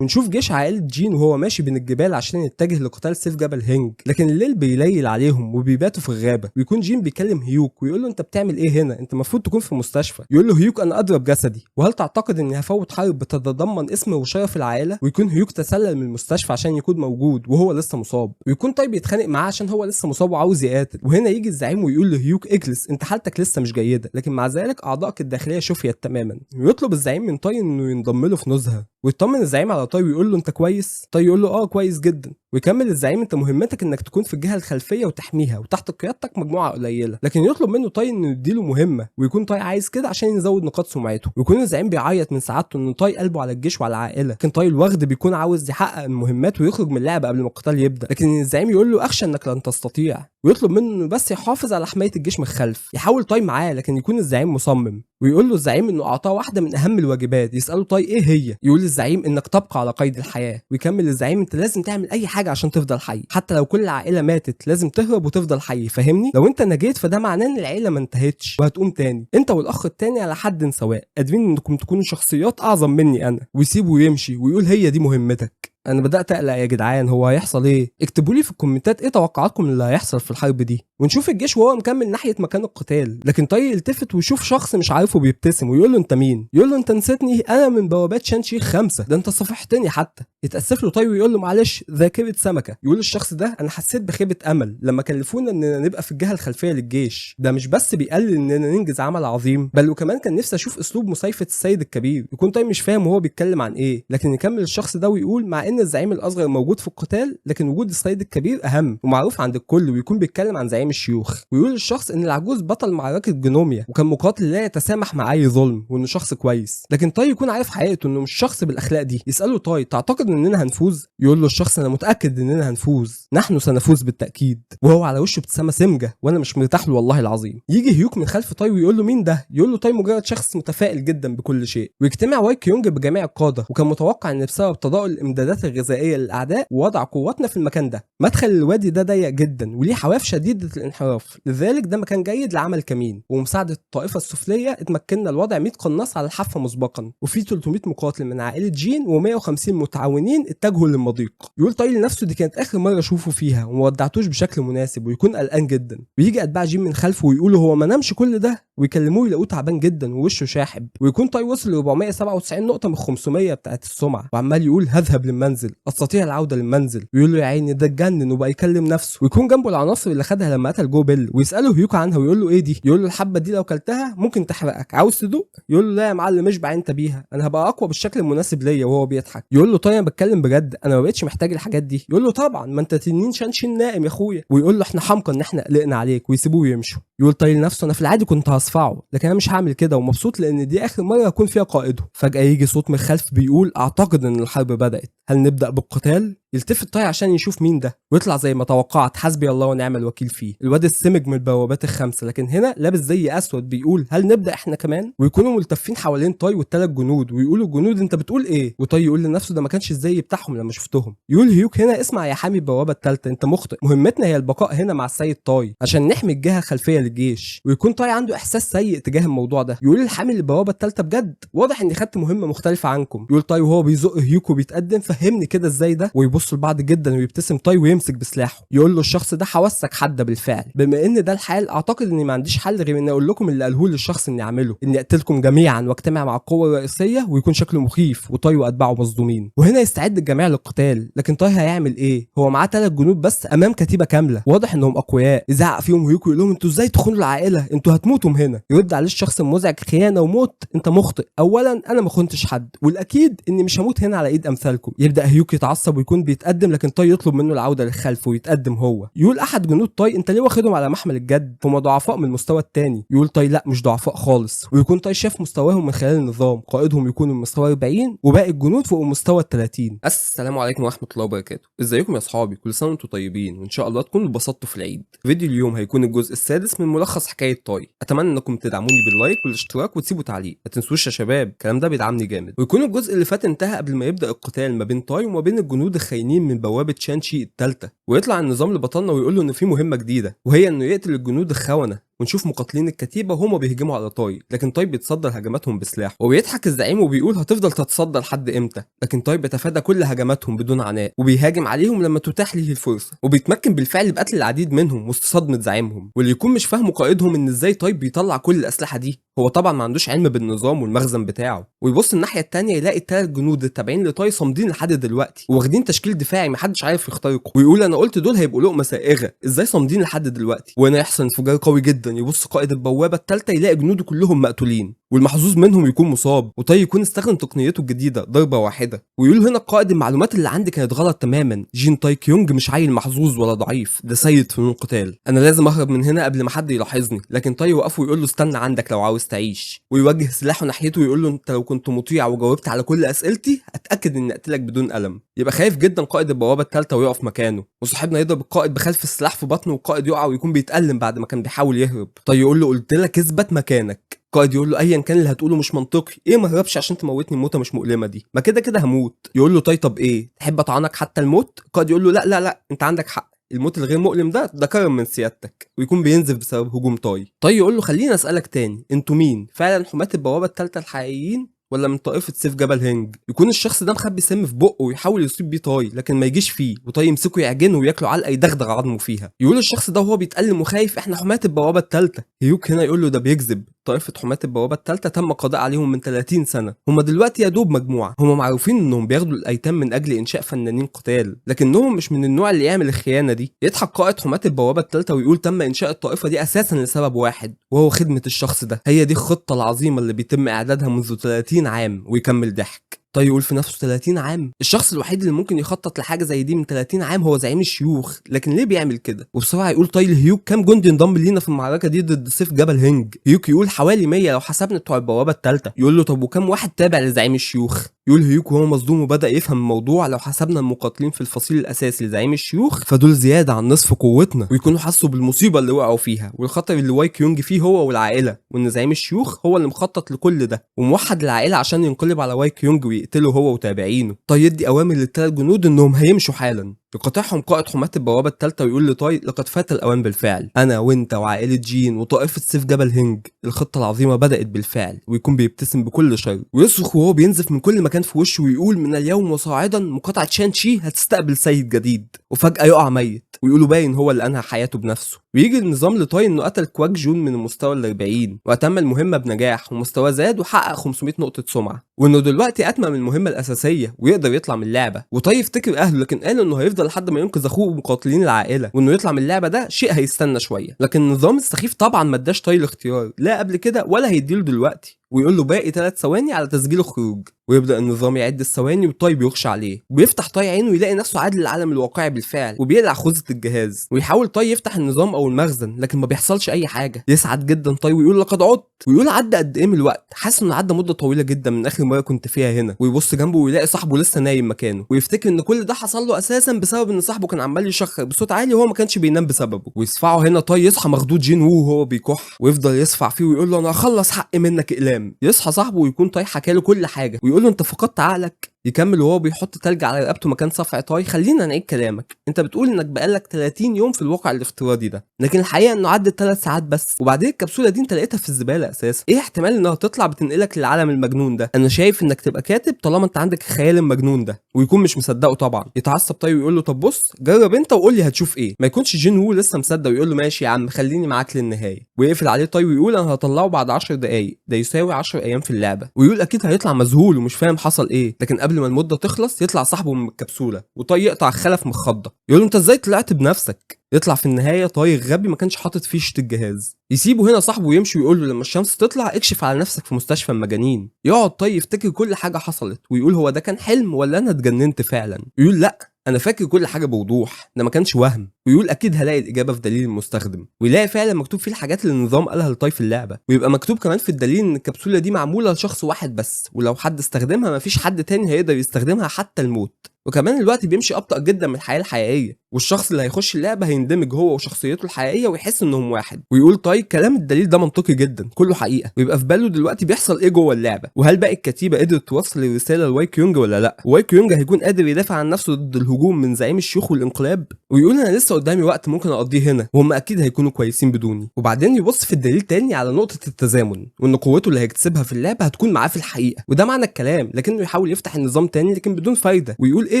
ونشوف جيش عائلة جين وهو ماشي بين الجبال عشان يتجه لقتال سيف جبل هنج، لكن الليل بيليل عليهم وبيباتوا في الغابة. ويكون جين بيكلم هيوك ويقول له انت بتعمل ايه هنا؟ انت المفروض تكون في المستشفى. يقول له هيوك انا اضرب جسدي، وهل تعتقد اني هفوت حرب بتتضمن اسم وشرف العائلة؟ ويكون هيوك تسلل من المستشفى عشان يكون موجود وهو لسه مصاب، ويكون طيب يتخانق معاه عشان هو لسه مصاب وعاوز يقاتل. وهنا يجي الزعيم ويقول لهيوك اجلس انت حالتك لسه مش جيدة، لكن مع ذلك اعضائك الداخلية شفيت تماما. ويطلب الزعيم من طاي انه ينضم له في نزهة، ويطمن الزعيم على طاي ويقول له انت كويس؟ طاي يقول له كويس جدا. ويكمل الزعيم انت مهمتك انك تكون في الجهه الخلفيه وتحميها، وتحت قيادتك مجموعه قليله، لكن يطلب منه طاي انه يديله مهمه، ويكون طاي عايز كده عشان يزود نقاط سمعته. ويكون الزعيم بيعيط من سعادته ان طاي قلبه على الجيش وعلى العائله، لكن طاي الوغد بيكون عاوز يحقق المهمات ويخرج من اللعبه قبل ما القتال يبدا، لكن الزعيم يقول له اخشى انك لن تستطيع، ويطلب منه انه بس يحافظ على حمايه الجيش من الخلف. يحاول طاي معاه لكن يكون الزعيم مصمم، ويقول له الزعيم انه اعطاه واحده من اهم الواجبات. يساله طاي ايه هي؟ يقول الزعيم انك تبقى على قيد الحياه. ويكمل الزعيم انت لازم تعمل اي حاجه عشان تفضل حي، حتى لو كل العائله ماتت لازم تهرب وتفضل حي، فاهمني؟ لو انت نجيت فده معناه ان العيله ما انتهتش وهتقوم تاني، انت والاخ التاني على حد سواء، قادرين انكم تكونوا شخصيات اعظم مني انا. ويسيبه ويمشي ويقول هي دي مهمتك. انا بدات اقلق يا جدعان، هو هيحصل ايه؟ اكتبوا لي في الكومنتات ايه توقعاتكم اللي هيحصل في الحرب دي. ونشوف الجيش وهو مكمل ناحيه مكان القتال، لكن طاي يلتفت ويشوف شخص مش عارفه بيبتسم ويقول له انت مين؟ يقول له انت نسيتني، انا من بوابات شانشي 5، ده انت صفحتني حتى. يتاسف له طاي ويقول له معلش ذاكره سمكه. يقول الشخص ده انا حسيت بخيبه امل لما كلفونا اننا نبقى في الجهه الخلفيه للجيش، ده مش بس بيقلل اننا ننجز عمل عظيم، بل وكمان كان نفسي اشوف اسلوب مسايفه السيد الكبير. يكون طاي مش فاهم وهو بيتكلم عن ايه، لكن يكمل الشخص ده ويقول مع ان الزعيم الاصغر موجود في القتال لكن وجود السيد الكبير اهم ومعروف عند الكل. ويكون بيتكلم عن زعيم الشيوخ، ويقول الشخص ان العجوز بطل معركه جنوميا وكان مقاتل لا يتسامح مع اي ظلم وانه شخص كويس، لكن طاي يكون عارف حقيقته انه مش شخص بالاخلاق دي. يساله طاي تعتقد اننا هنفوز؟ يقول له الشخص انا متاكد اننا هنفوز، نحن سنفوز بالتاكيد، وهو على وشه ابتسامه سمجه وانا مش مرتاح له والله العظيم. يجي هيوك من خلف تاي ويقول له مين ده؟ يقول له تاي مجرد شخص متفائل جدا بكل شيء. ويجتمع واي كيونج بجميع القاده، وكان متوقع ان بسبب تضاؤل الامدادات الغذائيه للاعداء ووضع قواتنا في المكان ده، مدخل الوادي ده ضيق جدا وليه حواف شديده الانحراف، لذلك ده مكان جيد لعمل كمين ومساعده الطائفه السفليه. اتمكنا الوضع 100 قناص على الحافه مسبقا، وفي 300 مقاتل من عائله جين و150 متعاونين اتجهوا للمضيق. يقول تاي لنفسه دي كانت اخر مره اشوفه فيها وما ودعتوش بشكل مناسب، ويكون قلقان جدا. ويجي اتباع جين من خلفه ويقولوا هو ما نامش كل ده، ويكلموه يلاقوه تعبان جدا ووشه شاحب. ويكون تاي وصل ل 497 نقطه من 500 بتاعت السمعه، وعمال يقول هذهب للمنزل، استطيع العوده للمنزل. ويقول له يا عيني ده اتجنن وبقى يكلم نفسه. ويكون جنبه العناصر اللي خدها لما قتل جو بيل، ويساله هيوك عنها ويقول له ايه دي؟ يقول له الحبه دي لو كلتها ممكن تحرقك، عاوز تدوق؟ يقول له لا يا معلم اشبع انت بيها، انا هبقى اقوى بالشكل المناسب ليا. وهو بيضحك يقول له طيب انا بتكلم بجد، انا ما بقتش محتاج الحاجات دي. يقول له طبعا، ما انت تنين شانشين نائم يا اخويا. ويقول له احنا حمقى ان احنا قلقنا عليك، ويسيبوه يمشوا. يقول طيب لنفسه انا في العادي كنت هصفعه، لكن انا مش هعمل كده، ومبسوط لان دي اخر مره اكون فيها قائده. فجاه يجي صوت من الخلف بيقول اعتقد ان الحرب بدات، هل نبدا بالقتال؟ يلتفت طاي عشان يشوف مين ده، ويطلع زي ما توقعت حسبي الله ونعم الوكيل فيه، الواد السمج من البوابات الخمسه، لكن هنا لابس زي اسود بيقول هل نبدا احنا كمان؟ ويكونوا ملتفين حوالين طاي والثلاث جنود، ويقولوا الجنود انت بتقول ايه؟ وطاي يقول لنفسه ده ما كانش الزي بتاعهم لما شفتهم. يقول هيوك هنا اسمع يا حامي البوابه الثالثه، انت مخطئ، مهمتنا هي البقاء هنا مع السيد طاي عشان نحمي الجهه الخلفيه للجيش. ويكون طاي عنده احساس سيء تجاه الموضوع ده، يقول الحامي للبوابه الثالثه بجد واضح اني خدت مهمه مختلفه عنكم. يقول طاي وهو بيزق هيوك وبيتقدم فهمني كده ازاي ده، ويبصوا لبعض جدا ويبتسم طاي ويمسك بسلاحه. يقول له الشخص ده حواسك حاده بالفعل، بما ان ده الحال اعتقد اني ما عنديش حل غير اني اقول لكم اللي قاله لي الشخص اني اعمله، اني اقتلكم جميعا واجتمع مع القوه الرئيسيه ويكون شكله مخيف وطاي واتباعه مصدومين. وهنا يستعد الجميع للقتال، لكن طاي هيعمل ايه؟ هو معاه 3 جنود بس امام كتيبه كامله، واضح انهم اقوياء. يزعق فيهم هيوكو يقول لهم انتوا ازاي تخونوا العائله؟ انتوا هتموتوا هنا. يرد عليه الشخص المزعج خيانه وموت، انت مخطئ، اولا انا ما خنتش حد، والاكيد اني مش هموت هنا على ايد امثالكم. يبدا هيوكو يتعصب ويكون بيتقدم، لكن طاي يطلب منه العوده للخلف ويتقدم هو. يقول احد جنود طاي انت ليه واخدهم على محمل الجد؟ هم ضعفاء من المستوى الثاني. يقول طاي لا مش ضعفاء خالص. ويكون طاي شاف مستواهم من خلال النظام، قائدهم يكون من مستوى 40 وباقي الجنود فوق المستوى 30. السلام عليكم ورحمه الله وبركاته، ازيكم يا اصحابي؟ كل سنه وانتم طيبين، وان شاء الله تكونوا اتبسطتوا في العيد. فيديو اليوم هيكون الجزء السادس من ملخص حكايه طاي. اتمنى انكم تدعموني باللايك والاشتراك وتسيبوا تعليق، ما تنسوش يا شباب الكلام ده بيدعمني جامد. ويكون الجزء اللي فات انتهى قبل ما يبدا القتال ما بين طاي وما بين الجنود الخاينين من بوابه شانشي الثالثه، ويطلع النظام لبطلنا ويقول له ان في مهمه جديده، وهي انه يقتل الجنود الخونه. ونشوف مقاتلين الكتيبه وهما بيهجموا على طاي، لكن طاي بيتصدى هجماتهم بسلاح، وبيضحك الزعيم وبيقول هتفضل تتصدى لحد امتى؟ لكن طاي بيتفادى كل هجماتهم بدون عناء، وبيهاجم عليهم لما تتاح ليه الفرصه، وبيتمكن بالفعل بقتل العديد منهم وسط صدمه زعيمهم. واللي يكون مش فاهمه قائدهم ان ازاي طاي بيطلع كل الاسلحه دي، هو طبعا ما عندوش علم بالنظام والمخزن بتاعه. ويبص الناحيه الثانيه يلاقي الثلاث جنود التابعين لطاي صامدين لحد دلوقتي وواخدين تشكيل دفاعي محدش عارف يخترقه، ويقول انا قلت دول هيبقوا لقمه سائغه، ازاي صامدين لحد دلوقتي؟ وهنا يحصل انفجار قوي جدا، يبص قائد البوابه الثالثه يلاقي جنوده كلهم مقتولين، والمحظوظ منهم يكون مصاب، وطاي يكون استخدم تقنيته الجديده ضربه واحده. ويقول هنا القائد المعلومات اللي عندي كانت غلط تماما، جين تاي كيونج مش عيل محظوظ ولا ضعيف، ده سيد فنون القتال، انا لازم اهرب من هنا قبل ما حد يلاحظني. لكن طاي وقفه ويقول له استنى عندك لو عاوز تعيش، ويوجه سلاحه ناحيته ويقول له انت لو كنت مطيع وجاوبت على كل اسئلتي اتاكد اني اقتلك بدون الم. يبقى خايف جدا قائد البوابه الثالثه ويقف مكانه، وصاحبنا يضرب القائد بخلف السلاح في بطنه، والقائد يقع ويكون بيتألم بعد ما كان بيحاول يهرب. طاي يقول له قلت لك اثبت مكانك. قائد يقول له ايا كان اللي هتقوله مش منطقي، ايه ما هربش عشان تموتني الموته مش مؤلمه دي، ما كده كده هموت. يقول له طيب ايه تحب اطعنك حتى الموت؟ قائد يقول له لا لا لا انت عندك حق، الموت الغير مؤلم ده كرم من سيادتك، ويكون بينزف بسبب هجوم طاي. طاي يقول له خليني اسالك تاني، انتوا مين؟ فعلا حماة البوابه الثالثه الحقيقيين ولا من طائفه سيف جبل هنج؟ يكون الشخص ده مخبي سم في بقه ويحاول يصيب بيه طاي لكن ما يجيش فيه، وطاي يمسكه يعجنه وياكله علقه يدغدغ عظمه فيها. يقول الشخص ده وهو بيتألم وخايف احنا حماة البوابه الثالثه. هيوك هنا يقول له ده بيكذب، طائفه حماة البوابه الثالثه تم القضاء عليهم من 30 سنه، هم دلوقتي يا دوب مجموعه، هم معروفين انهم بياخدوا الايتام من اجل انشاء فنانين قتال، لكنهم مش من النوع اللي يعمل الخيانه دي. يضحك قائد حماة البوابه الثالثه ويقول تم انشاء الطائفه دي اساسا لسبب واحد، وهو خدمه الشخص ده، هي دي الخطه العظيمه اللي بيتم اعدادها منذ 30 عام. ويكمل ضحك. طيب يقول في نفسه 30 عام؟ الشخص الوحيد اللي ممكن يخطط لحاجه زي دي من 30 عام هو زعيم الشيوخ، لكن ليه بيعمل كده؟ وبسرعه يقول طاي لهيوك كام جندي انضم لينا في المعركه دي ضد سيف جبل هنج؟ هيوك يقول حوالي 100 لو حسبنا بتوع البوابه الثالثه. يقول له طب وكام واحد تابع لزعيم الشيوخ؟ يقول هيوكو هو مصدوم وبدا يفهم الموضوع. لو حسبنا المقاتلين في الفصيل الاساسي لزعيم الشيوخ فدول زياده عن نصف قوتنا، ويكونوا حسوا بالمصيبه اللي وقعوا فيها والخطر اللي واي كيونج فيه هو والعائله، وان زعيم الشيوخ هو اللي مخطط لكل ده وموحد العائله عشان ينقلب على واي كيونج ويقتله هو وتابعينه. طاي يدي اوامر للثلاث جنود انهم هيمشوا حالا. يقاطعهم قائد حماة البوابة الثالثة ويقول لطاي لقد فات الأوان بالفعل، أنا وأنت وعائلة جين وطائفة سيف جبل هنج الخطة العظيمة بدأت بالفعل. ويكون بيبتسم بكل شر ويصرخ وهو بينزف من كل مكان في وشه ويقول من اليوم وصاعدا مقاطعة شان شي هتستقبل سيد جديد. وفجأة يقع ميت ويقولوا باين هو اللي أنهى حياته بنفسه. ويجي النظام لطاي إنه قتل كواك جون من المستوى ال40 وأتم المهمة بنجاح ومستواه زاد وحقق 500 نقطة سمعة، وإنه دلوقتي أتمم المهمة الأساسية ويقدر يطلع من اللعبة. وطاي يفتكر أهله لكن قال إنه هيفضل لحد ما ينقذ اخوه ومقاتلين العائله، وانه يطلع من اللعبه ده شيء هيستنى شويه. لكن النظام السخيف طبعا ما اداش طاي الاختيار لا قبل كده ولا هيديله دلوقتي، ويقول له باقي 3 ثواني على تسجيل الخروج. ويبدا النظام يعد الثواني وطاي بيخشى عليه وبيفتح طاي عينه يلاقي نفسه عاد للعالم الواقعي بالفعل وبيقلع خوذه الجهاز. ويحاول طاي يفتح النظام او المخزن لكن ما بيحصلش اي حاجه. يسعد جدا طاي ويقول لقد عدت، ويقول عدى قد ايه من الوقت، حاسس انه عدى مده طويله جدا من اخر مره كنت فيها هنا. ويبص جنبه ويلاقي صاحبه لسه نايم مكانه ويفتكر ان كل ده حصل له اساسا بسبب ان صاحبه كان عمال يشخر بصوت عالي وهو ما كانش بينام بسببه. ويصفعه هنا طاي يصحى مخدود جين وو وهو بيكح ويفضل يصفع فيه ويقول له انا هخلص حق منك اقلام. يصحى صاحبه ويكون طاي حكى له كل حاجه ويقول له انت فقدت عقلك. يكمل وهو بيحط تلج على رقبته مكان صفع طاي. خلينا نعيد كلامك، انت بتقول انك بقالك 30 يوم في الواقع الافتراضي ده، لكن الحقيقه انه عدت 3 ساعات بس، وبعدين الكبسوله دي انت لقيتها في الزباله اساسا. ايه احتمال انها تطلع بتنقلك للعالم المجنون ده؟ انا شايف انك تبقى كاتب طالما انت عندك الخيال المجنون ده. ويكون مش مصدقه طبعا. يتعصب طاي ويقول له طب بص جرب انت وقول لي هتشوف ايه. ما يكونش جين وو لسه مصدق ويقول له ماشي يا عم خليني معاك للنهايه. ويقفل عليه طاي ويقول انا هطلعه بعد 10 دقايق، ده يساوي 10 ايام في اللعبه. ويقول اكيد هيطلع مذهول ومش فاهم حصل ايه. لكن قبل ما المده تخلص يطلع صاحبه من الكبسوله وطاي يقطع الخلف من الخضه. يقول له انت ازاي طلعت بنفسك؟ يطلع في النهايه طاي غبي ما كانش حاطط فيشه الجهاز. يسيبه هنا صاحبه ويمشي ويقول له لما الشمس تطلع اكشف على نفسك في مستشفى المجانين. يقعد طاي يفتكر كل حاجه حصلت ويقول هو ده كان حلم ولا انا اتجننت فعلا؟ يقول لا انا فاكر كل حاجه بوضوح، ده ما كانش وهم. ويقول اكيد هلاقي الاجابه في دليل المستخدم. ويلاقي فعلا مكتوب فيه الحاجات اللي النظام قالها لطاي في اللعبه. ويبقى مكتوب كمان في الدليل ان الكبسوله دي معموله لشخص واحد بس، ولو حد استخدمها مفيش حد تاني هيقدر يستخدمها حتى الموت. وكمان الوقت بيمشي ابطأ جدا من الحياه الحقيقيه، والشخص اللي هيخش اللعبه هيندمج هو وشخصيته الحقيقيه ويحس انهم واحد. ويقول طيب كلام الدليل ده منطقي جدا كله حقيقه. ويبقى في باله دلوقتي بيحصل ايه جوه اللعبه، وهل باقي الكتيبه قدرت توصل الرساله لواي كيونج ولا لا. واي كيونج هيكون قادر يدافع عن نفسه ضد الهجوم من زعيم الشيوخ والانقلاب. ويقول انا لسه قدامي وقت ممكن اقضيه هنا وهم اكيد هيكونوا كويسين بدوني. وبعدين يبص في الدليل تاني على نقطه التزامن، وان قوته اللي هيكتسبها في اللعبه هتكون معاه في الحقيقه، وده معنى الكلام. لكنه يحاول يفتح النظام تاني لكن بدون فايده. ويقول ايه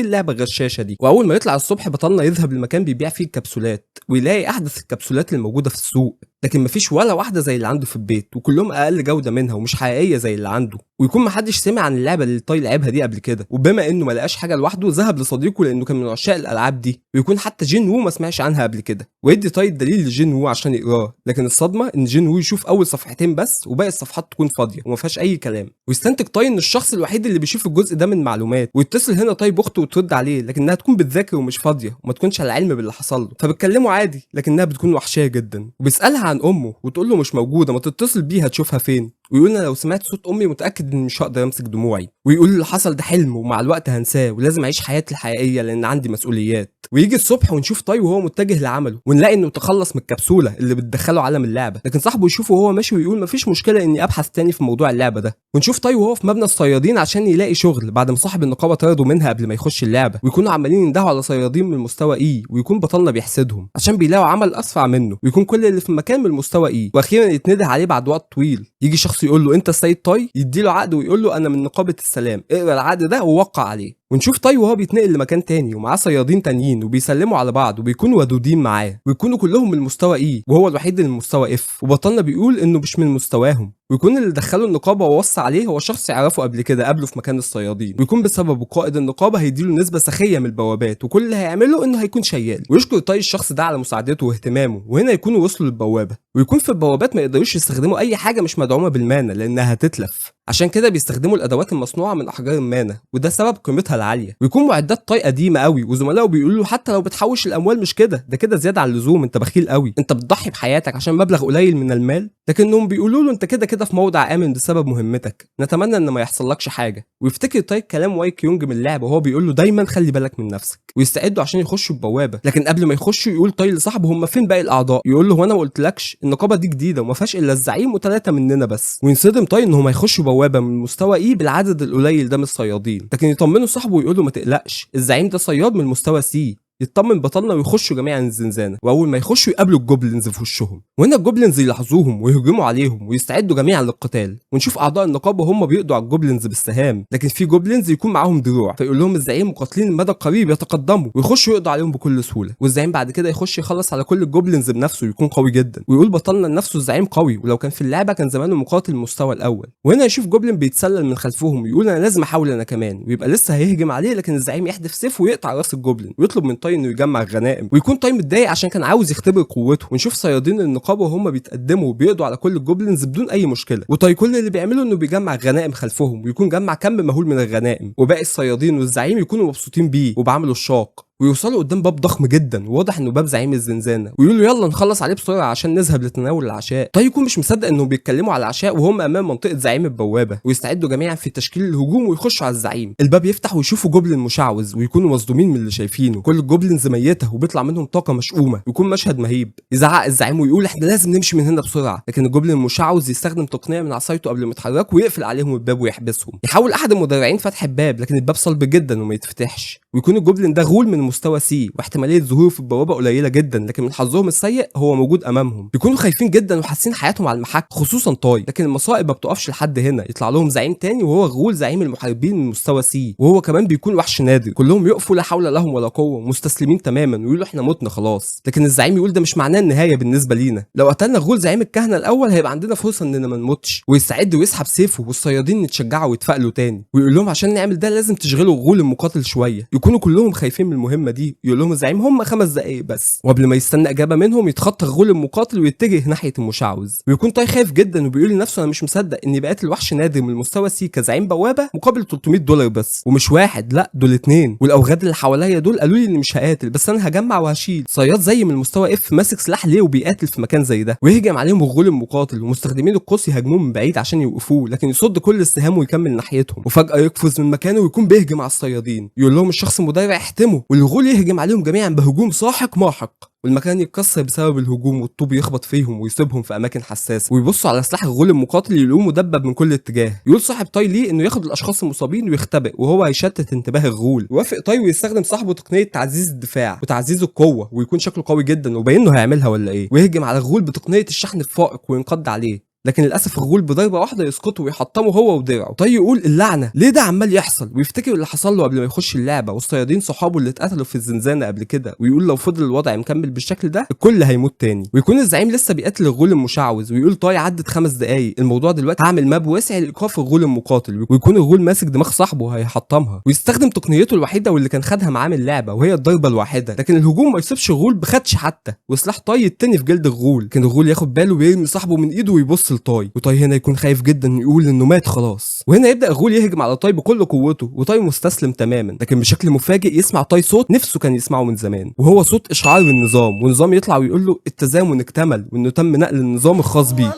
اللعبه الغشاشه دي. واول ما يطلع الصبح بطلنا يذهب لمكان بيبيع فيه الكبسولات ويلاقي احدث الكبسولات الموجوده في السوق، لكن مفيش ولا واحده زي اللي عنده في البيت، وكلهم اقل جوده منها ومش حقيقيه زي اللي عنده. ويكون محدش سمع عن اللعبه اللي طاي لعبها دي قبل كده. وبما انه ما لقاش حاجه لوحده ذهب لصديقه لانه كان من عشاق الالعاب دي. ويكون حتى جين وو ما سمعش عنها قبل كده. ويدي طاي الدليل لجين وو عشان يقراه، لكن الصدمه ان جين وو يشوف اول صفحتين بس وباقي الصفحات تكون فاضيه وما فيهاش اي كلام. ويستنتج طاي ان الشخص الوحيد اللي بيشوف الجزء ده من معلومات. ويتصل هنا طاي باخته وترد عليه لكنها تكون بتذاكر ومش فاضيه وما تكونش على علم باللي حصل له. فبتكلمه عادي لكنها بتكون وحشيه جدا. وبيسالها عن امه وتقول له مش موجوده، ما تتصل بيها تشوفها فين. ويقول انا لو سمعت صوت امي متاكد اني مش هقدر امسك دموعي. ويقول اللي حصل ده حلم ومع الوقت هنساه ولازم اعيش حياتي الحقيقيه لان عندي مسؤوليات. ويجي الصبح ونشوف طاي وهو متجه لعمله ونلاقي انه تخلص من الكبسوله اللي بتدخله عالم اللعبه. لكن صاحبه يشوفه وهو ماشي ويقول مفيش مشكله اني ابحث تاني في موضوع اللعبه ده. ونشوف طاي وهو في مبنى الصيادين عشان يلاقي شغل بعد ما صاحب النقابه طرده منها قبل ما يخش اللعبه. ويكونوا عمالين يندهوا على صيادين من المستوى اي، ويكون بطلنا بيحسدهم عشان بيلاقوا عمل اسرع منه، ويكون كل اللي في المكان من المستوى اي. واخيرا يتنده عليه بعد وقت طويل. يجي شخص يقول له انت السيد طاي، يديله عقد ويقول له انا من نقابه السلام، اقرا العقد ده ووقع عليه. ونشوف طاي وهو بيتنقل لمكان تاني ومعاه صيادين تانيين وبيسلموا على بعض وبيكونوا ودودين معاه، ويكونوا كلهم من المستوى اي وهو الوحيد اللي من المستوى اف. وبطلنا بيقول انه مش من مستواهم. ويكون اللي دخله النقابه ووصى عليه هو شخص يعرفه قبل كده قابله في مكان الصيادين، ويكون بسببه قائد النقابه هيديله نسبه سخيه من البوابات، وكل اللي هيعمله انه هيكون شيال. ويشكر طاي الشخص ده على مساعدته واهتمامه. وهنا يكونوا وصلوا للبوابه، ويكون في البوابات ما يقدروش يستخدموا اي حاجه مش مدعومه بالمانا لانها هتتلف عشان كده بيستخدموا الادوات المصنوعه من احجار المانا، وده سبب قيمتها العاليه. ويكون معدات طاي قديمه قوي، وزملائه بيقولوا له حتى لو بتحوش الاموال مش كده، ده كده زياده عن اللزوم، انت بخيل قوي، انت بتضحي بحياتك عشان مبلغ قليل من المال. لكنهم بيقولوا له انت كده كده في موضع امن بسبب مهمتك، نتمنى ان ما يحصلكش حاجه. ويفتكر طاي كلام وايك يونج من اللعبه وهو بيقول له دايما خلي بالك من نفسك. ويستعدوا عشان يخشوا البوابه، لكن قبل ما يخشوا يقول طاي لصاحبه هم فين باقي الاعضاء، يقول له هو انا ما قلتلكش النقابه دي جديده وما فيهاش الا الزعيم وثلاثه مننا بس. وينصدم طاي ان هم هيخشوا بوابه من مستوى اي بالعدد القليل ده من الصيادين، لكن يطمنوا صاحبه ويقول له ما تقلقش الزعيم ده صياد من المستوى سي. يطمن بطلنا ويخشوا جميعا الزنزانه، واول ما يخشوا يقابلوا الجوبلينز في وشهم، وهنا الجوبلينز يلاحظوهم ويهجموا عليهم ويستعدوا جميعا للقتال. ونشوف اعضاء النقابه هم بيقضوا على الجوبلينز بالسهام، لكن في جوبلينز يكون معاهم دروع، فيقول لهم الزعيم مقاتلين المدى القريب يتقدموا، ويخشوا يقضوا عليهم بكل سهوله. والزعيم بعد كده يخش يخلص على كل الجوبلينز بنفسه ويكون قوي جدا. ويقول بطلنا لنفسه الزعيم قوي، ولو كان في اللعبه كان زمانه مقاتل المستوى الاول. وهنا يشوف جوبلين بيتسلل من خلفهم ويقول انا لازم احاول انا كمان، ويبقى لسه هيهجم عليه، لكن الزعيم يحدف سيفه ويقطع راس الجوبلين ويطلب من طاي انه يجمع الغنائم. ويكون طاي متضايق عشان كان عاوز يختبر قوته. ونشوف صيادين النقابه وهم بيتقدموا وبيقضوا على كل الجوبلينز بدون اي مشكله، وطاي كل اللي بيعمله انه بيجمع غنائم خلفهم، ويكون جمع كم مهول من الغنائم، وباقي الصيادين والزعيم يكونوا مبسوطين بيه وبعمله الشاق. ويوصلوا قدام باب ضخم جدا وواضح انه باب زعيم الزنزانه، ويقولوا يلا نخلص عليه بسرعه عشان نذهب لتناول العشاء. طيب يكون مش مصدق انهم بيتكلموا على العشاء وهم امام منطقه زعيم البوابه، ويستعدوا جميعا في تشكيل الهجوم ويخشوا على الزعيم. الباب يفتح ويشوفوا جوبلين مشعوذ ويكونوا مصدومين من اللي شايفينه، كل الجوبلينز ميته وبيطلع منهم طاقه مشؤومه، ويكون مشهد مهيب. يزعق الزعيم ويقول احنا لازم نمشي من هنا بسرعه، لكن الجوبلين المشعوذ يستخدم تقنيه من عصايته قبل ما يتحركوا ويقفل عليهم الباب ويحبسهم. يحاول احد المدرعين فتح الباب، لكن الباب صلب جدا وما يتفتحش. ويكون الجوبلين ده غول من مستوى سي، واحتماليه ظهوره في البوابه قليله جدا، لكن من حظهم السيء هو موجود امامهم. بيكونوا خايفين جدا وحاسين حياتهم على المحك، خصوصا طاي. لكن المصائب ما بتقفش لحد هنا، يطلع لهم زعيم تاني وهو غول زعيم المحاربين من مستوى سي، وهو كمان بيكون وحش نادر. كلهم يقفوا لا حول لهم ولا قوه، مستسلمين تماما ويقولوا احنا متنا خلاص. لكن الزعيم يقول ده مش معناه النهايه بالنسبه لينا، لو قتلنا غول زعيم الكهنه الاول هيبقى عندنا فرصه اننا ما نموتش. ويستعد ويسحب سيفه، والصيادين يتشجعوا ويتفائلوا تاني، ويقول لهم عشان نعمل ده لازم تشغلوا غول المقاتل شويه. يكونوا كلهم خايفين من المهمه دي. يقول لهم الزعيم هم 5 دقايق بس، وقبل ما يستنى اجابه منهم يتخطى غول المقاتل ويتجه ناحيه المشعوذ. ويكون طاي خايف جدا وبيقول لنفسه انا مش مصدق اني بقيت الوحش نادر من المستوى سي كزعيم بوابه مقابل $300 بس، ومش واحد لا دول 2. والاوغاد اللي حواليا دول قالوا لي اني مش هقاتل، بس انا هجمع وهشيل. صياد زي من المستوى اف ماسك سلاح ليه وبيقاتل في مكان زي ده، ويهجم عليهم الغول المقاتل، ومستخدمين القوس يهاجموه من بعيد عشان يوقفوه، لكن يصد كل السهام ويكمل ناحيتهم. وفجاه يقفز من مكانه ويكون بيهجم على الصيادين، يقول لهم الشخص المدرع احتموا، والغول يهجم عليهم جميعا بهجوم ساحق ماحق، والمكان يتكسر بسبب الهجوم، والطوب يخبط فيهم ويسيبهم في اماكن حساسه. ويبصوا على سلاح الغول المقاتل يلاقوه مدبب من كل اتجاه. يقول صاحب طاي ليه انه ياخد الاشخاص المصابين ويختبئ وهو هيشتت انتباه الغول. يوافق طاي ويستخدم صاحبه تقنيه تعزيز الدفاع وتعزيز القوه، ويكون شكله قوي جدا وباين انه هيعملها ولا ايه، ويهجم على الغول بتقنيه الشحن الفائق وينقض عليه. لكن للاسف الغول بضربه واحده يسقطه ويحطمه هو ودرعه. طي يقول اللعنه ليه ده عمال يحصل، ويفتكر اللي حصل له قبل ما يخش اللعبه والصيادين صحابه اللي اتقتلوا في الزنزانه قبل كده، ويقول لو فضل الوضع مكمل بالشكل ده الكل هيموت تاني. ويكون الزعيم لسه بيقتل الغول المشعوذ، ويقول طاي عدت 5 دقايق، الموضوع دلوقتي هعمل ماب واسع لايقاف الغول المقاتل. ويكون الغول ماسك دماغ صاحبه وهيحطمها، ويستخدم تقنيته الوحيده واللي كان خدها معاه من اللعبه وهي الضربه الواحده، لكن الهجوم ما يصيبش الغول بخدش حتى، وسلاح طاي يتني في جلد الغول. كان الغول ياخد باله ويرمي صاحبه من ايده ويبص لطاي، وطاي هنا يكون خايف جدا يقول انه مات خلاص. وهنا يبدا الغول يهجم على طاي بكل قوته، وطاي مستسلم تماما، لكن بشكل مفاجئ يسمع طاي صوت نفسه كان يسمعه من زمان، وهو صوت اشعار النظام. والنظام يطلع ويقول له التزامن اكتمل، وانه تم نقل النظام الخاص بيه.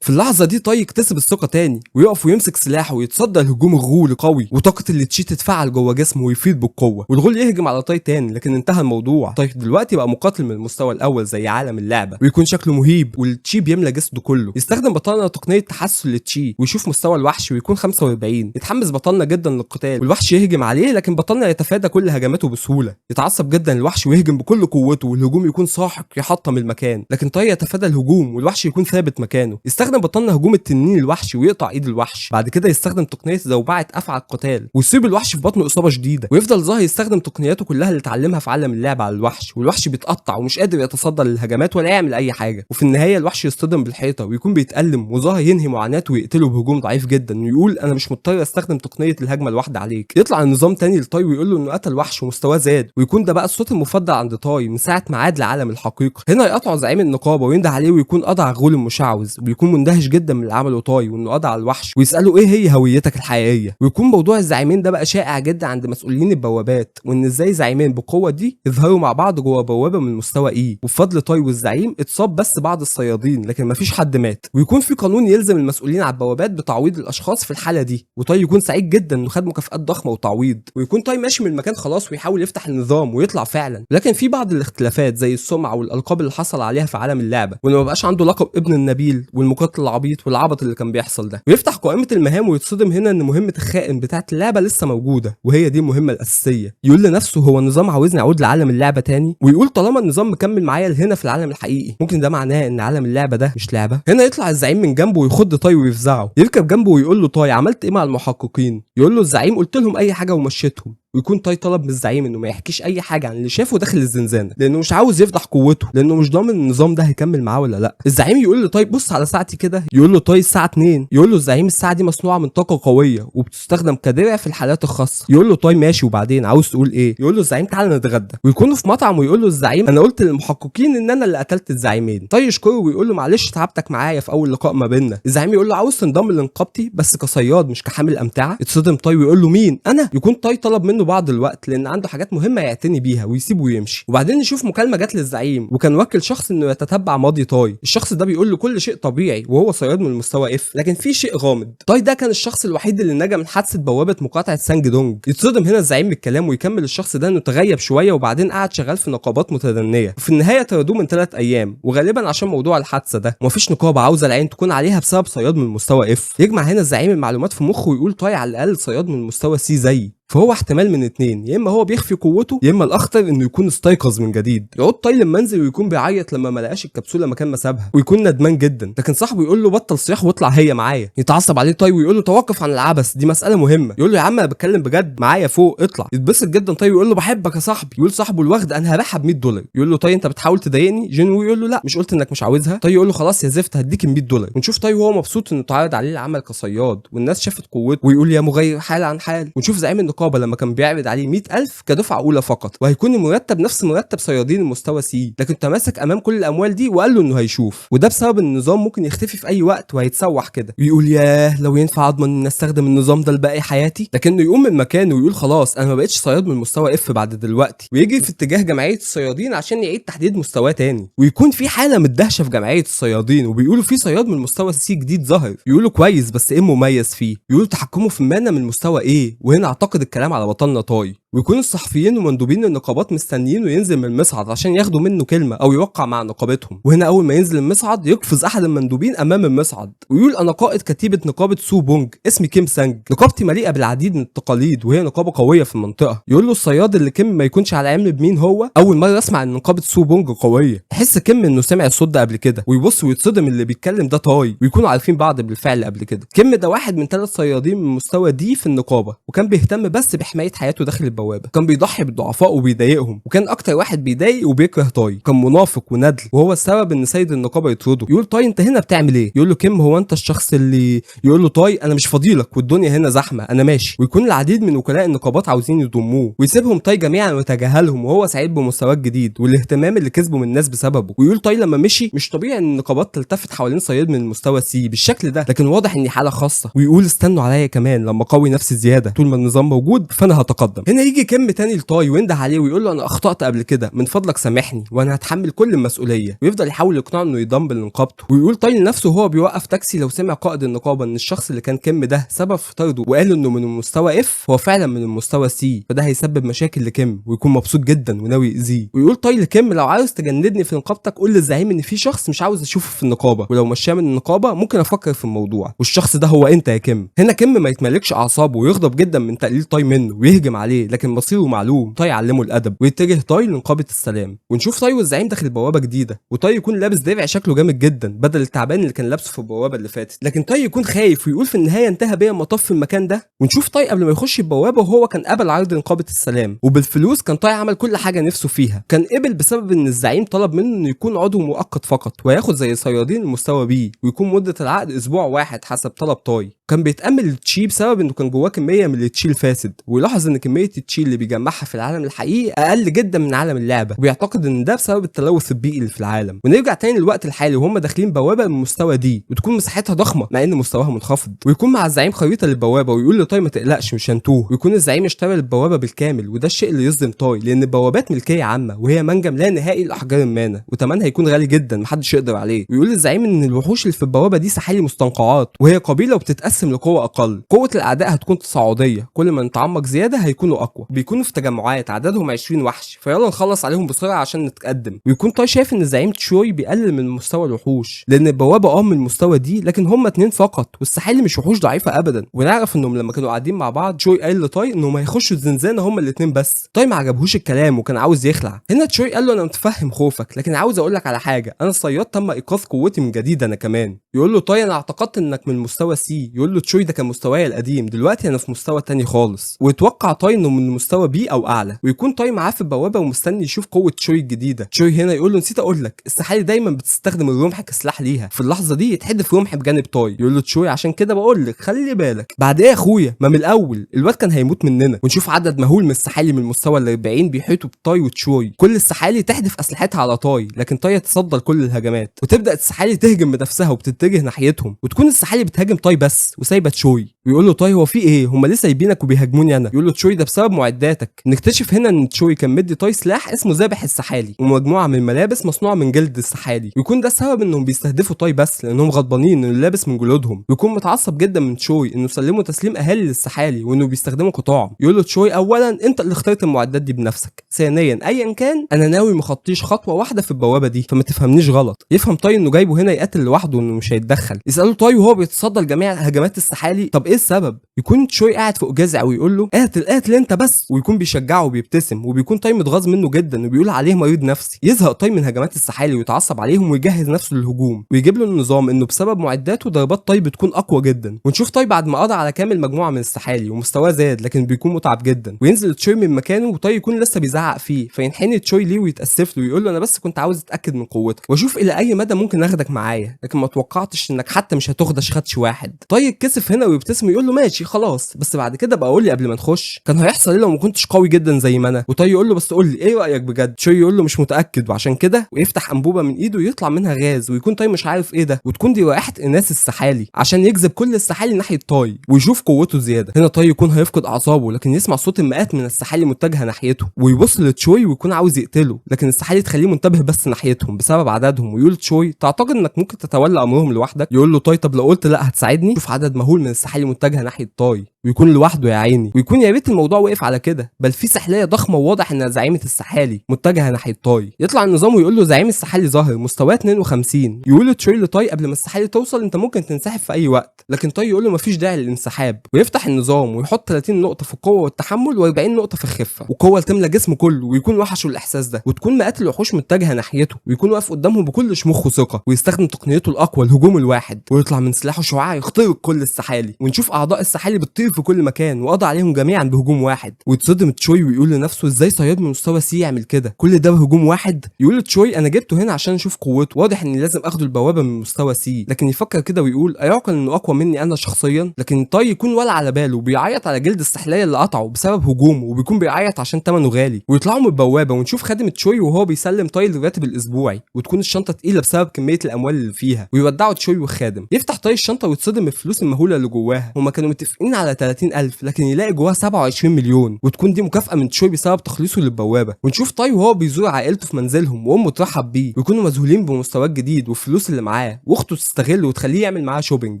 في اللحظة دي طاي يكتسب الثقة تاني، ويقف ويمسك سلاحه ويتصدى لهجوم الغول القوي، وطاقة اللي تشي تتفعل جوه جسمه ويفيض بالقوة، والغول يهجم على طاي تاني، لكن انتهى الموضوع. طاي دلوقتي بقى مقاتل من المستوى الأول زي عالم اللعبة، ويكون شكله مهيب والتشي بيملى جسده كله. يستخدم بطلنا تقنية تحسن للتشي، ويشوف مستوى الوحش ويكون 45. يتحمس بطلنا جدا للقتال، والوحش يهجم عليه، لكن بطلنا يتفادى كل هجماته بسهولة. يتعصب جدا الوحش ويهجم بكل قوته، والهجوم يكون ساحق يحطم المكان، لكن طاي يتفادى الهجوم والوحش يكون ثابت مكانه. يستخدم ويستخدم بطلنا هجوم التنين الوحشي ويقطع ايد الوحش. بعد كده يستخدم تقنيه زوبعه افعى القتال ويصيب الوحش في بطنه اصابه شديده، ويفضل ظاهر يستخدم تقنياته كلها اللي اتعلمها في عالم اللعب على الوحش، والوحش بيتقطع ومش قادر يتصدى للهجمات ولا يعمل اي حاجه. وفي النهايه الوحش يصطدم بالحيطه ويكون بيتألم وظاهر ينهي معاناته ويقتله بهجوم ضعيف جدا، ويقول انا مش مضطر استخدم تقنيه الهجمه الواحده عليك. يطلع النظام تاني لتاي ويقول له انه قتل وحش ومستواه زاد، ويكون ده بقى الصوت المفضل عند تاي من ساعه ما عاد لعالم الحقيقه. هنا يقطع زعيم النقابه وينده عليه ويكون قضى على الغول المشعوذ، وبيكون مندهش جدا من اللي عمله تاي وانه قضى على الوحش، ويساله ايه هي هويتك الحقيقيه. ويكون موضوع الزعيمين ده بقى شائع جدا عند مسؤولين البوابات، وان ازاي زعيمين بالقوه دي يظهروا مع بعض جوه بوابه من مستوى اي. وبفضل تاي والزعيم اتصاب بس بعض الصيادين لكن مفيش حد مات، ويكون في قانون يلزم المسؤولين على البوابات بتعويض الاشخاص في الحاله دي. وتاي يكون سعيد جدا انه خد مكافآت ضخمه وتعويض، ويكون تاي ماشي من المكان خلاص ويحاول يفتح النظام ويطلع فعلا. لكن في بعض الاختلافات زي السمعه والالقاب اللي حصل عليها في عالم اللعبه، وانه ما بقاش عنده لقب ابن النبيل والمقاتل العبيط والعبط اللي كان بيحصل ده. ويفتح قائمه المهام ويتصدم هنا ان مهمه الخائن بتاعه اللعبه لسه موجوده، وهي دي المهمه الاساسيه. يقول لنفسه هو النظام عاوزني اعود لعالم اللعبه تاني؟ ويقول طالما النظام مكمل معايا لهنا في العالم الحقيقي ممكن ده معناه ان عالم اللعبه ده مش لعبه. هنا يطلع الزعيم من جنبه ويخض تاي ويفزعه، يركب جنبه ويقول له تاي عملت ايه مع المحققين؟ يقول له الزعيم قلت لهم اي حاجه ومشيتهم. ويكون تاي طلب من الزعيم انه ما يحكيش اي حاجه عن اللي شافه داخل الزنزانه، لانه مش عاوز يفضح قوته، لانه مش ضامن النظام ده هيكمل معاه ولا لا. الزعيم يقول لتاي بص على ساعتي كده، يقول له تاي الساعه 2. يقول له الزعيم الساعه دي مصنوعه من طاقه قويه وبتستخدم كدرع في الحالات الخاصه. يقول له تاي ماشي وبعدين عاوز تقول ايه؟ يقول له الزعيم تعالى نتغدى. ويكونوا في مطعم ويقول له الزعيم انا قلت للمحققين ان انا اللي قتلت الزعيمين. تاي يشكره ويقول له معلش تعبتك معايا في اول لقاء ما بيننا. الزعيم يقول له عاوز تنضم لنقابتي بس كصياد مش كحامل امتعه؟ يتصدم تاي ويقول له مين انا؟ يكون تاي طلب منه بعض الوقت لان عنده حاجات مهمه يعتني بيها ويسيبه ويمشي. وبعدين نشوف مكالمه جت للزعيم وكان وكل شخص انه يتتبع ماضي تاي. الشخص ده بيقول له كل شيء طبيعي وهو صياد من المستوى اف، لكن في شيء غامض. تاي ده كان الشخص الوحيد اللي نجا من حادثه بوابه مقاطعه سانج دونج. يتصدم هنا الزعيم بالكلام ويكمل الشخص ده انه تغيب شويه وبعدين قعد شغال في نقابات متدنيه، وفي النهايه طردوه من 3 ايام وغالبا عشان موضوع الحادثه ده، ومفيش نقابه عاوزه العين تكون عليها بسبب صياد من المستوى اف. يجمع هنا الزعيم المعلومات في مخه ويقول تاي على الاقل صياد من المستوى سي زي، فهو احتمال من اتنين، يا اما هو بيخفي قوته يا اما الاخطر انه يكون استيقظ من جديد. يعود تاي للمنزل ويكون بيعيط لما ما لقاش الكبسوله مكان ما سابها ويكون ندمان جدا، لكن صاحبه يقول له بطل صياح واطلع هي معايا. يتعصب عليه تاي ويقول له توقف عن العبث دي مساله مهمه. يقول له يا عم انا بتكلم بجد معايا فوق اطلع. يتبسط جدا تاي ويقول له بحبك يا صاحبي. يقول صاحبه الوغد انا هبيعها ب $100. يقول له تاي انت بتحاول تضايقني؟ جينو يقول له لا مش قلت انك مش عاوزها؟ تاي يقول له خلاص يا زفت هديك $100. ونشوف تاي وهو مبسوط انه اتعرض عليه العمل كصياد والناس شافت قوته ويقول يا مغير حال عن حال. ونشوف زعيم النقابه لما كان بيعرض عليه 100,000 كدفعه اولى فقط، وهيكون المرتب نفس مرتب صيادين المستوى سي، لكن تماسك امام كل الاموال دي وقال له انه هيشوف، وده بسبب ان النظام ممكن يختفي في اي وقت وهيتسوح كده. ويقول ياه لو ينفع اضمن ان استخدم النظام ده لباقي حياتي. لكنه يقوم من مكانه ويقول خلاص انا ما بقتش صياد من مستوى اف بعد دلوقتي، ويجري في اتجاه جمعيه الصيادين عشان يعيد تحديد مستواه تاني. ويكون في حاله من الدهشه في جمعيه الصيادين وبيقولوا في صياد من مستوى سي جديد ظهر، يقولوا كويس بس ايه مميز فيه؟ يقولوا تحكمه في المانا من مستوى ايه، وهنا اعتقد الكلام على بطلنا تاي. ويكون الصحفيين ومندوبين النقابات مستنيين وينزل من المصعد عشان ياخدوا منه كلمه او يوقع مع نقابتهم. وهنا اول ما ينزل المصعد يقفز احد المندوبين امام المصعد ويقول انا قائد كتيبه نقابه سو بونج اسمي كيم سانج، نقابتي مليئه بالعديد من التقاليد وهي نقابه قويه في المنطقه. يقول له الصياد اللي كيم ما يكونش على علم بمين هو، اول مره اسمع ان نقابه سو بونج قويه. يحس كيم انه سمع الصوت ده قبل كده ويبص ويتصدم اللي بيتكلم ده تاي، ويكونوا عارفين بعض بالفعل قبل كده. كيم ده واحد من 3 صيادين من مستوى دي في النقابه، وكان بيهتم بس بحمايه حياته داخل البوابه، كان بيضحي بالضعفاء وبيضايقهم، وكان اكتر واحد بيضايق وبيكره تاي، كان منافق وندل وهو السبب ان سيد النقابه يطرده. يقول تاي انت هنا بتعمل ايه؟ يقول له كيم هو انت الشخص اللي، يقول له تاي انا مش فاضيلك والدنيا هنا زحمه انا ماشي. ويكون العديد من وكلاء النقابات عاوزين يضموه ويسيبهم تاي جميعا ويتجاهلهم وهو سعيد بمستواه الجديد والاهتمام اللي كسبه من الناس بسببه. ويقول تاي لما مشي مش طبيعي ان النقابات تلتفت حوالين صياد من المستوى سي بالشكل ده، لكن واضح اني حاله خاصه. ويقول استنوا عليا كمان لما اقوي نفسي زياده، طول ما النظام موجود فانا هتقدم. هنا يجي كيم تاني لتاي وينده عليه ويقول له انا اخطات قبل كده من فضلك سامحني وانا هتحمل كل المسؤوليه، ويفضل يحاول يقنعه انه يضم لنقابته. ويقول تاي لنفسه وهو بيوقف تاكسي لو سمع قائد النقابه ان الشخص اللي كان كيم ده سبب في طرده وقال انه من المستوى اف هو فعلا من المستوى سي، فده هيسبب مشاكل لكيم ويكون مبسوط جدا وناوي يأذيه. ويقول تاي لكيم لو عاوز تجندني في نقابتك قول للزعيم ان في شخص مش عاوز اشوفه في النقابه، ولو مشاه من النقابه ممكن افكر في الموضوع، والشخص ده هو انت يا كيم. هنا كيم ما يتملكش اعصابه ويغضب جدا من تقليل تاي منه ويهجم عليه، لكن مصيره معلوم. طاي علمه الادب ويتجه طاي لنقابه السلام. ونشوف طاي والزعيم داخل بوابه جديده، وطاي يكون لابس درع شكله جامد جدا بدل التعبان اللي كان لابسه في البوابه اللي فاتت، لكن طاي يكون خايف ويقول في النهايه انتهى بيا المطاف في المكان ده. ونشوف طاي قبل ما يخش البوابه وهو كان قبل عرض نقابه السلام، وبالفلوس كان طاي عمل كل حاجه نفسه فيها. كان قبل بسبب ان الزعيم طلب منه انه يكون عضو مؤقت فقط وياخد زي صيادين المستوى بي، ويكون مده العقد اسبوع واحد حسب طلب طاي. كان بيتامل التشي بسبب انه كان جواه كميه من التشي الفاسد، ويلاحظ ان كميه التشي اللي بيجمعها في العالم الحقيقي اقل جدا من عالم اللعبه، وبيعتقد ان ده بسبب التلوث البيئي اللي في العالم. ونرجع تاني للوقت الحالي وهم داخلين بوابه من المستوى دي، وتكون مساحتها ضخمه مع ان مستواها منخفض، ويكون مع الزعيم خريطه للبوابه ويقول لطاي ما تقلقش مش هنتوه، ويكون الزعيم اشترى البوابه بالكامل، وده الشيء اللي يصدم طاي لان البوابات ملكيه عامه وهي منجم لا نهائي لاحجار المانا، وثمنها هيكون غالي جدا محدش يقدر عليه. ويقول الزعيم ان الوحوش اللي في البوابه دي سحالي مستنقعات، وهي قبيله وبتتقسم لقوه اقل. قوه الاعداء هتكون تصاعديه، كل ما نتعمق زياده هيكونوا اقوى. بيكونوا في تجمعات عددهم 20 وحش، فيلا نخلص عليهم بسرعه عشان نتقدم. ويكون طاي شايف ان الزعيم تشوي بيقلل من مستوى الوحوش لان البوابه من المستوى دي، لكن هم 2 فقط، والسحالي مش وحوش ضعيفه ابدا. ونعرف انهم لما كانوا قاعدين مع بعض تشوي قال لطاي انهم هيخشوا الزنزانه هم الاثنين بس. طاي ما عجبهوش الكلام وكان عاوز يخلع. هنا تشوي قال له انا متفهم خوفك، لكن عاوز اقول لك على حاجه، انا الصياد تم ايقاظ قوتي من جديد انا كمان. يقول له طاي انا اعتقدت انك من مستوى سي. يقول له تشوي ده كان مستواي القديم، دلوقتي انا في مستوى تاني خالص. ويتوقع طاي انه من مستوى بي او اعلى، ويكون طاي معاه في البوابه ومستني يشوف قوه تشوي الجديده. تشوي هنا يقول له نسيت اقول لك السحالي دايما بتستخدم الرمح كسلاح ليها، في اللحظه دي يتحدف رمح بجانب طاي. يقول له تشوي عشان كده بقول لك خلي بالك. بعد ايه يا اخويا، ما من الاول الواد كان هيموت مننا. ونشوف عدد مهول من السحالي من المستوى ال 40 بيحيطوا بطاي وتشوي، كل السحالي تحدف اسلحتها على طاي، لكن طاي يتصدى لكل الهجمات، وتبدا السحالي تهجم بنفسها وبتتجه ناحيتهم، وتكون السحالي بتهاجم طاي بس وسايبه تشوي. ويقول له طاي هو في ايه، هم ليه سايبينك وبيهاجموني انا؟ يقول له تشوي ده بسبب معداتك. نكتشف هنا ان تشوي كان مدي طاي سلاح اسمه ذابح السحالي ومجموعه من الملابس مصنوعه من جلد السحالي، ويكون ده السبب انهم بيستهدفوا طاي بس لانهم غضبانين انه لابس من جلودهم. ويكون متعصب جدا من تشوي انه سلموا تسليم اهالي للسحالي وانه بيستخدموا قطاع. يقول له تشوي اولا انت اللي اخترت المعدات دي بنفسك، ثانيا ايا كان انا ناوي ما اخطيش خطوه واحده في البوابه دي، فما تفهمنيش غلط. يفهم طاي انه جايبه هنا يقاتل لوحده وانه مش هيتدخل. يساله طاي وهو بيتصدى لجميع هجمات السحالي طب ايه السبب؟ يكون تشوي قاعد فوق جذع ويقول له قاتل انت بس، ويكون بيشجعه وبيبتسم. وبيكون طاي متغاظ منه جدا وبيقول عليه مريض نفسي. يزهق طاي من هجمات السحالي ويتعصب عليهم ويجهز نفسه للهجوم، ويجيب له النظام انه بسبب معداته ضربات طاي بتكون اقوى جدا. ونشوف طاي بعد ما قضى على كامل مجموعه من السحالي ومستواه زاد لكن بيكون متعب جدا، وينزل تشوي من مكانه وطاي يكون لسه بيزعق فيه، فينحني تشوي ليه ويتاسف له ويقول له انا بس كنت عاوز اتاكد من قوتك واشوف الى اي مدى ممكن اخدك معايا، لكن ما توقعتش انك حتى مش هتخدش خدش واحد. طاي يتكسف هنا ويبتسم ويقول له ماشي خلاص، بس بعد كده بقى قول لي قبل ما نخش كان هيحصل ايه لو ما كنتش قوي جدا زي ما انا. وطاي يقول له بس قول لي ايه رايك بجد. تشوي يقول له مش متاكد، وعشان كده ويفتح انبوبه من ايده ويطلع منها غاز، ويكون طاي مش عارف ايه ده، وتكون دي رائحه اناث السحالي عشان يجذب كل السحالي ناحيه طاي ويشوف قوته زياده. هنا طاي يكون هيفقد اعصابه، لكن يسمع صوت المئات من السحالي متجهه ناحيته، ويبص لتشوي ويكون عاوز يقتله، لكن السحالي تخليه منتبه بس ناحيتهم بسبب عددهم. ويقول تشوي تعتقد انك ممكن تتولى امرهم لوحدك؟ يقول له طاي طب لو قلت لا هتساعدني؟ شوف عدد مهول من السحالي متجهه ناحيه طاي، ويكون لوحده يا عيني. ويكون يا ريت الموضوع وقف على كده، بل في سحليه ضخمه وواضح انها زعيمه السحالي متجهه ناحيه طاي. يطلع النظام ويقول له زعيم السحالي ظاهر مستواه 52. يقول له تشوي لطاي قبل ما السحالي توصل انت ممكن تنسحب في اي وقت، لكن طاي يقول له مفيش داعي للانسحاب. ويفتح النظام ويحط 30 نقطه في القوه والتحمل و40 نقطه في الخفه، وقوه تملى جسمه كله، ويكون وحشه الاحساس ده، وتكون مئات الوحوش متجهه ناحيته، ويكون واقف قدامهم بكل شموخ وثقه، ويستخدم تقنيته الاقوى الهجوم الواحد، ويطلع من سلاحه شعاع يخترق كل السحالي. ونشوف اعضاء السحالي بتطير في كل مكان وقضى عليهم جميعا بهجوم واحد. ويتصدم تشوي ويقول لنفسه ازاي صياد من مستوى سي يعمل كده، كل ده بهجوم واحد؟ يقول تشوي انا جبته هنا عشان اشوف قوته، واضح اني لازم اخده البوابه من مستوى سي. لكن يفكر كده ويقول ايعقل انه اقوى مني انا شخصيا؟ لكن طاي يكون ولا على باله وبيعيط على جلد السحليه اللي قطعه بسبب هجومه، وبيكون بيعيط عشان ثمنه غالي. ويطلعوا من البوابه ونشوف خادم تشوي وهو بيسلم طاي الراتب الاسبوعي، وتكون الشنطه تقيله بسبب كميه الاموال اللي فيها، ويودعوا تشوي والخادم. يفتح طاي الشنطه ويتصدم من الفلوس المهوله اللي جواها، هما كانوا متفقين على 30,000 لكن يلاقي جواها 27 مليون، وتكون دي مكافاه من تشوي بسبب تخليصه للبوابه. ونشوف طاي وهو بيزور عائلته في منزلهم وامه ترحب بيه، ويكونوا مذهولين بمستواه الجديد والفلوس اللي معاه، واخته تستغله وتخليه يعمل معاها شوبينج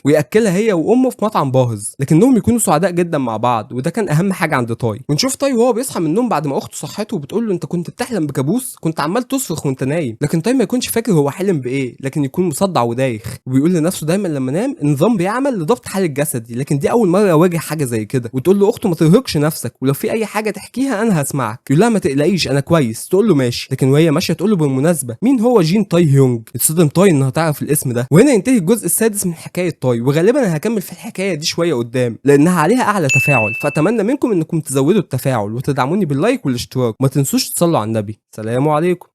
وياكلها هي وامه في مطعم باهظ، لكنهم يكونوا سعداء جدا مع بعض، وده كان اهم حاجه عند طاي. ونشوف طاي وهو بيصحى من النوم بعد ما اخته صحته وبتقول له انت كنت بتحلم بكابوس، كنت عمال تصرخ وانت نايم. لكن طاي ما يكونش فاكر هو حلم بايه، لكن يكون مصدع ودايخ، وبيقول لنفسه دايما لما نام النظام بيعمل لضبط حال الجسدي، لكن دي اول مره اواجه حاجه زي كده. وتقول له اخته ما ترهقش نفسك ولو في اي حاجه تحكيها انا هسمعك. يقول لها ما تقلقيش انا كويس، تقول له ماشي. لكن وهي ماشيه تقول له بالمناسبه مين هو جين تاي هيونج؟ يتصدم تاي انها تعرف الاسم ده. وهنا ينتهي الجزء السادس من حكايه تاي، وغالبا انا هكمل في الحكايه دي شويه قدام لانها عليها اعلى تفاعل، فاتمنى منكم انكم تزودوا التفاعل وتدعموني باللايك والاشتراك، وما تنسوش تصلوا على النبي. سلام عليكم.